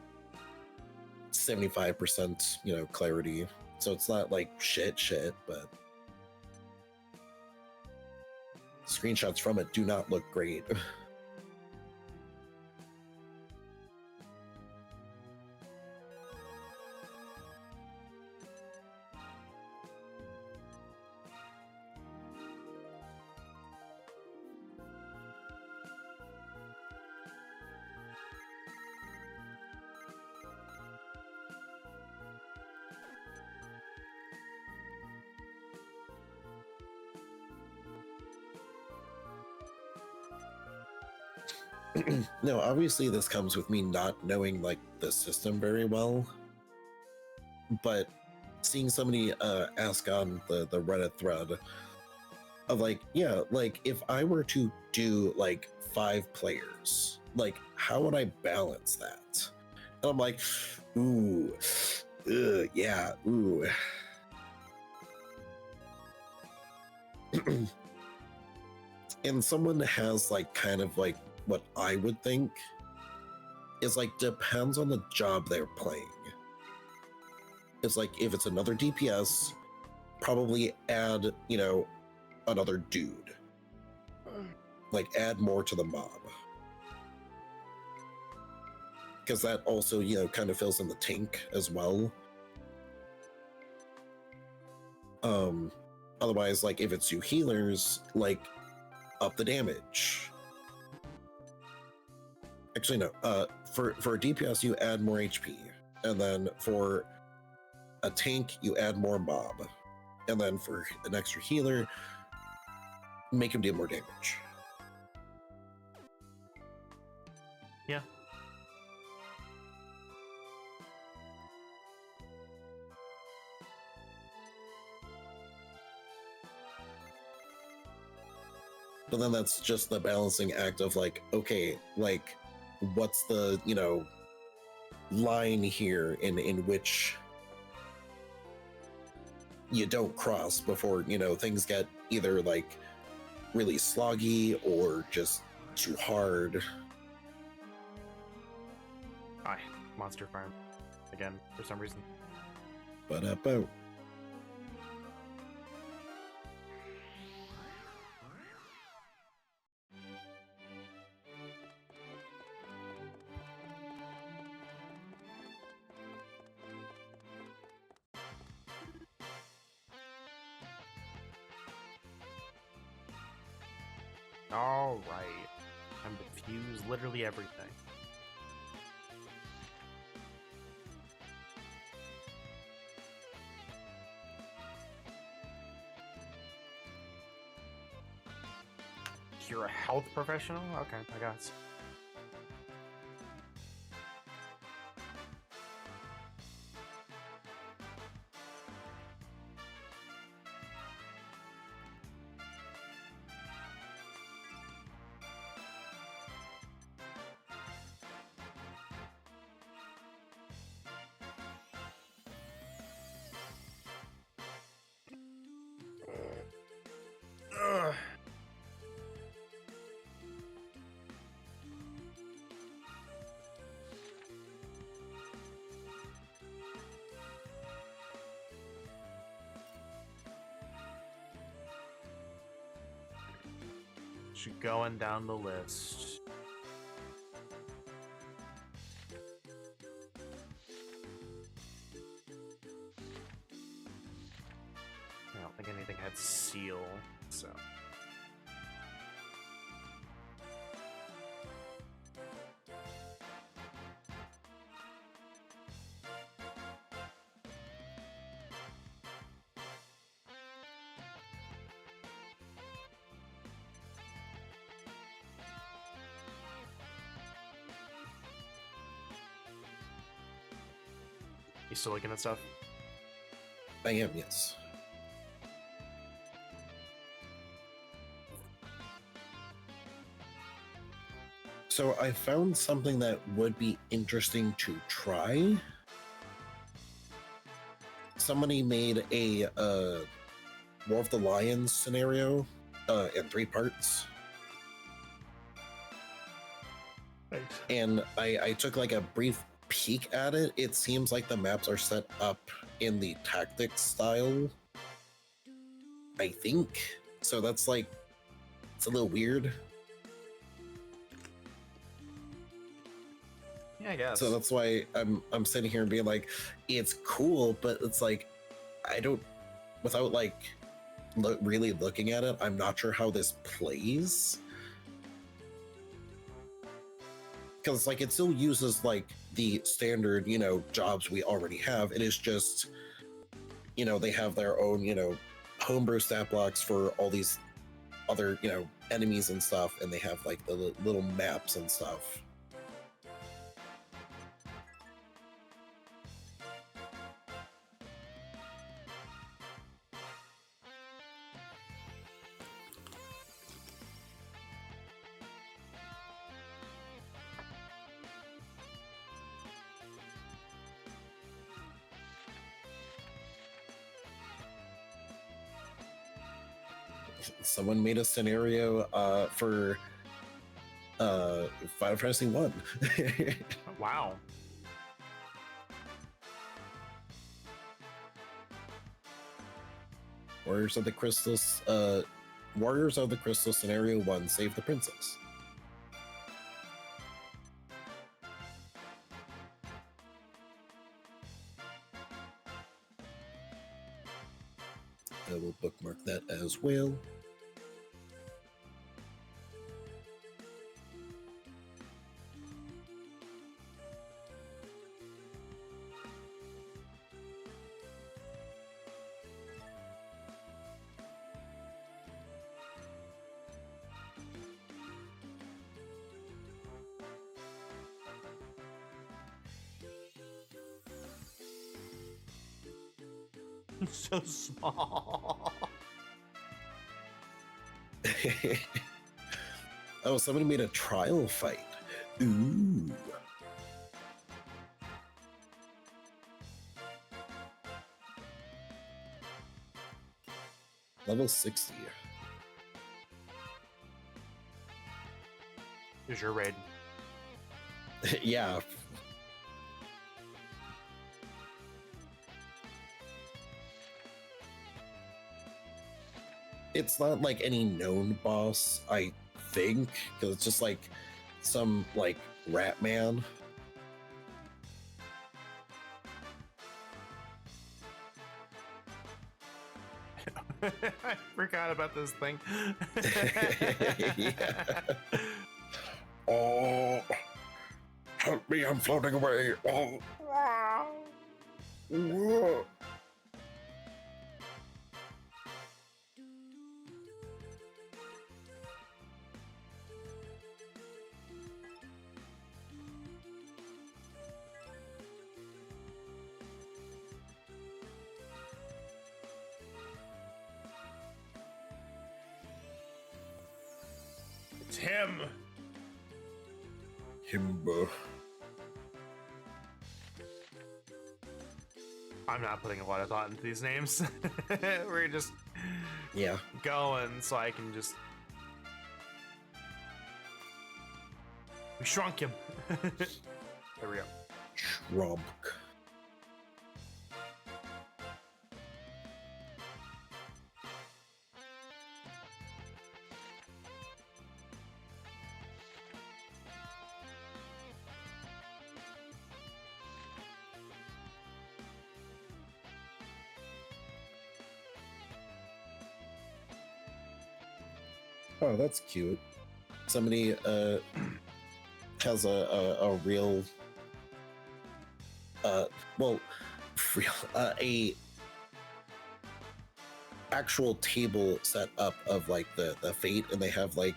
75% clarity, so it's not like shit, but screenshots from it do not look great. No, obviously this comes with me not knowing like the system very well, but seeing somebody ask on the Reddit thread of like, yeah, like if I were to do like 5 players, like how would I balance that? And I'm like, ooh, yeah, ooh. And someone has like kind of like what I would think is like depends on the job they're playing. It's like if it's another DPS, probably add, another dude. Like add more to the mob. Because that also, kind of fills in the tank as well. Otherwise, like if it's 2 healers, like up the damage. Actually, no. For a DPS, you add more HP, and then for a tank, you add more mob, and then for an extra healer, make him do more damage. Yeah. But then that's just the balancing act of like, okay, like what's the line here in which you don't cross before things get either like really sloggy or just too hard. Monster Farm again for some reason. But All right. I'm diffused literally everything. You're a health professional? Okay, I guess. Just going down the list. I don't think anything had seal, so. You still looking at stuff? I am, yes. So I found something that would be interesting to try. Somebody made a War of the Lions scenario in 3 parts. Thanks. And I took like a brief peek at it. It seems like the maps are set up in the tactics style, I think. So that's like, it's a little weird. Yeah, I guess. So that's why I'm sitting here and being like, it's cool, but it's like, I don't, without like really looking at it, I'm not sure how this plays. Because like it still uses like the standard, you know, jobs we already have. It is just, you know, they have their own, you know, homebrew stat blocks for all these other, you know, enemies and stuff, and they have like the little maps and stuff. Someone made a scenario for Final Fantasy 1. Wow. Warriors of the Crystal Scenario 1, Save the Princess. I will bookmark that as well. So small. Oh, somebody made a trial fight. Ooh. Level 60. Here's your raid. Yeah. It's not like any known boss, I think, because it's just like some like rat man. I forgot about this thing. Yeah. Oh, help me, I'm floating away. Oh. Whoa. It's him. Himbo. I'm not putting a lot of thought into these names. We're just Yeah. going so I can just. We shrunk him. There we go. Shrunk. oh, that's cute. Somebody has a real well, real a actual table set up of like the fate, and they have like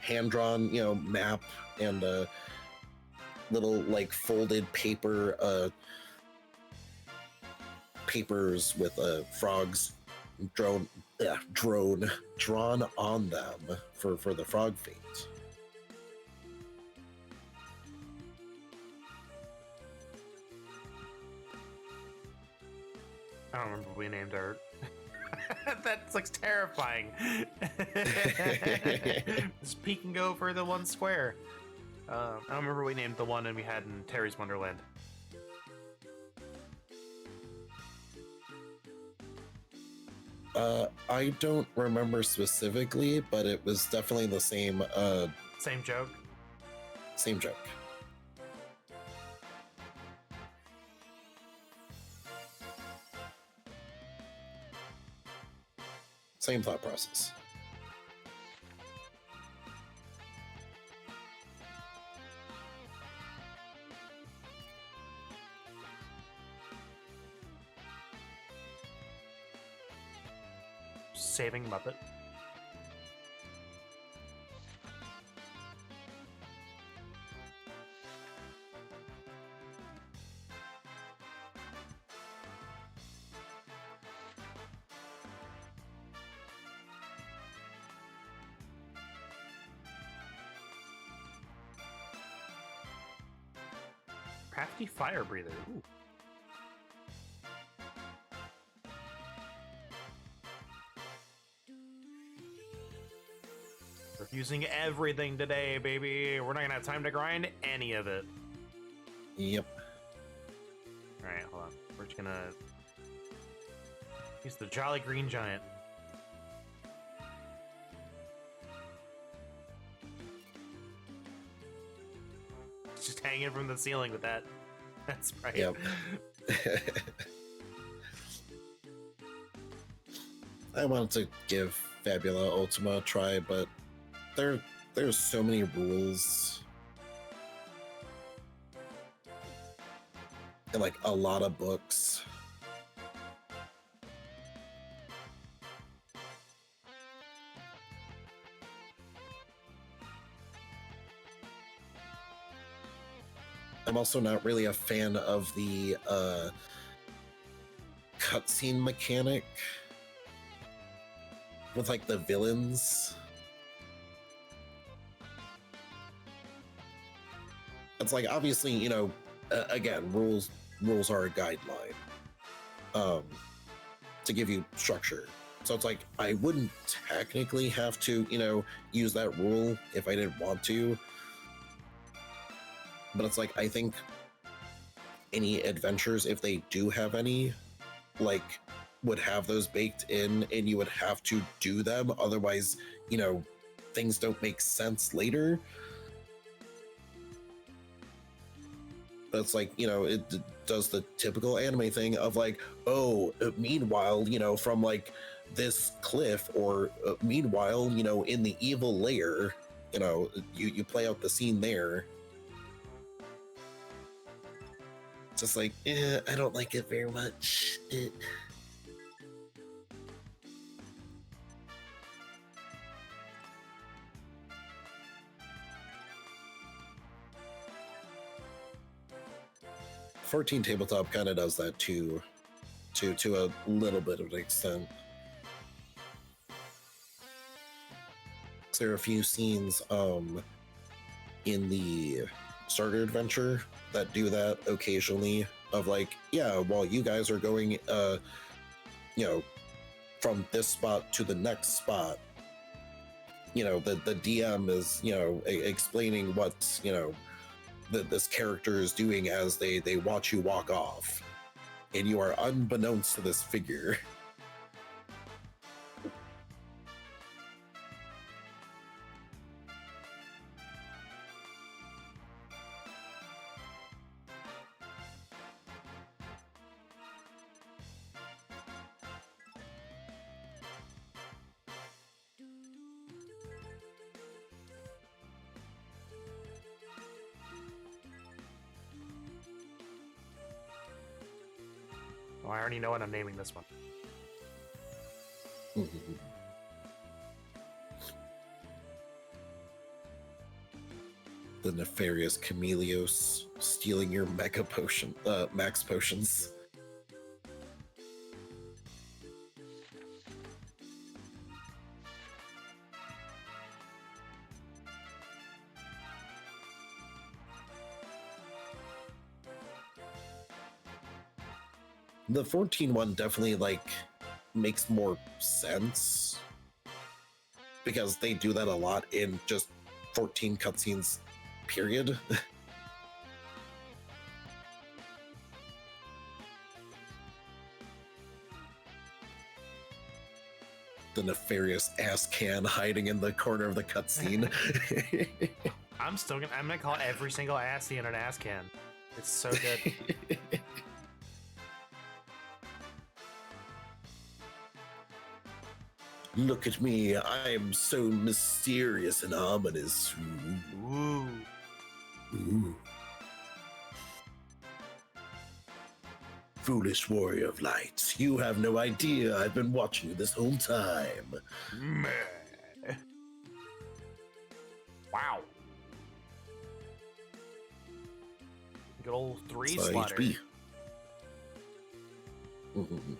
hand-drawn, map and little like folded papers with frogs drawn on them for the frog fate. I don't remember what we named our. That looks terrifying. Just peek and go for the one square. I don't remember what we named the one and we had in Terry's Wonderland. I don't remember specifically, but it was definitely the same. Same joke. Same joke. Same thought process. Saving Muppet. Crafty fire breather. Ooh. Refusing everything today, baby. We're not gonna have time to grind any of it. Yep. Alright, hold on. We're just gonna use the Jolly Green Giant. Just hanging from the ceiling with that. That's right. Yep. I wanted to give Fabula Ultima a try, but there's so many rules and like a lot of books. I'm also not really a fan of the cutscene mechanic with like the villains. It's like, obviously, again, rules are a guideline to give you structure. So it's like, I wouldn't technically have to, use that rule if I didn't want to. But it's like, I think any adventures, if they do have any, like, would have those baked in, and you would have to do them. Otherwise, things don't make sense later. But it's like, it does the typical anime thing of like, oh, meanwhile, from like this cliff, or meanwhile, in the evil lair, you play out the scene there. It's just like, I don't like it very much. 14 Tabletop kind of does that too, to a little bit of an extent. There are a few scenes in the starter adventure that do that occasionally, of like, yeah, while you guys are going from this spot to the next spot, the DM is explaining what this character is doing as they watch you walk off, and you are unbeknownst to this figure. I already know what I'm naming this one. The nefarious Chameleos stealing your mega potion, max potions. The 14 one definitely like makes more sense because they do that a lot in just 14 cutscenes, period. The nefarious ass can hiding in the corner of the cutscene. I'm gonna call every single Ascian an ass can. It's so good. Look at me, I am so mysterious and ominous. Ooh. Ooh. Foolish warrior of light, you have no idea I've been watching you this whole time. Meh. Wow. Good old 3 slaughter. HP. Mm-hmm.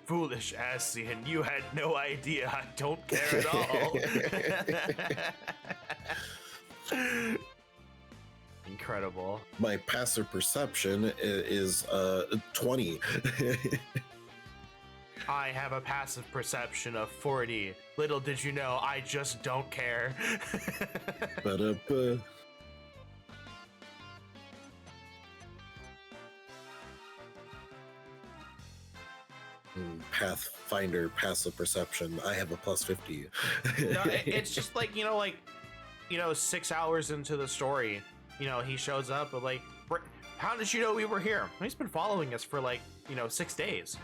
Foolish Ascian, you had no idea. I don't care at all. Incredible. My passive perception is 20. I have a passive perception of 40. Little did you know, I just don't care. Ba-da-ba. Pathfinder passive perception. I have a plus 50. No, it's just like, 6 hours into the story, he shows up, but like, how did you know we were here? Well, he's been following us for 6 days.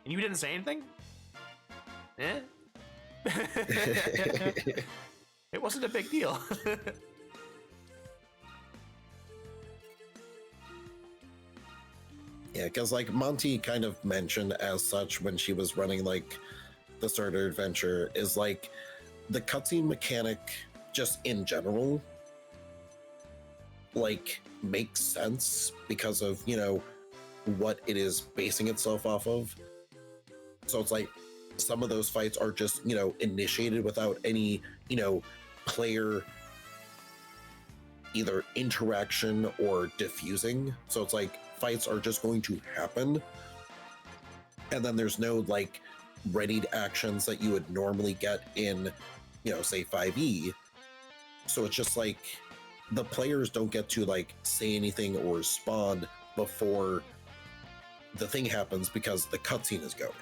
And you didn't say anything? Eh? It wasn't a big deal. Yeah, because like Monty kind of mentioned as such when she was running like the starter adventure is like the cutscene mechanic just in general like makes sense because of what it is basing itself off of. So it's like some of those fights are just initiated without any player either interaction or diffusing. So it's like fights are just going to happen, and then there's no like readied actions that you would normally get in say 5e. So it's just like the players don't get to like say anything or respond before the thing happens because the cutscene is going.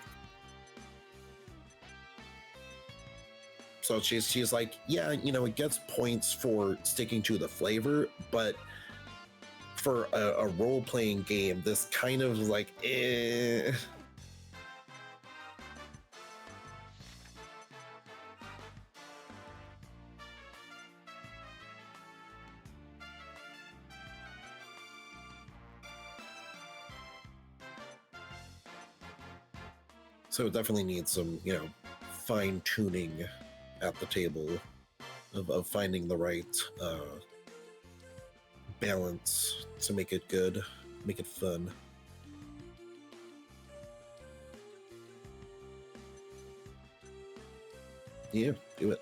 So she's like, yeah, it gets points for sticking to the flavor, but for a role-playing game, this kind of like, eh. So it definitely needs some, fine-tuning at the table of finding the right balance to make it good, make it fun. Yeah, do it.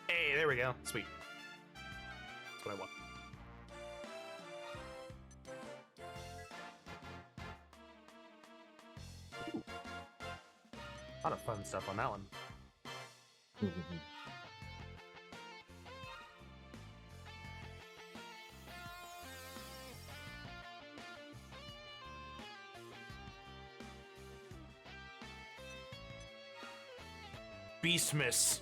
Hey, there we go. Sweet. That's what I want. fun stuff on that one. Beastmas.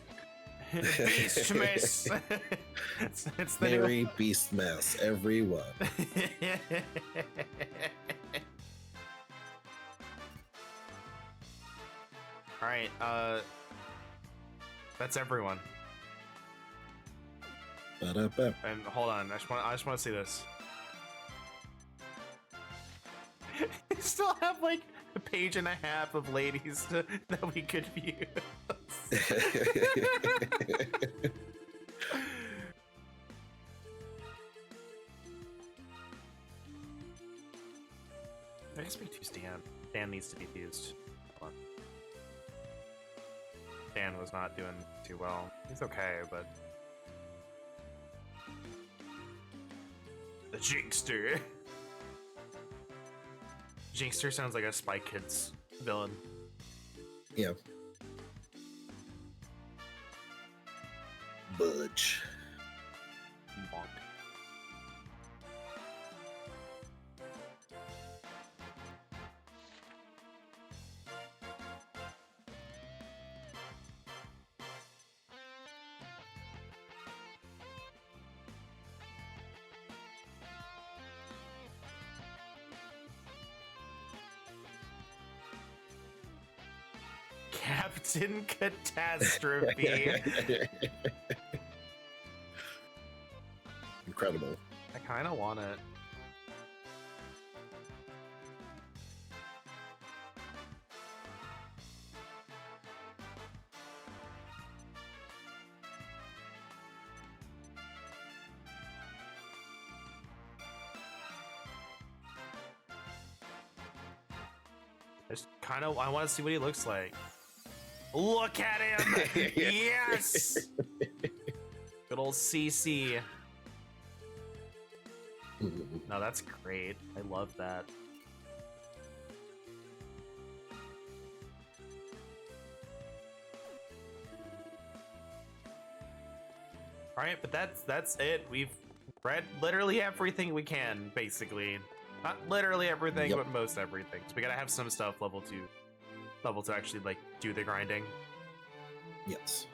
Beastmas. it's the Merry Beastmas, everyone. All right, that's everyone. Ba-da-ba. And hold on, I just want to see this. We still have like a page and a half of ladies that we could view. I guess we choose Dan. Dan needs to be fused. Hold on. Dan was not doing too well. He's okay, but the Jinxter. Jinxter sounds like a Spy Kids villain. Yeah. Budge. Bonk. Captain Catastrophe. Incredible. I kind of want it. I want to see what he looks like. Look at him! Yes! Good old CC. No, that's great. I love that. All right, but that's it. We've read literally everything we can, basically. Not literally everything, Yep. but most everything. So we gotta have some stuff level to actually like do the grinding. Yes.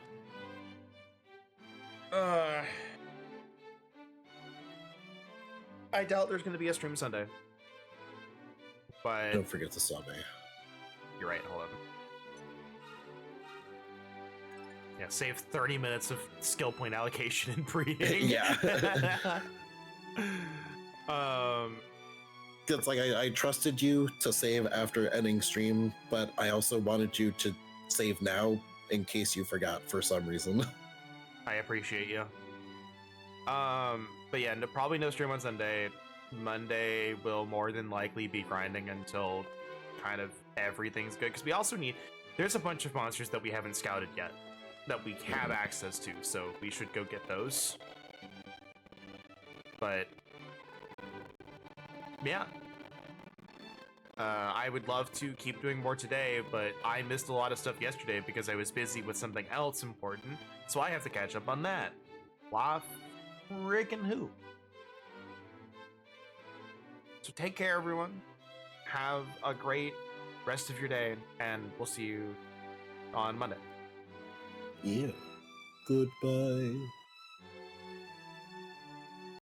I doubt there's gonna be a stream Sunday. But Don't forget the Sunday. you're right, hold on. Yeah, save 30 minutes of skill point allocation and breeding. Yeah. It's like I trusted you to save after ending stream, but I also wanted you to save now in case you forgot for some reason. I appreciate you. But yeah, probably no stream on Sunday. Monday will more than likely be grinding until kind of everything's good. Because we also there's a bunch of monsters that we haven't scouted yet that we have access to, so we should go get those. But yeah. I would love to keep doing more today, but I missed a lot of stuff yesterday because I was busy with something else important, so I have to catch up on that. La frickin' who? So take care, everyone. Have a great rest of your day, and we'll see you on Monday. Yeah. Goodbye.